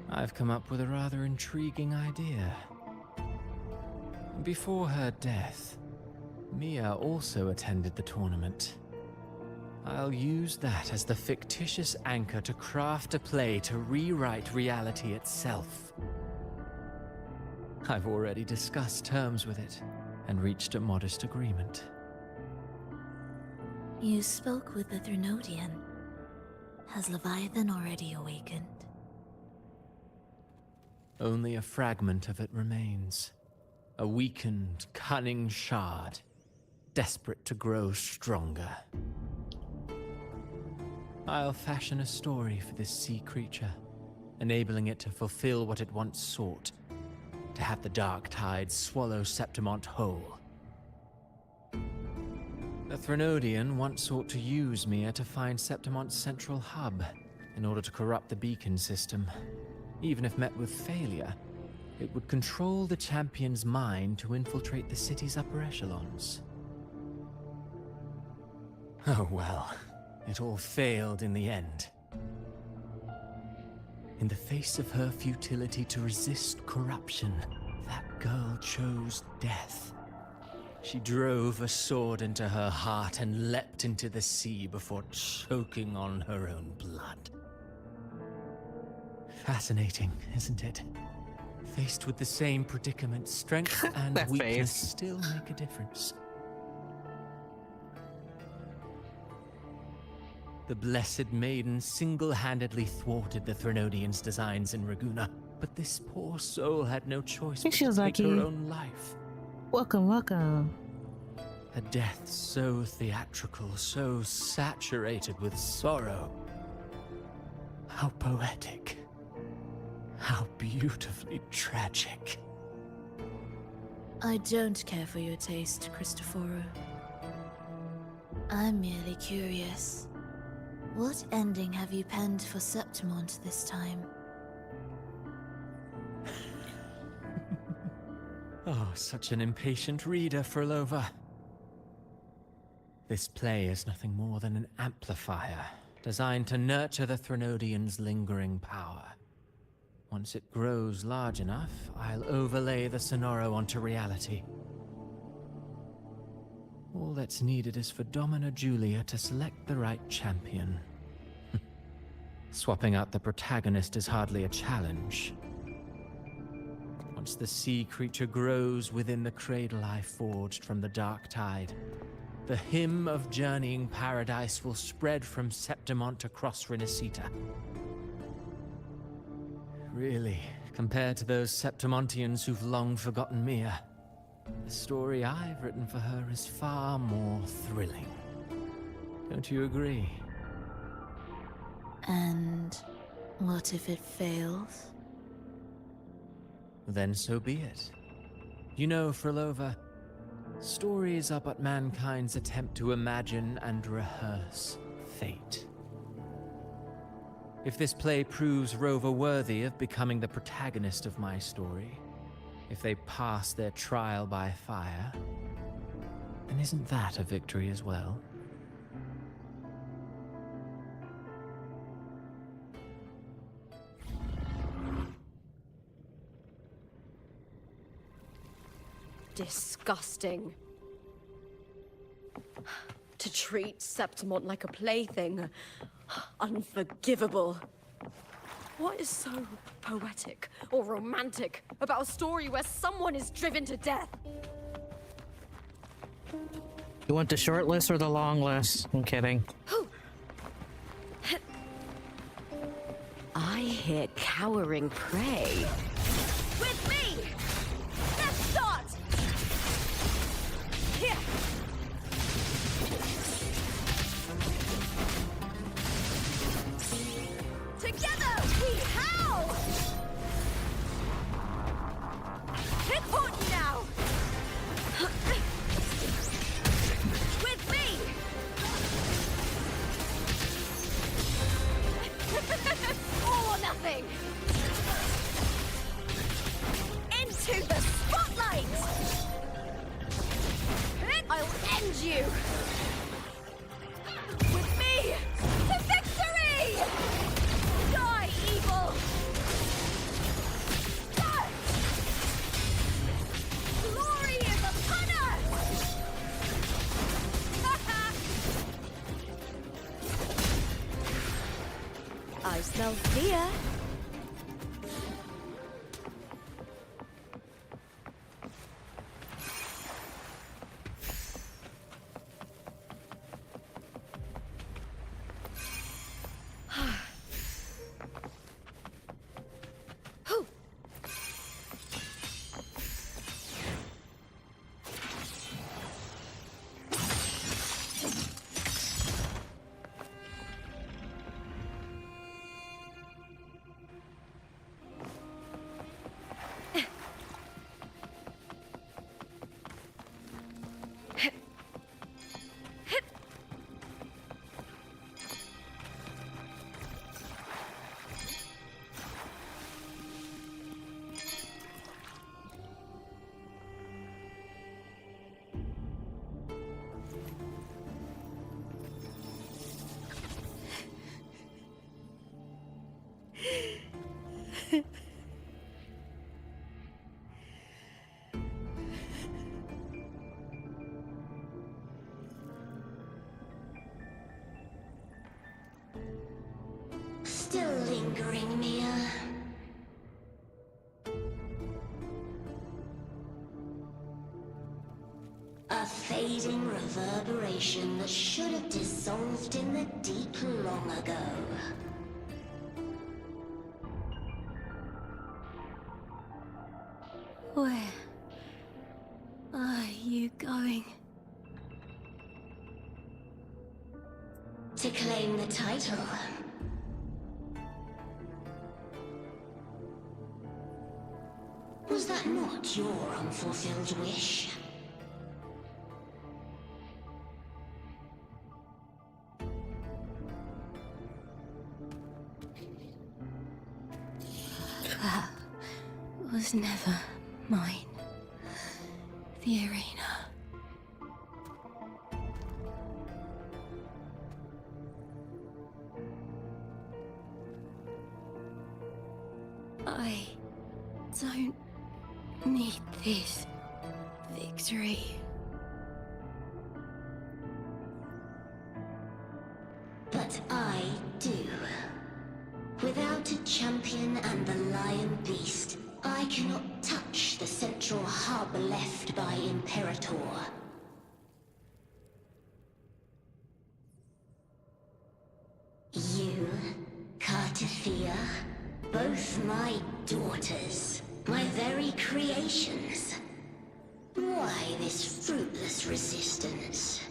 I've come up with a rather intriguing idea. Before her death, Mia also attended the tournament. I'll use that as the fictitious anchor to craft a play to rewrite reality itself. I've already discussed terms with it and reached a modest agreement. You spoke with the Threnodian. Has Leviathan already awakened? Only a fragment of it remains. A weakened, cunning shard, desperate to grow stronger. I'll fashion a story for this sea creature, enabling it to fulfill what it once sought, to have the dark tide swallow Septimont whole. The Threnodian once sought to use Mia to find Septimont's central hub in order to corrupt the beacon system. Even if met with failure, it would control the champion's mind to infiltrate the city's upper echelons. Oh well, it all failed in the end. In the face of her futility to resist corruption, that girl chose death. She drove a sword into her heart and leapt into the sea before choking on her own blood. Fascinating, isn't it? Faced with the same predicament, strength and That weakness face. still make a difference. The Blessed Maiden single-handedly thwarted the Threnodian's designs in Raguna, but this poor soul had no choice Hey, but to take Shizaki. her own life. Welcome, welcome. A death so theatrical, so saturated with sorrow. How poetic. How beautifully tragic. I don't care for your taste, Cristoforo. I'm merely curious. What ending have you penned for Septimont this time? Oh, such an impatient reader, Frolova. This play is nothing more than an amplifier, designed to nurture the Threnodian's lingering power. Once it grows large enough, I'll overlay the Sonoro onto reality. All that's needed is for Domina Julia to select the right champion. Swapping out the protagonist is hardly a challenge. Once the sea creature grows within the cradle I forged from the dark tide, the hymn of journeying paradise will spread from Septimont across Renacita. Really, compared to those Septimontians who've long forgotten Mia, the story I've written for her is far more thrilling. Don't you agree? And what if it fails? Then so be it. You know, Frolova, stories are but mankind's attempt to imagine and rehearse fate. If this play proves Rover worthy of becoming the protagonist of my story, if they pass their trial by fire, then isn't that a victory as well? Disgusting. To treat Septimont like a plaything. Unforgivable. What is so poetic or romantic about a story where someone is driven to death? You want the short list or the long list? I'm kidding. I hear cowering prey. With me! Let's start! Here! Together we howl! Important now! With me! All or nothing! Into the spotlight! I'll end you! With me! To victory! Die, evil! Glory is upon us! I smell fear. Still lingering, Mia. A fading reverberation that should have dissolved in the deep long ago. Where are you going? To claim the title. Was that not your unfulfilled wish? That was never mine. The arena. I don't need this victory. But I do. Without a champion and the lion beast, I cannot touch the central harbor left by Imperator. You, Cartithia, both my daughters, my very creations. Why this fruitless resistance?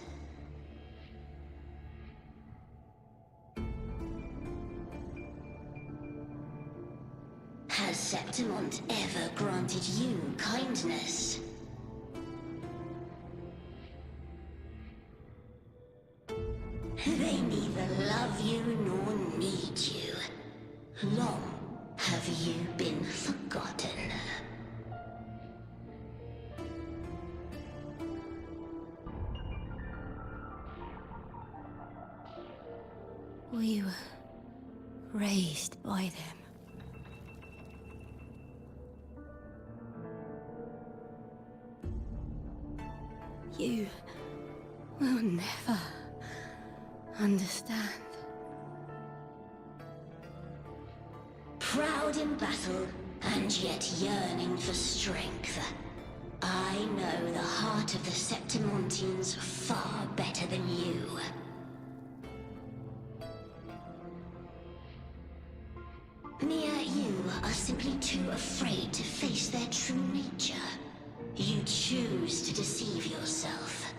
Has Septimont ever granted you kindness? They neither love you nor need you. Long have you been forgotten. We were raised by them. You will never understand. Proud in battle, and yet yearning for strength. I know the heart of the Septimontians far better than you. Mia, you are simply too afraid to face their true nature. You choose to deceive yourself.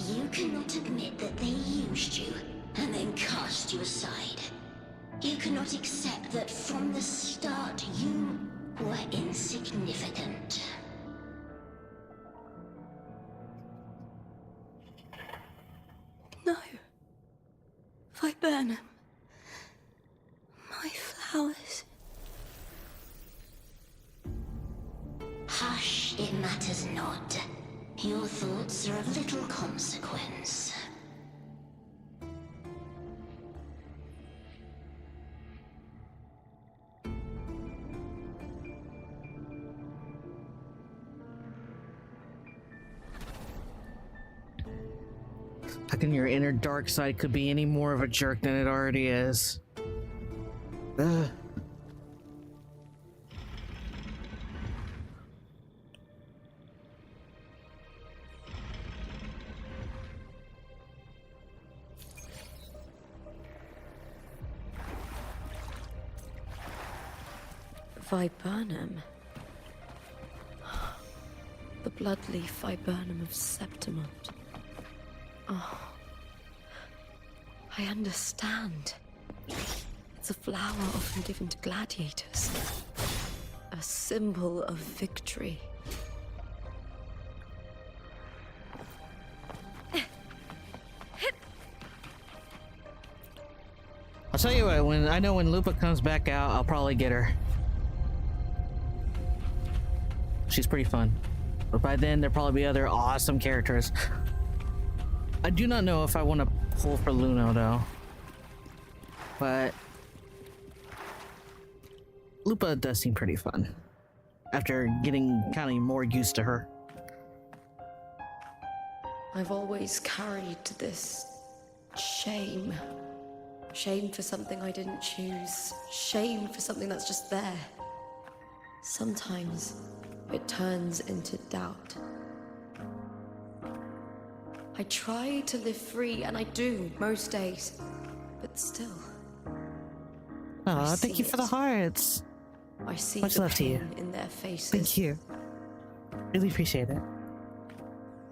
You cannot admit that they used you and then cast you aside. You cannot accept that from the start you were insignificant. No. Viburnum. My flowers. Hush, it matters not. Your thoughts are of little consequence. How can your inner dark side could be any more of a jerk than it already is? Ugh. Viburnum. The bloodleaf viburnum of Septimont. Oh. I understand. It's a flower often given to gladiators. A symbol of victory. I'll tell you what, when Lupa comes back out, I'll probably get her. She's pretty fun. But by then, there'll probably be other awesome characters. I do not know if I want to pull for Luno, though. But Lupa does seem pretty fun. After getting kind of more used to her. I've always carried this shame. Shame for something I didn't choose. Shame for something that's just there. Sometimes it turns into doubt. I try to live free, and I do most days, but still. Oh, thank you for the hearts. I see Much the love to you. pain in their faces. Thank you. Really appreciate it.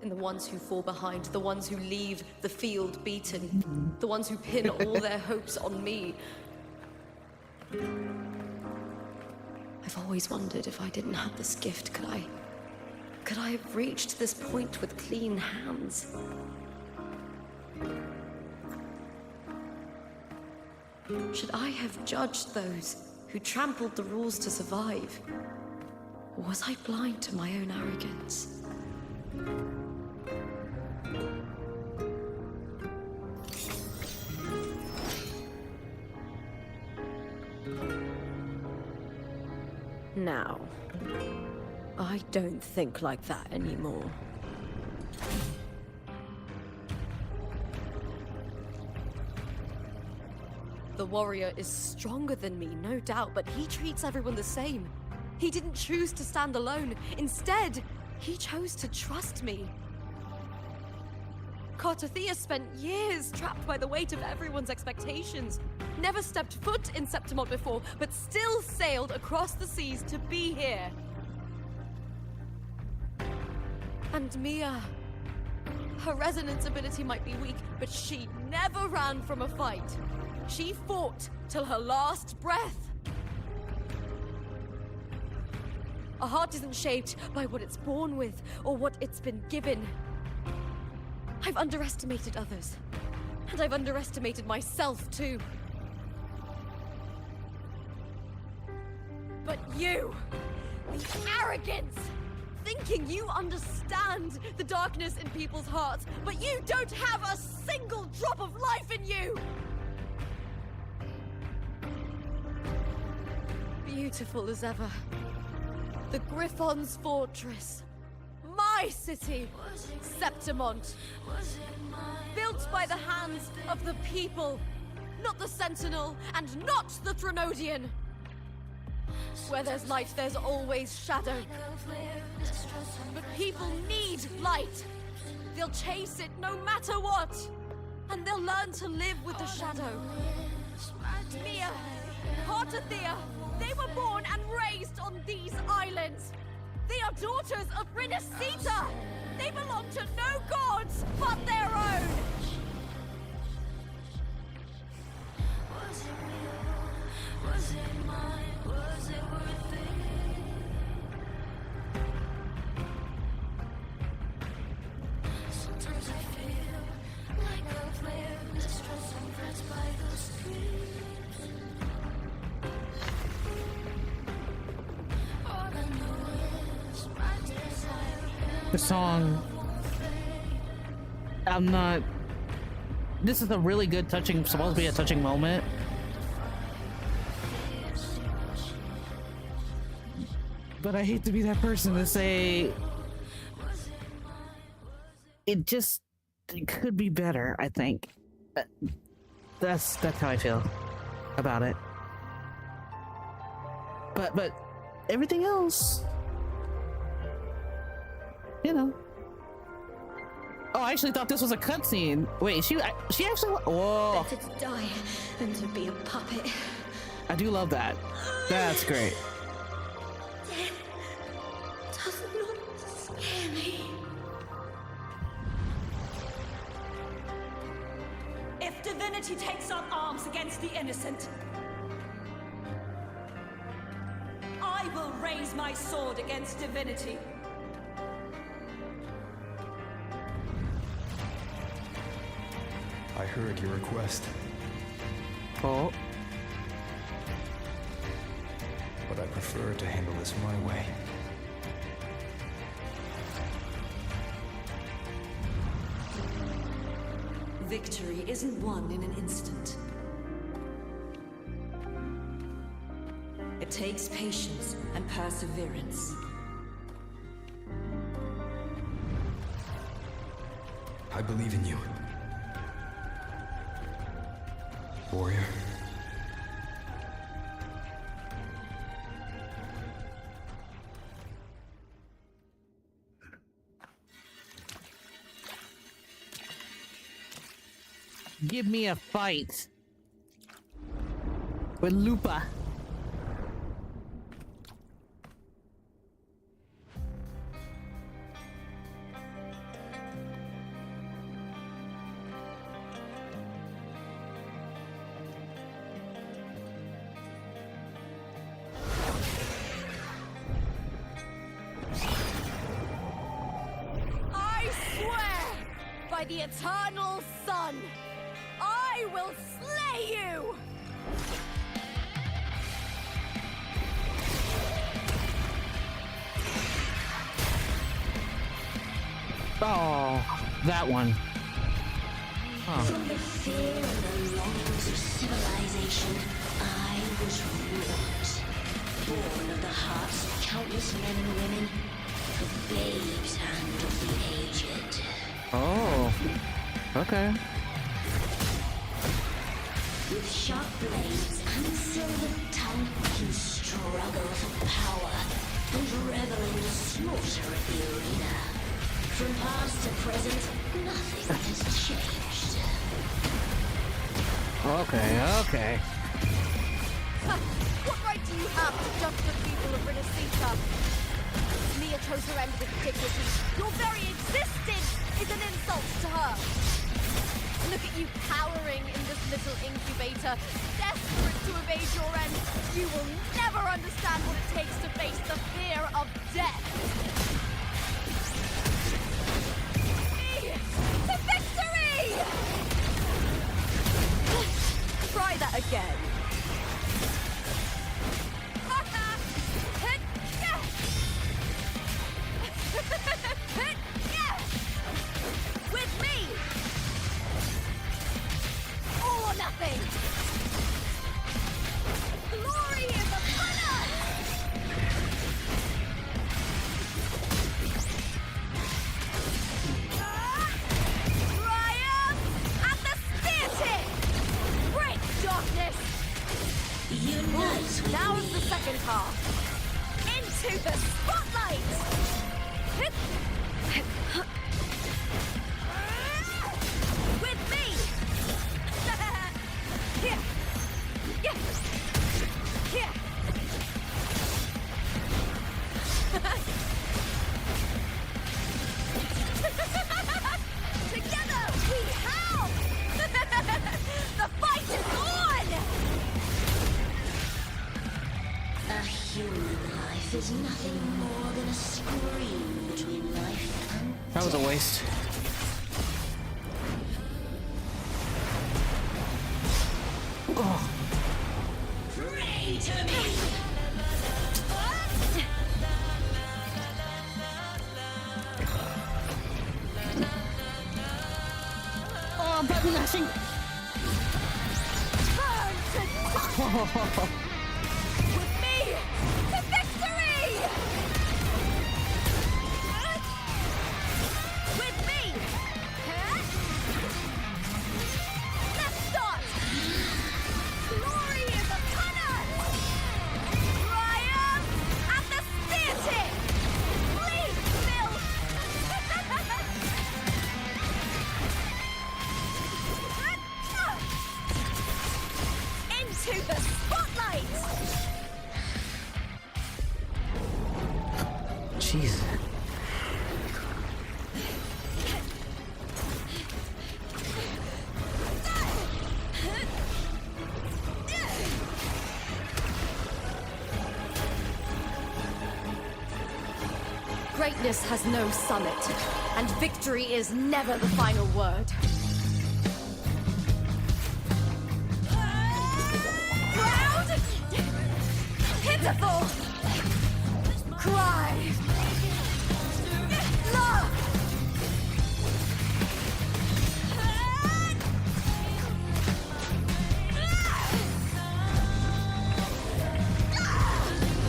In the ones who fall behind, the ones who leave the field beaten, the ones who pin all their hopes on me. I've always wondered if I didn't have this gift, could I have reached this point with clean hands? Should I have judged those who trampled the rules to survive? Or was I blind to my own arrogance? Now, I don't think like that anymore. The warrior is stronger than me, no doubt, but he treats everyone the same. He didn't choose to stand alone. Instead, he chose to trust me. Cartothea spent years trapped by the weight of everyone's expectations. Never stepped foot in Septimont before, but still sailed across the seas to be here. And Mia, her resonance ability might be weak, but she never ran from a fight. She fought till her last breath. A heart isn't shaped by what it's born with or what it's been given. I've underestimated others, and I've underestimated myself too. But you, the arrogance, thinking you understand the darkness in people's hearts, but you don't have a single drop of life in you! Beautiful as ever. The Griffon's fortress. My city, Septimont. Built by the hands of the people, not the Sentinel and not the Trinodian. Where there's light, there's always shadow. But people need light. They'll chase it no matter what. And they'll learn to live with the shadow. Mia, Cartathea, they were born and raised on these islands. They are daughters of Rinasita. They belong to no gods but their own. Was it real? Was it mine? Was it worth it? Sometimes I feel like a player mistrust and pressed by those screams. All I know is my desire. The song, I'm not, this is a really good touching, supposed to be a touching moment. But I hate to be that person to say it could be better, I think. That's how I feel about it. But everything else, you know. Oh, I actually thought this was a cutscene. Wait, she actually, whoa. Better to die than to be a puppet. I do love that. That's great. Death does not scare me. If divinity takes up arms against the innocent, I will raise my sword against divinity. I heard your request. Oh. But I prefer to handle this my way. Victory isn't won in an instant. It takes patience and perseverance. I believe in you. Warrior. Give me a fight with Lupa. I swear by the eternal sun, I will slay you! Oh, that one. Huh. From the fear and the longings of civilization, I was wrought. Born of the hearts of countless men and women, of babes and of the aged. Oh, okay. With sharp blades and silver tongue, you struggle for power and revel in the slaughter of the arena. From past to present, nothing has changed. Okay. What right do you have to judge the people of Rinasita? Mia chose her end with dignity. Your very existence is an insult to her. Look at you cowering in this little incubator, desperate to evade your end. You will never understand what it takes to face the fear of death. To victory! Try that again. With me! All or nothing! Glory is upon us! Triumph at the spear tip! Break darkness! Now's the second half. Into the spotlight! With me! Here! Yeah! Here! Together we howl! The fight is on! A human life is nothing more than a scream between life and That was a waste. Oh. pray to me! Oh, button mashing. With me to victory! With me! Let's start! Glory is upon us! Triumph at the spear tip! Please, Phil! Into the spotlight! Jeez. Greatness has no summit, and victory is never the final word. Proud! Pitiful! Cry! Love!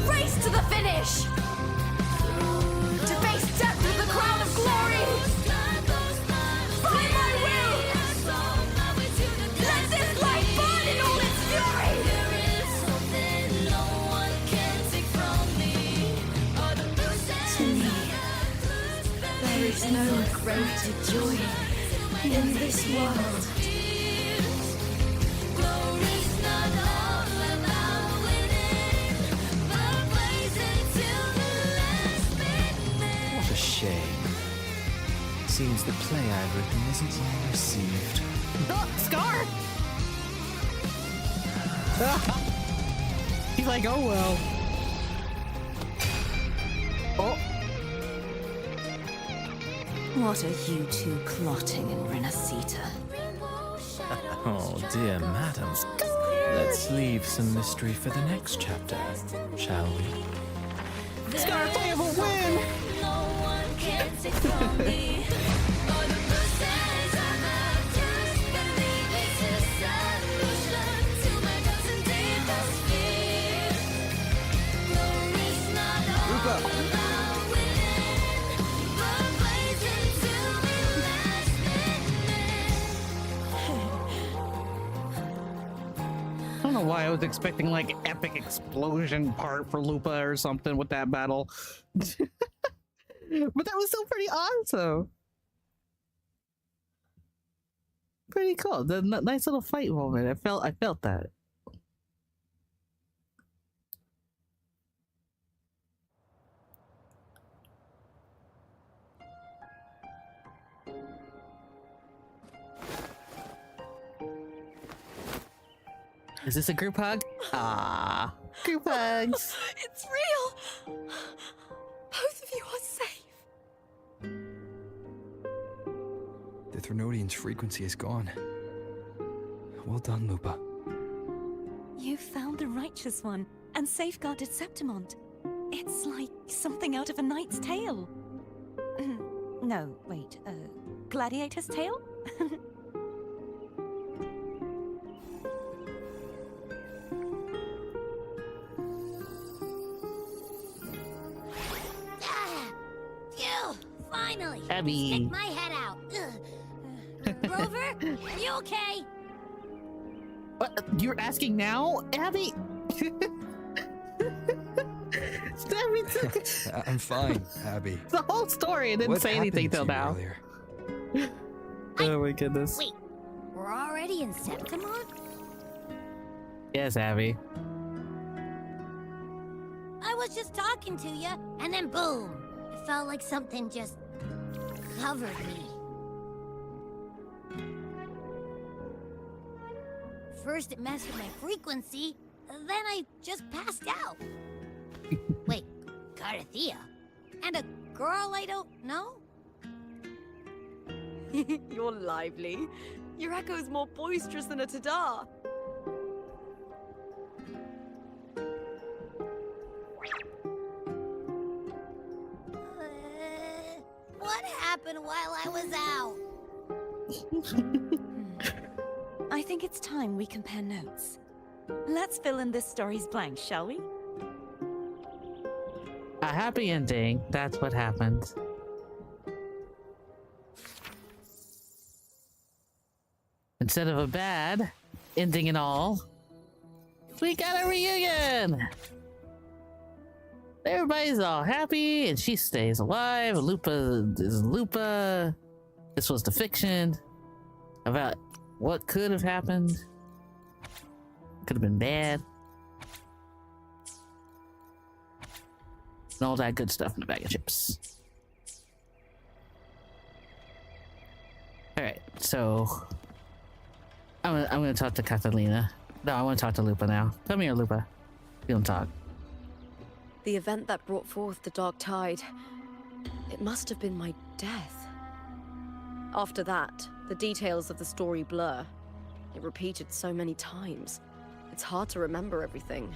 Race to the finish! To face death with the crown of glory! By my will! Let this light burn in all its fury! To me, there is no greater joy in this world. What a shame. Seems the play I've written isn't well received. Oh, Scar! He's like, oh well. Oh. What are you two plotting in Renacita? Oh, dear madam. Let's leave some mystery for the next chapter, shall we? Scar, play of a win! Lupa! I don't know why I was expecting like epic explosion part for Lupa or something with that battle. But that was still pretty awesome. Pretty cool. The nice little fight moment. I felt that. Is this a group hug? Ah, group hugs. It's real! Both of you are safe. The Threnodian's frequency is gone. Well done, Lupa. You found the righteous one and safeguarded Septimont. It's like something out of a knight's tale. No, wait, gladiator's tale? Phew! Finally! Abby. Stick my head out. Grover, you okay? What? You're asking now, Abby? me too. I'm fine, Abby. The whole story. It didn't What say anything till happened to you now. earlier? Oh my goodness. Wait, we're already in Septimon? Yes, Abby. I was just talking to you, and then boom! It felt like something just covered me. First it messed with my frequency, then I just passed out. Wait, Carthea? And a girl I don't know? You're lively. Your echo's more boisterous than a Tadar. What happened while I was out? I think it's time we compare notes. Let's fill in this story's blanks, shall we? A happy ending. That's what happened. Instead of a bad ending and all, we got a reunion! Everybody's all happy, and she stays alive. Lupa is Lupa. This was the fiction about what could have happened. Could have been bad. And all that good stuff in the bag of chips. Alright, so I'm gonna talk to Catalina. No, I want to talk to Lupa now. Come here, Lupa. You don't talk. The event that brought forth the Dark Tide, it must have been my death. After that, the details of the story blur. It repeated so many times. It's hard to remember everything.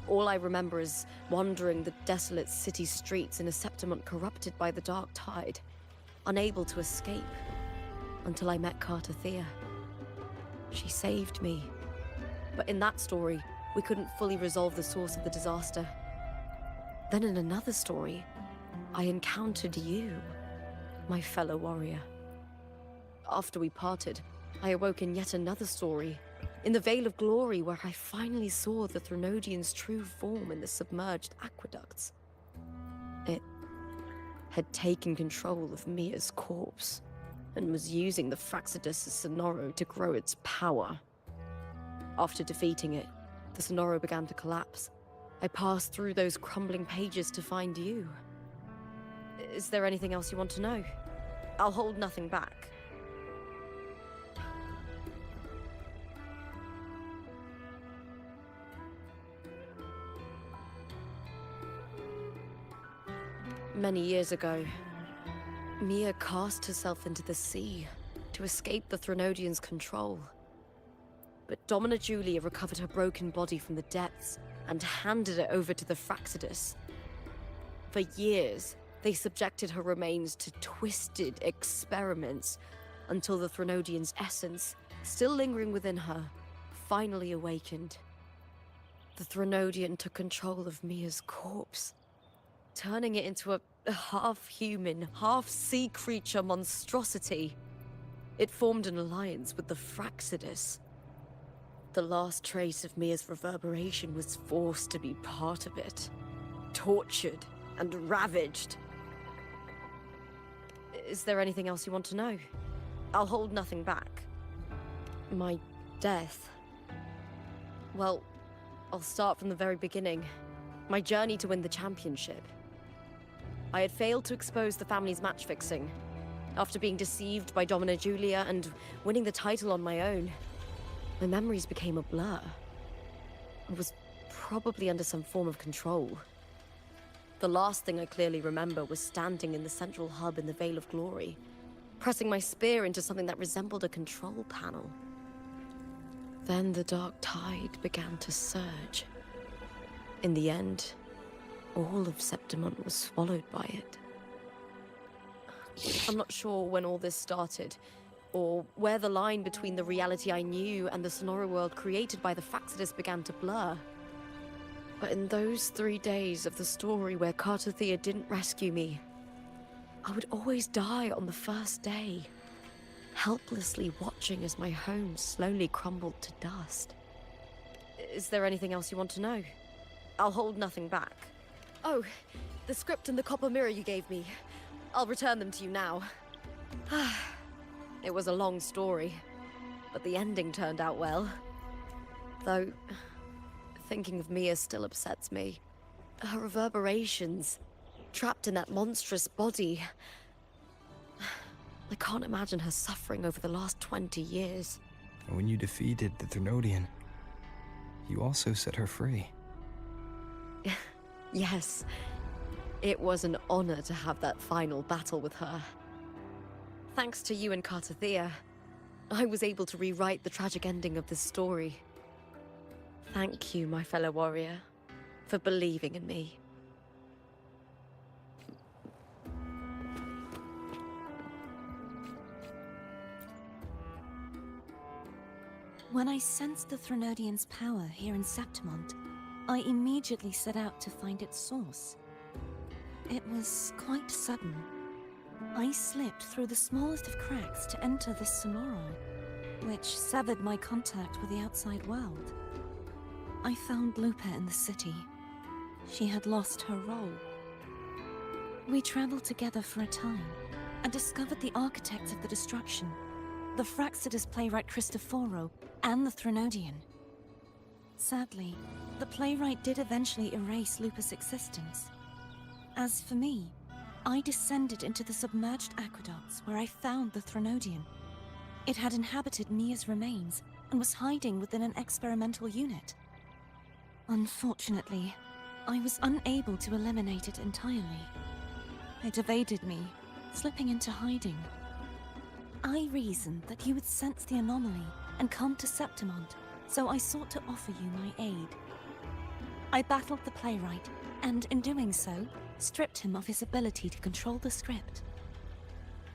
All I remember is wandering the desolate city streets in a Septimont corrupted by the Dark Tide, unable to escape, until I met Carthea. She saved me. But in that story, we couldn't fully resolve the source of the disaster. Then in another story, I encountered you, my fellow warrior. After we parted, I awoke in yet another story, in the Veil of Glory, where I finally saw the Threnodian's true form in the submerged aqueducts. It had taken control of Mia's corpse, and was using the Fraxidus' Sonoro to grow its power. After defeating it, the Sonoro began to collapse. I passed through those crumbling pages to find you. Is there anything else you want to know? I'll hold nothing back. Many years ago, Mia cast herself into the sea to escape the Threnodian's control. But Domina Julia recovered her broken body from the depths and handed it over to the Fraxidus. For years, they subjected her remains to twisted experiments until the Threnodian's essence, still lingering within her, finally awakened. The Threnodian took control of Mia's corpse, turning it into a half-human, half-sea creature monstrosity. It formed an alliance with the Fraxidus. The last trace of Mia's reverberation was forced to be part of it, tortured and ravaged. Is there anything else you want to know? I'll hold nothing back. My death. Well, I'll start from the very beginning. My journey to win the championship. I had failed to expose the family's match fixing. After being deceived by Domina Julia and winning the title on my own, my memories became a blur. I was probably under some form of control. The last thing I clearly remember was standing in the central hub in the Veil of Glory, pressing my spear into something that resembled a control panel. Then the Dark Tide began to surge. In the end, all of Septimont was swallowed by it. I'm not sure when all this started, or where the line between the reality I knew and the Sonora world created by the Fraxidus began to blur. But in those 3 days of the story where Carthea didn't rescue me, I would always die on the first day, helplessly watching as my home slowly crumbled to dust. Is there anything else you want to know? I'll hold nothing back. Oh, the script and the copper mirror you gave me. I'll return them to you now. It was a long story, but the ending turned out well. Though, thinking of Mia still upsets me. Her reverberations, trapped in that monstrous body. I can't imagine her suffering over the last 20 years. When you defeated the Thermodian, you also set her free. Yes. It was an honor to have that final battle with her. Thanks to you and Cartathea, I was able to rewrite the tragic ending of this story. Thank you, my fellow warrior, for believing in me. When I sensed the Thermodian's power here in Septimont, I immediately set out to find its source. It was quite sudden. I slipped through the smallest of cracks to enter this Sonoro, which severed my contact with the outside world. I found Lupa in the city. She had lost her role. We traveled together for a time, and discovered the architects of the destruction, the Fraxidus playwright Cristoforo, and the Thermodian. Sadly, the playwright did eventually erase Lupa's existence. As for me, I descended into the submerged aqueducts where I found the Thermodian. It had inhabited Mia's remains and was hiding within an experimental unit. Unfortunately, I was unable to eliminate it entirely. It evaded me, slipping into hiding. I reasoned that you would sense the anomaly and come to Septimont, so I sought to offer you my aid. I battled the playwright, and in doing so, stripped him of his ability to control the script.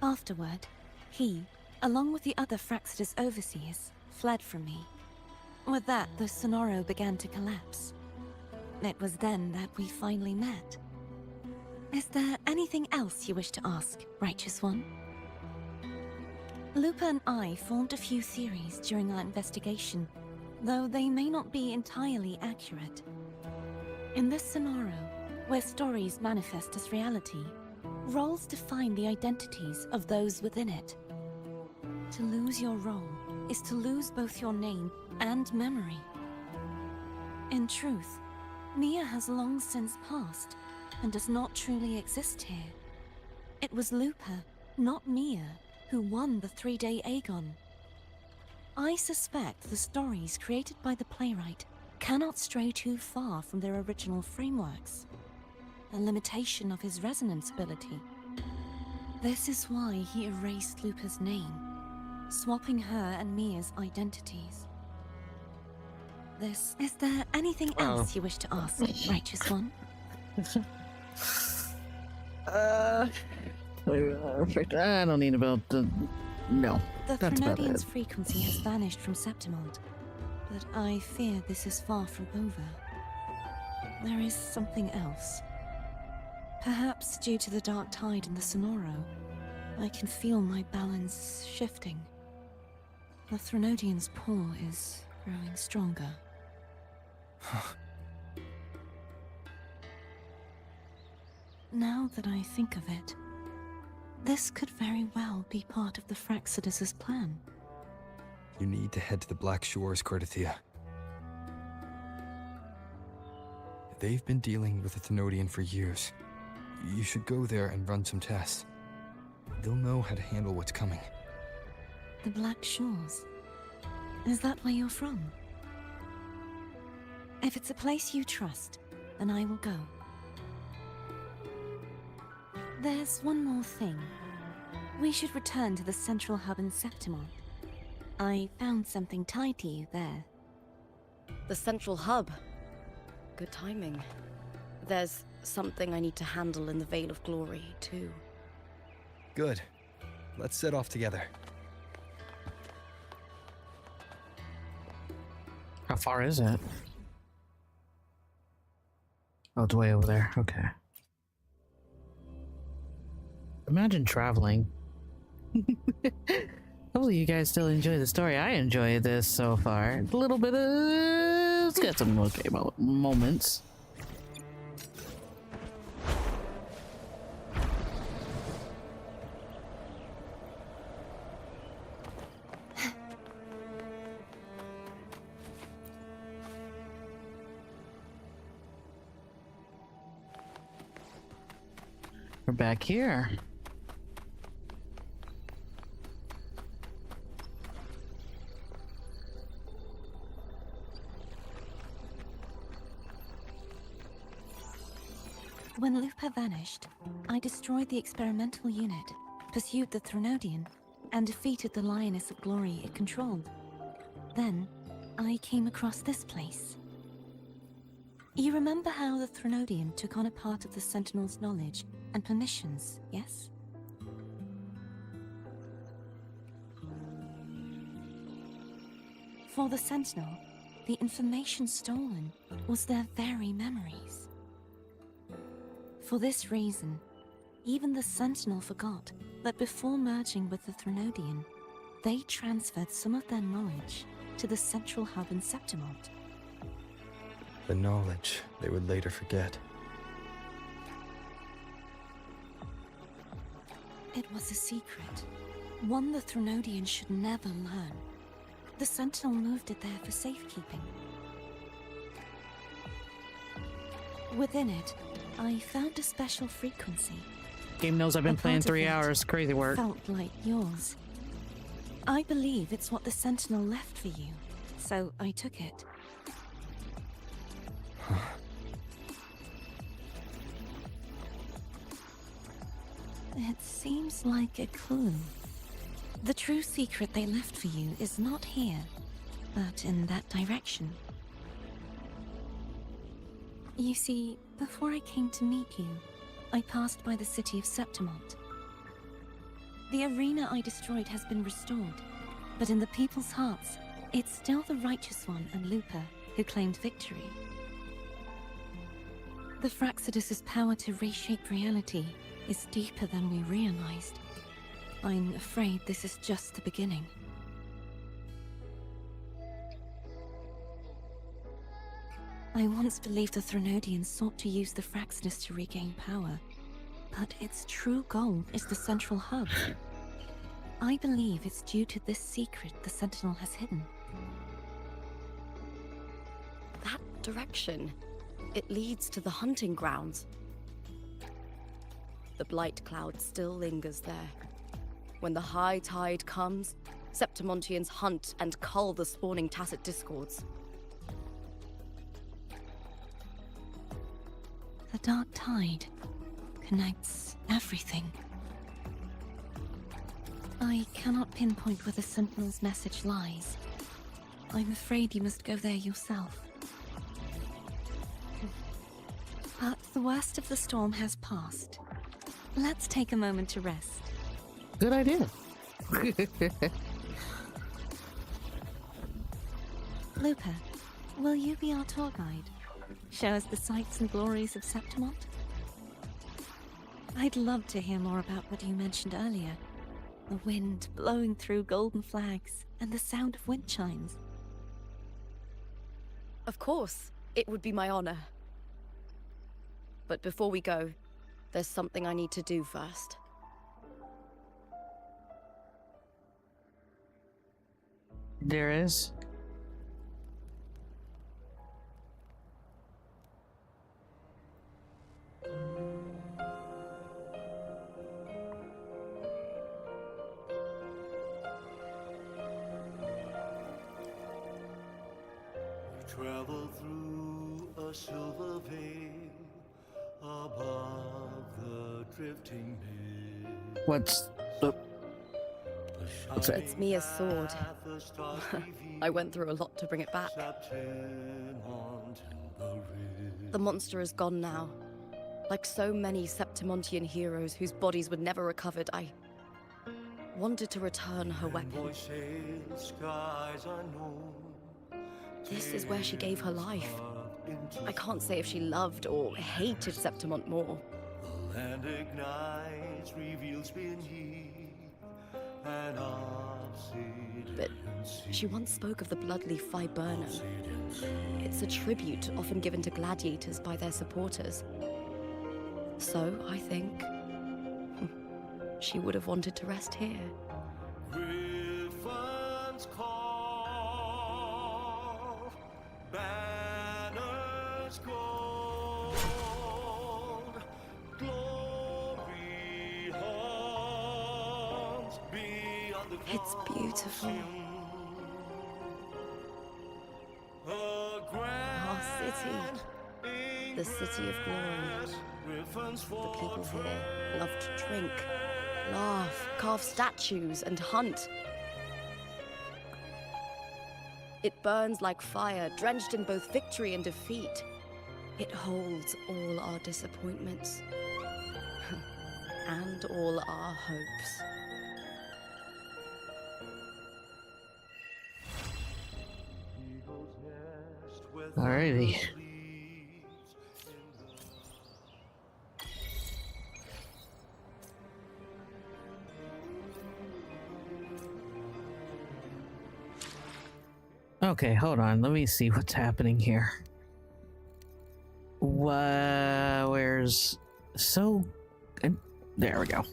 Afterward, he, along with the other Fraxidus overseers, fled from me. With that, the Sonoro began to collapse. It was then that we finally met. Is there anything else you wish to ask, Righteous One? Lupa and I formed a few theories during our investigation, though they may not be entirely accurate. In this Sonoro, where stories manifest as reality, roles define the identities of those within it. To lose your role is to lose both your name and memory. In truth, Mia has long since passed and does not truly exist here. It was Lupa, not Mia, who won the 3-day Aegon. I suspect the stories created by the playwright cannot stray too far from their original frameworks, a limitation of his resonance ability. This is why he erased Lupa's name, swapping her and Mia's identities. Is there anything else you wish to ask, Righteous One? I don't need about the... No, The that's about it. Thermodian's frequency has vanished from Septimont, but I fear this is far from over. There is something else. Perhaps due to the dark tide in the Sonoro, I can feel my balance shifting. The Thermodian's paw is growing stronger. Now that I think of it, this could very well be part of the Fraxidus' plan. You need to head to the Black Shores, Cartathea. They've been dealing with the Thermodian for years. You should go there and run some tests. They'll know how to handle what's coming. The Black Shores? Is that where you're from? If it's a place you trust, then I will go. There's one more thing. We should return to the central hub in Septimont. I found something tied to you there. The central hub. Good timing. There's something I need to handle in the Veil of Glory, too. Good. Let's set off together. How far is it? Oh, it's way over there. Okay. Imagine traveling. Hopefully you guys still enjoy the story. I enjoy this so far. A little bit of... It's got some okay moments. We're back here. When Lupa vanished, I destroyed the experimental unit, pursued the Threnodian, and defeated the Lioness of Glory it controlled. Then, I came across this place. You remember how the Threnodian took on a part of the Sentinel's knowledge and permissions, yes? For the Sentinel, the information stolen was their very memories. For this reason, even the Sentinel forgot that before merging with the Threnodian, they transferred some of their knowledge to the central hub in Septimont. The knowledge they would later forget. It was a secret, one the Threnodian should never learn. The Sentinel moved it there for safekeeping. Within it, I found a special frequency. Game knows I've been A playing part of 3 it hours. Crazy work. Felt like yours. I believe it's what the Sentinel left for you, so I took it. It seems like a clue. The true secret they left for you is not here, but in that direction. You see, before I came to meet you, I passed by the city of Septimont. The arena I destroyed has been restored, but in the people's hearts, it's still the Righteous One and Lupa who claimed victory. The Fraxidus' power to reshape reality is deeper than we realized. I'm afraid this is just the beginning. I once believed the Threnodians sought to use the Fraxidus to regain power, but its true goal is the central hub. I believe it's due to this secret the Sentinel has hidden. That direction, it leads to the hunting grounds. The blight cloud still lingers there. When the high tide comes, Septimontians hunt and cull the spawning Tacit Discords. The dark tide connects everything. I cannot pinpoint where the Sentinel's message lies. I'm afraid you must go there yourself. But the worst of the storm has passed. Let's take a moment to rest. Good idea. Lupa, will you be our tour guide? Show us the sights and glories of Septimont? I'd love to hear more about what you mentioned earlier. The wind blowing through golden flags and the sound of wind chimes. Of course, it would be my honor. But before we go, there's something I need to do first. There is. Travel through a silver veil above the drifting mist. What's that? It's Mia's sword. I went through a lot to bring it back. The monster is gone now. Like so many Septimontian heroes whose bodies were never recovered, I wanted to return her weapon. This is where she gave her life. I can't say if she loved or hated Septimont more. The land ignites, reveals beneath an obsidian. But she once spoke of the bloodleaf viburnum. It's a tribute often given to gladiators by their supporters. So, I think she would have wanted to rest here. Griffins call, banners gold, glory It's beautiful. Our city. The city of glory. The people here love to drink, laugh, carve statues, and hunt. It burns like fire, drenched in both victory and defeat. It holds all our disappointments. And all our hopes. Alrighty. Okay, hold on. Let me see what's happening here. Where's so? There we go.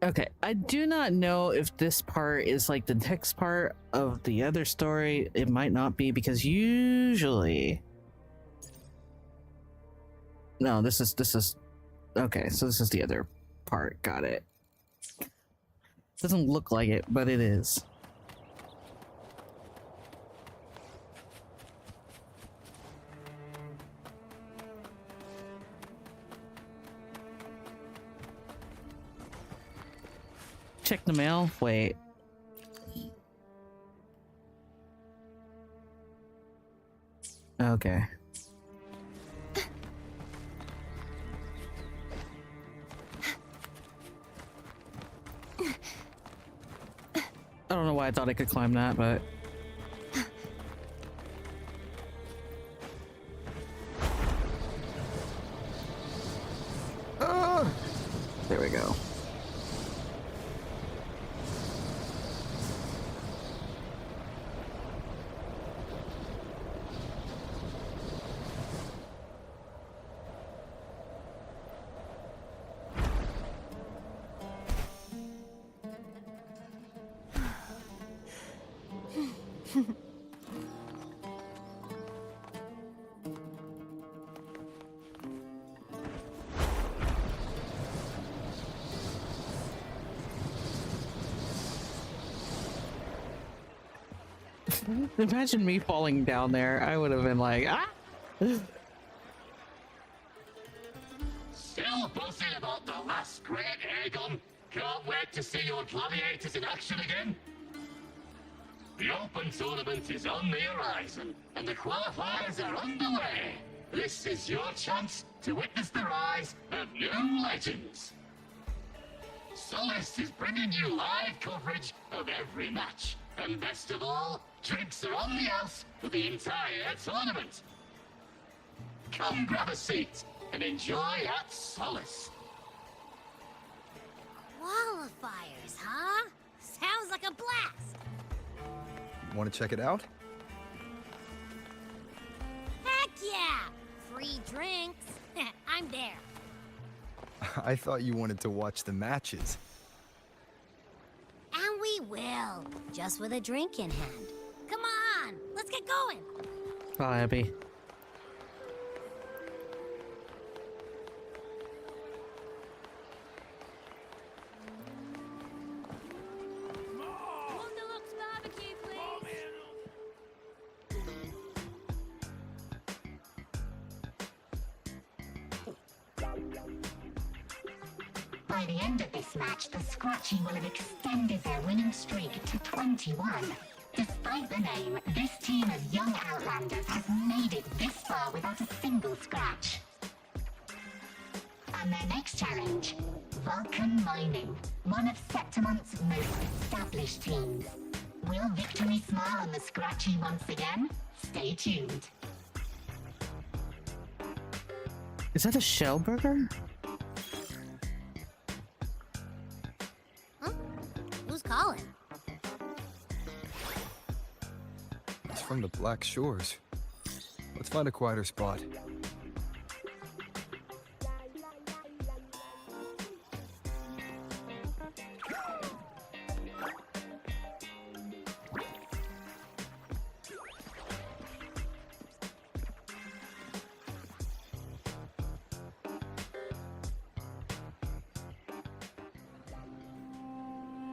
Okay, I do not know if this part is like the next part of the other story. It might not be, because usually... No, this is okay, so this is the other part. Got it. Doesn't look like it, but it is. Check the mail. Wait. Okay. I don't know why I thought I could climb that, but... There we go. Imagine me falling down there. I would have been like, ah! Still buzzing about the last great Aegon? Can't wait to see your gladiators in action again. The Open Tournament is on the horizon, and the qualifiers are underway. This is your chance to witness the rise of new legends. Solace is bringing you live coverage of every match. And best of all, drinks are on the house for the entire tournament. Come grab a seat and enjoy at Solace. Qualifiers, huh? Sounds like a blast. Want to check it out? Heck yeah! Free drinks. I'm there. I thought you wanted to watch the matches. And we will, just with a drink in hand. Come on, let's get going. Oh, Abby. Wonderlux barbecue, please. By the end of this match, the Scratchy will have extended their winning streak to 21. Despite the name, this team of young Outlanders has made it this far without a single scratch. And their next challenge, Vulcan Mining, one of Septimont's most established teams. Will victory smile on the Scratchy once again? Stay tuned. Is that a shell burger? Huh? Who's calling? It's from the Black Shores. Let's find a quieter spot.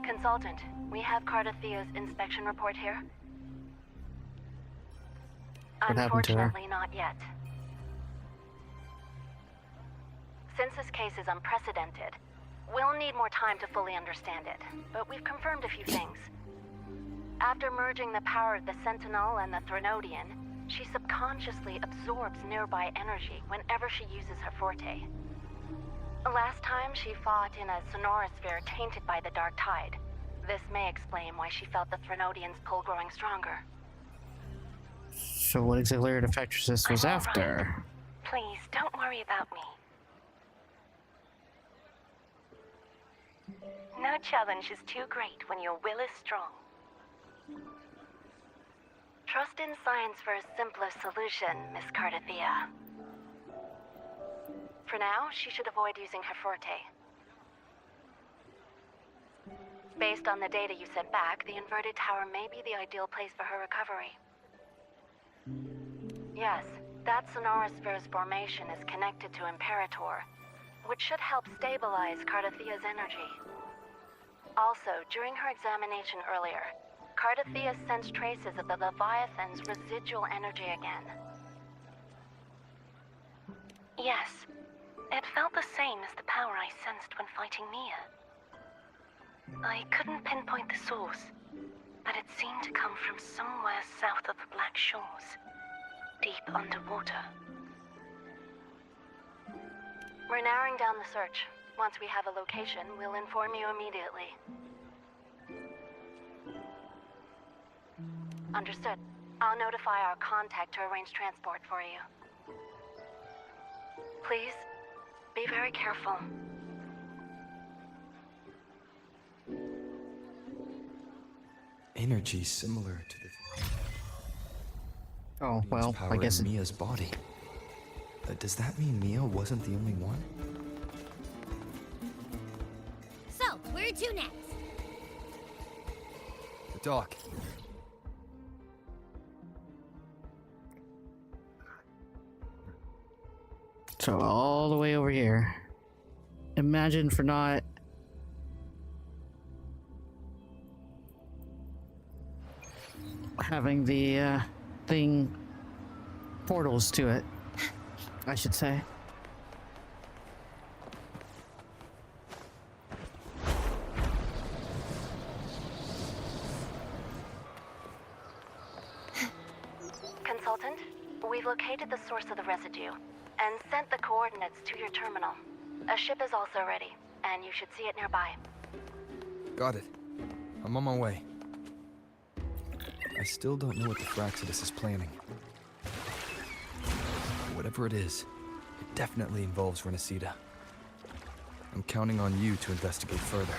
Consultant, we have Cardathea's inspection report here. What happened to her? Unfortunately, not yet. Since this case is unprecedented, we'll need more time to fully understand it, but we've confirmed a few things. After merging the power of the Sentinel and the Threnodian, she subconsciously absorbs nearby energy whenever she uses her forte. Last time, she fought in a sonorosphere tainted by the Dark Tide. This may explain why she felt the Threnodian's pull growing stronger. So what exactly are the factors this was after? Please, don't worry about me. No challenge is too great when your will is strong. Trust in science for a simpler solution, Miss Cardathea. For now, she should avoid using her forte. Based on the data you sent back, the inverted tower may be the ideal place for her recovery. Yes, that sonorosphere's formation is connected to Imperator, which should help stabilize Cardathea's energy. Also, during her examination earlier, Cardathea sensed traces of the Leviathan's residual energy again. Yes, it felt the same as the power I sensed when fighting Nia. I couldn't pinpoint the source, but it seemed to come from somewhere south of the Black Shores, deep underwater. We're narrowing down the search. Once we have a location, we'll inform you immediately. Understood. I'll notify our contact to arrange transport for you. Please, be very careful. Energy similar to the... Oh, well, I guess in Mia's body. Does that mean Mia wasn't the only one? So, where to next? The dock. So all the way over here. Imagine for not having the thing portals to it, I should say. Consultant, we've located the source of the residue and sent the coordinates to your terminal. A ship is also ready, and you should see it nearby. Got it. I'm on my way. I still don't know what the Fraxidus is planning. Whatever it is, it definitely involves Renacida. I'm counting on you to investigate further.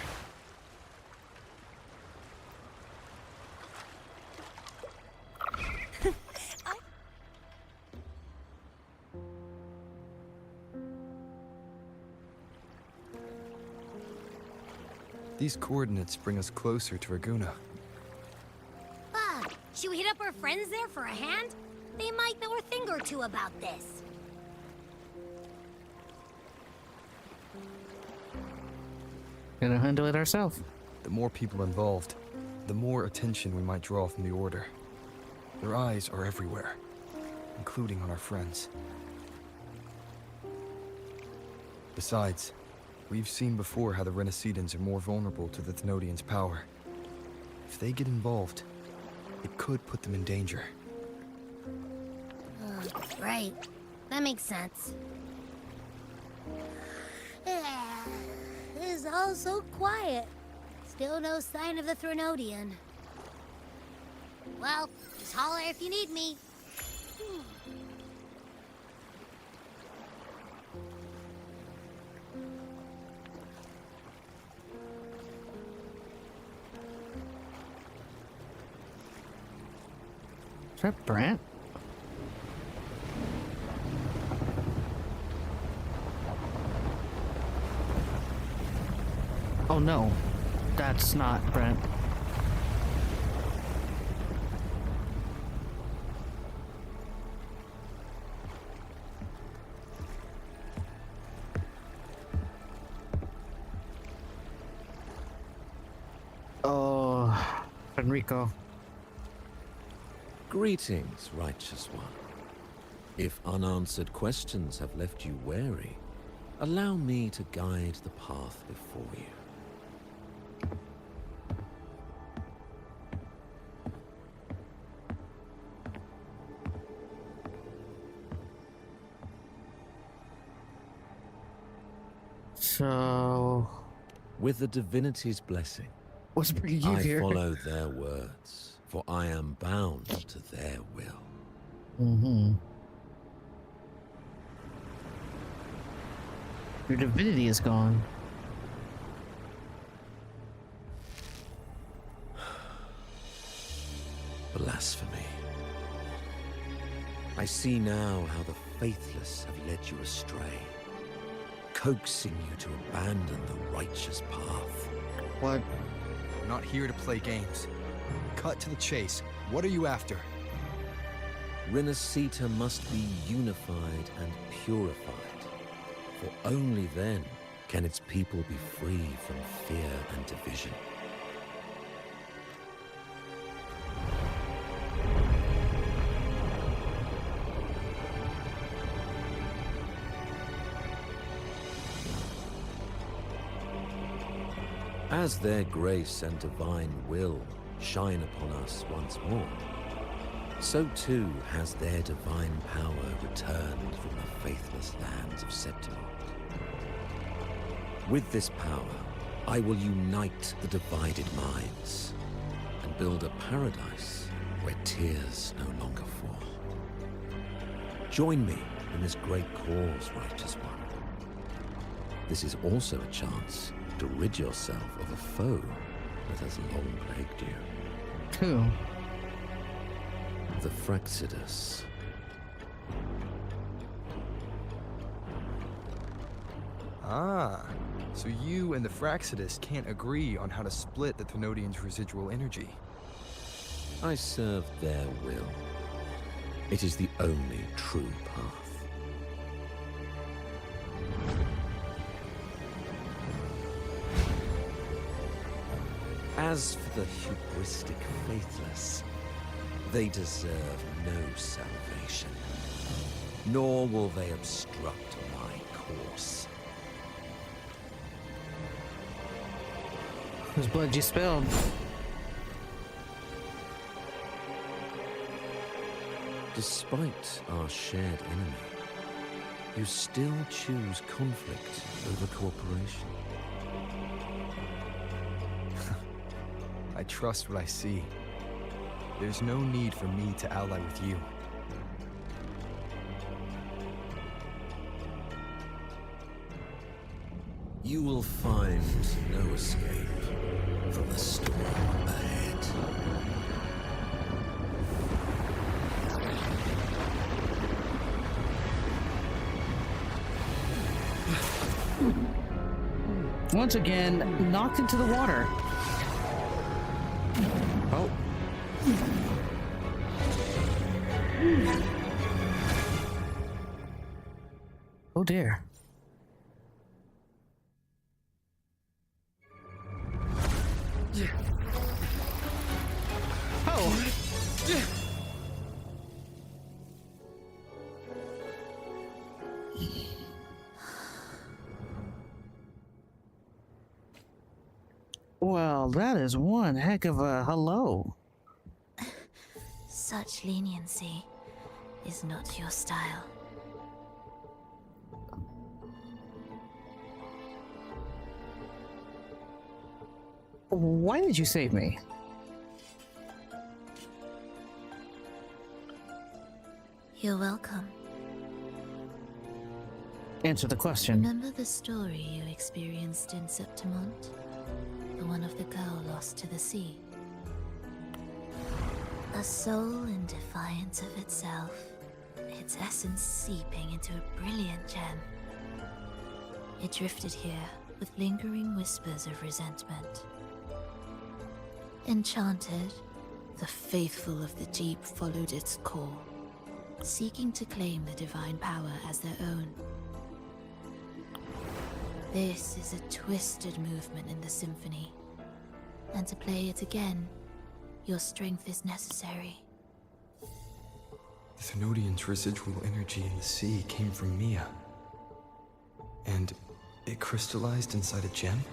These coordinates bring us closer to Raguna. Should we hit up our friends there for a hand? They might know a thing or two about this. Gonna handle it ourselves. The more people involved, the more attention we might draw from the Order. Their eyes are everywhere, including on our friends. Besides, we've seen before how the Renacidans are more vulnerable to the Thenodians' power. If they get involved, it could put them in danger. Right. That makes sense. It's all so quiet. Still no sign of the Threnodian. Well, just holler if you need me. Is that Brant? Oh no, that's not Brent. Enrico. Greetings, righteous one. If unanswered questions have left you wary, allow me to guide the path before you. So, with the divinity's blessing, what's bringing you I here? follow their words, for I am bound to their will. Mm-hmm. Your divinity is gone. Blasphemy. I see now how the faithless have led you astray, coaxing you to abandon the righteous path. What? I'm not here to play games. Cut to the chase. What are you after? Rinascita must be unified and purified, for only then can its people be free from fear and division. As their grace and divine will shine upon us once more, so too has their divine power returned from the faithless lands of Septimont. With this power, I will unite the divided minds and build a paradise where tears no longer fall. Join me in this great cause, righteous one. This is also a chance to rid yourself of a foe that has long plagued you. Who? The Fraxidus. Ah, so you and the Fraxidus can't agree on how to split the Thenodians' residual energy. I serve their will. It is the only true path. As for the hubristic faithless, they deserve no salvation, nor will they obstruct my course. Whose blood you spilled? Despite our shared enemy, you still choose conflict over cooperation. I trust what I see. There's no need for me to ally with you. You will find no escape from the storm ahead. Once again, knocked into the water. Oh. Oh dear. Oh. Well, that is one heck of a hello. Such leniency is not your style. Why did you save me? You're welcome. Answer the question. Remember the story you experienced in Septimont? The one of the girl lost to the sea? A soul in defiance of itself, its essence seeping into a brilliant gem. It drifted here with lingering whispers of resentment. Enchanted, the faithful of the deep followed its call, seeking to claim the divine power as their own. This is a twisted movement in the symphony, and to play it again Your strength is necessary. The Thenodian's residual energy in the sea came from Mia. And it crystallized inside a gem?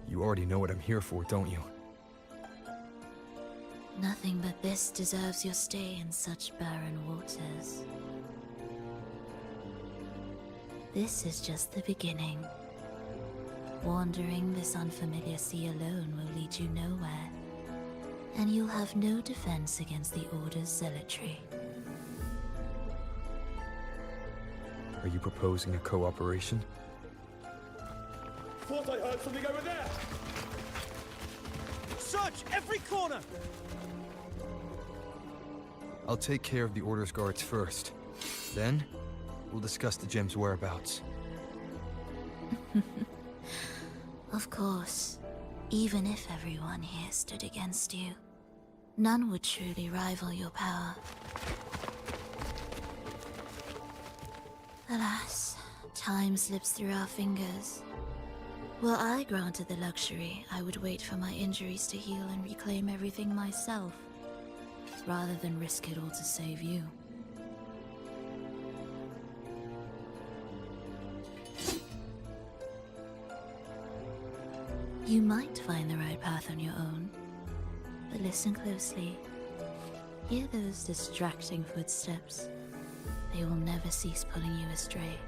You already know what I'm here for, don't you? Nothing but this deserves your stay in such barren waters. This is just the beginning. Wandering this unfamiliar sea alone will lead you nowhere, and you'll have no defense against the Order's zealotry. Are you proposing a cooperation? Thought I heard something over there! Search every corner! I'll take care of the Order's guards first. Then, we'll discuss the gem's whereabouts. Of course, even if everyone here stood against you, none would truly rival your power. Alas, time slips through our fingers. Were I granted the luxury, I would wait for my injuries to heal and reclaim everything myself, rather than risk it all to save you. You might find the right path on your own, but listen closely. Hear those distracting footsteps. They will never cease pulling you astray.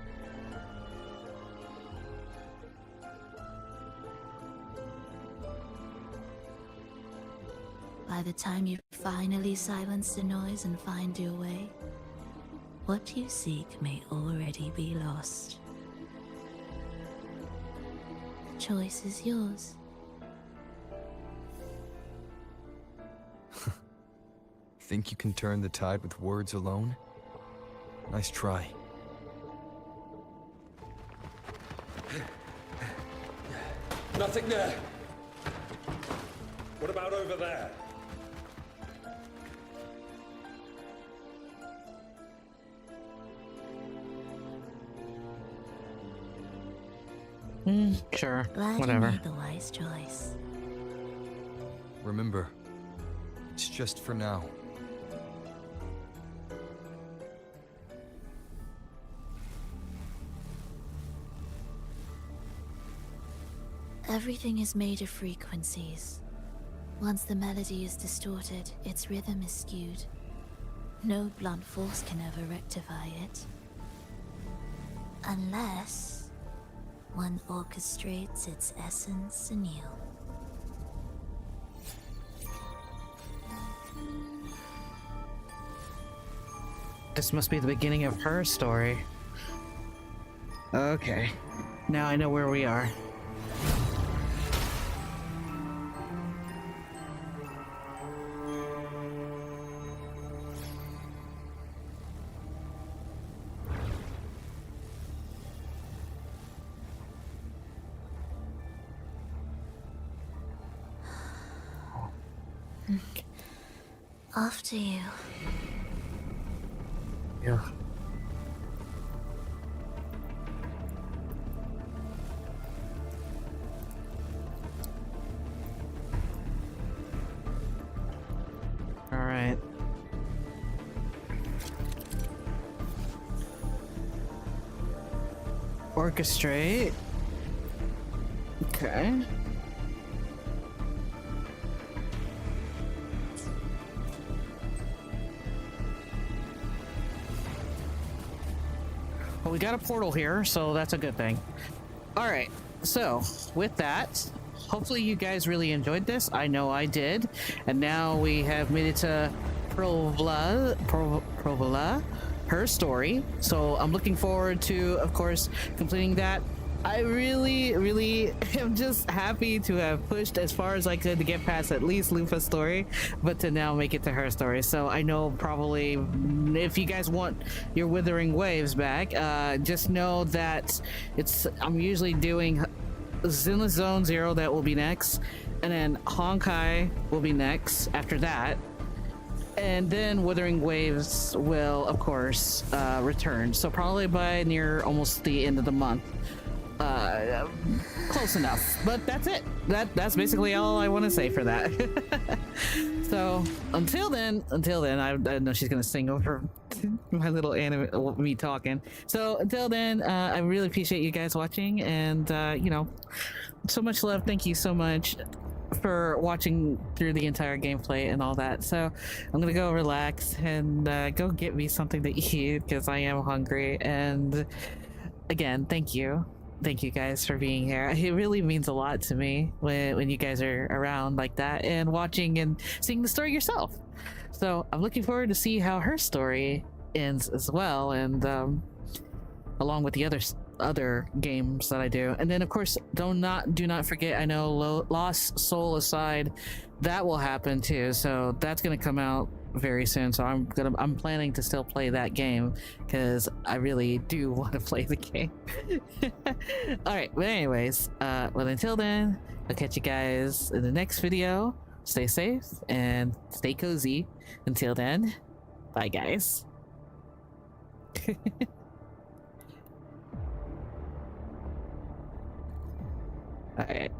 By the time you finally silence the noise and find your way, what you seek may already be lost. The choice is yours. Think you can turn the tide with words alone? Nice try. Nothing there! What about over there? Sure. Glad Whatever. you made the wise choice. Remember, it's just for now. Everything is made of frequencies. Once the melody is distorted, its rhythm is skewed. No blunt force can ever rectify it. Unless one orchestrates its essence anew. This must be the beginning of her story. Okay. Now I know where we are. After you. Yeah. All right. Orchestrate. Okay. Well, we got a portal here, so that's a good thing. All right, so with that, hopefully you guys really enjoyed this. I know I did. And now we have made it to Provala, her story. So I'm looking forward to, of course, completing that. I really am just happy to have pushed as far as I could to get past at least Lupa's story, but to now make it to her story. So I know probably if you guys want your Wuthering Waves back, just know that I'm usually doing Zenless Zone 0, that will be next, and then Honkai will be next after that. And then Wuthering Waves will, of course, return. So probably by near almost the end of the month. close enough. But that's it. That's basically all I want to say for that. So until then, I know she's gonna sing over my little anime, me talking. So until then, I really appreciate you guys watching, and you know, so much love. Thank you so much for watching through the entire gameplay and all that. So I'm gonna go relax and go get me something to eat because I am hungry. And again, thank you guys for being here. It really means a lot to me when you guys are around like that and watching and seeing the story yourself. So I'm looking forward to see how her story ends as well, and along with the other games that I do. And then of course, do not forget, I know Lost Soul Aside, that will happen too. So that's gonna come out very soon. So I'm planning to still play that game because I really do want to play the game. All right, but anyways, well, until then, I'll catch you guys in the next video. Stay safe and stay cozy. Until then, bye guys. All right.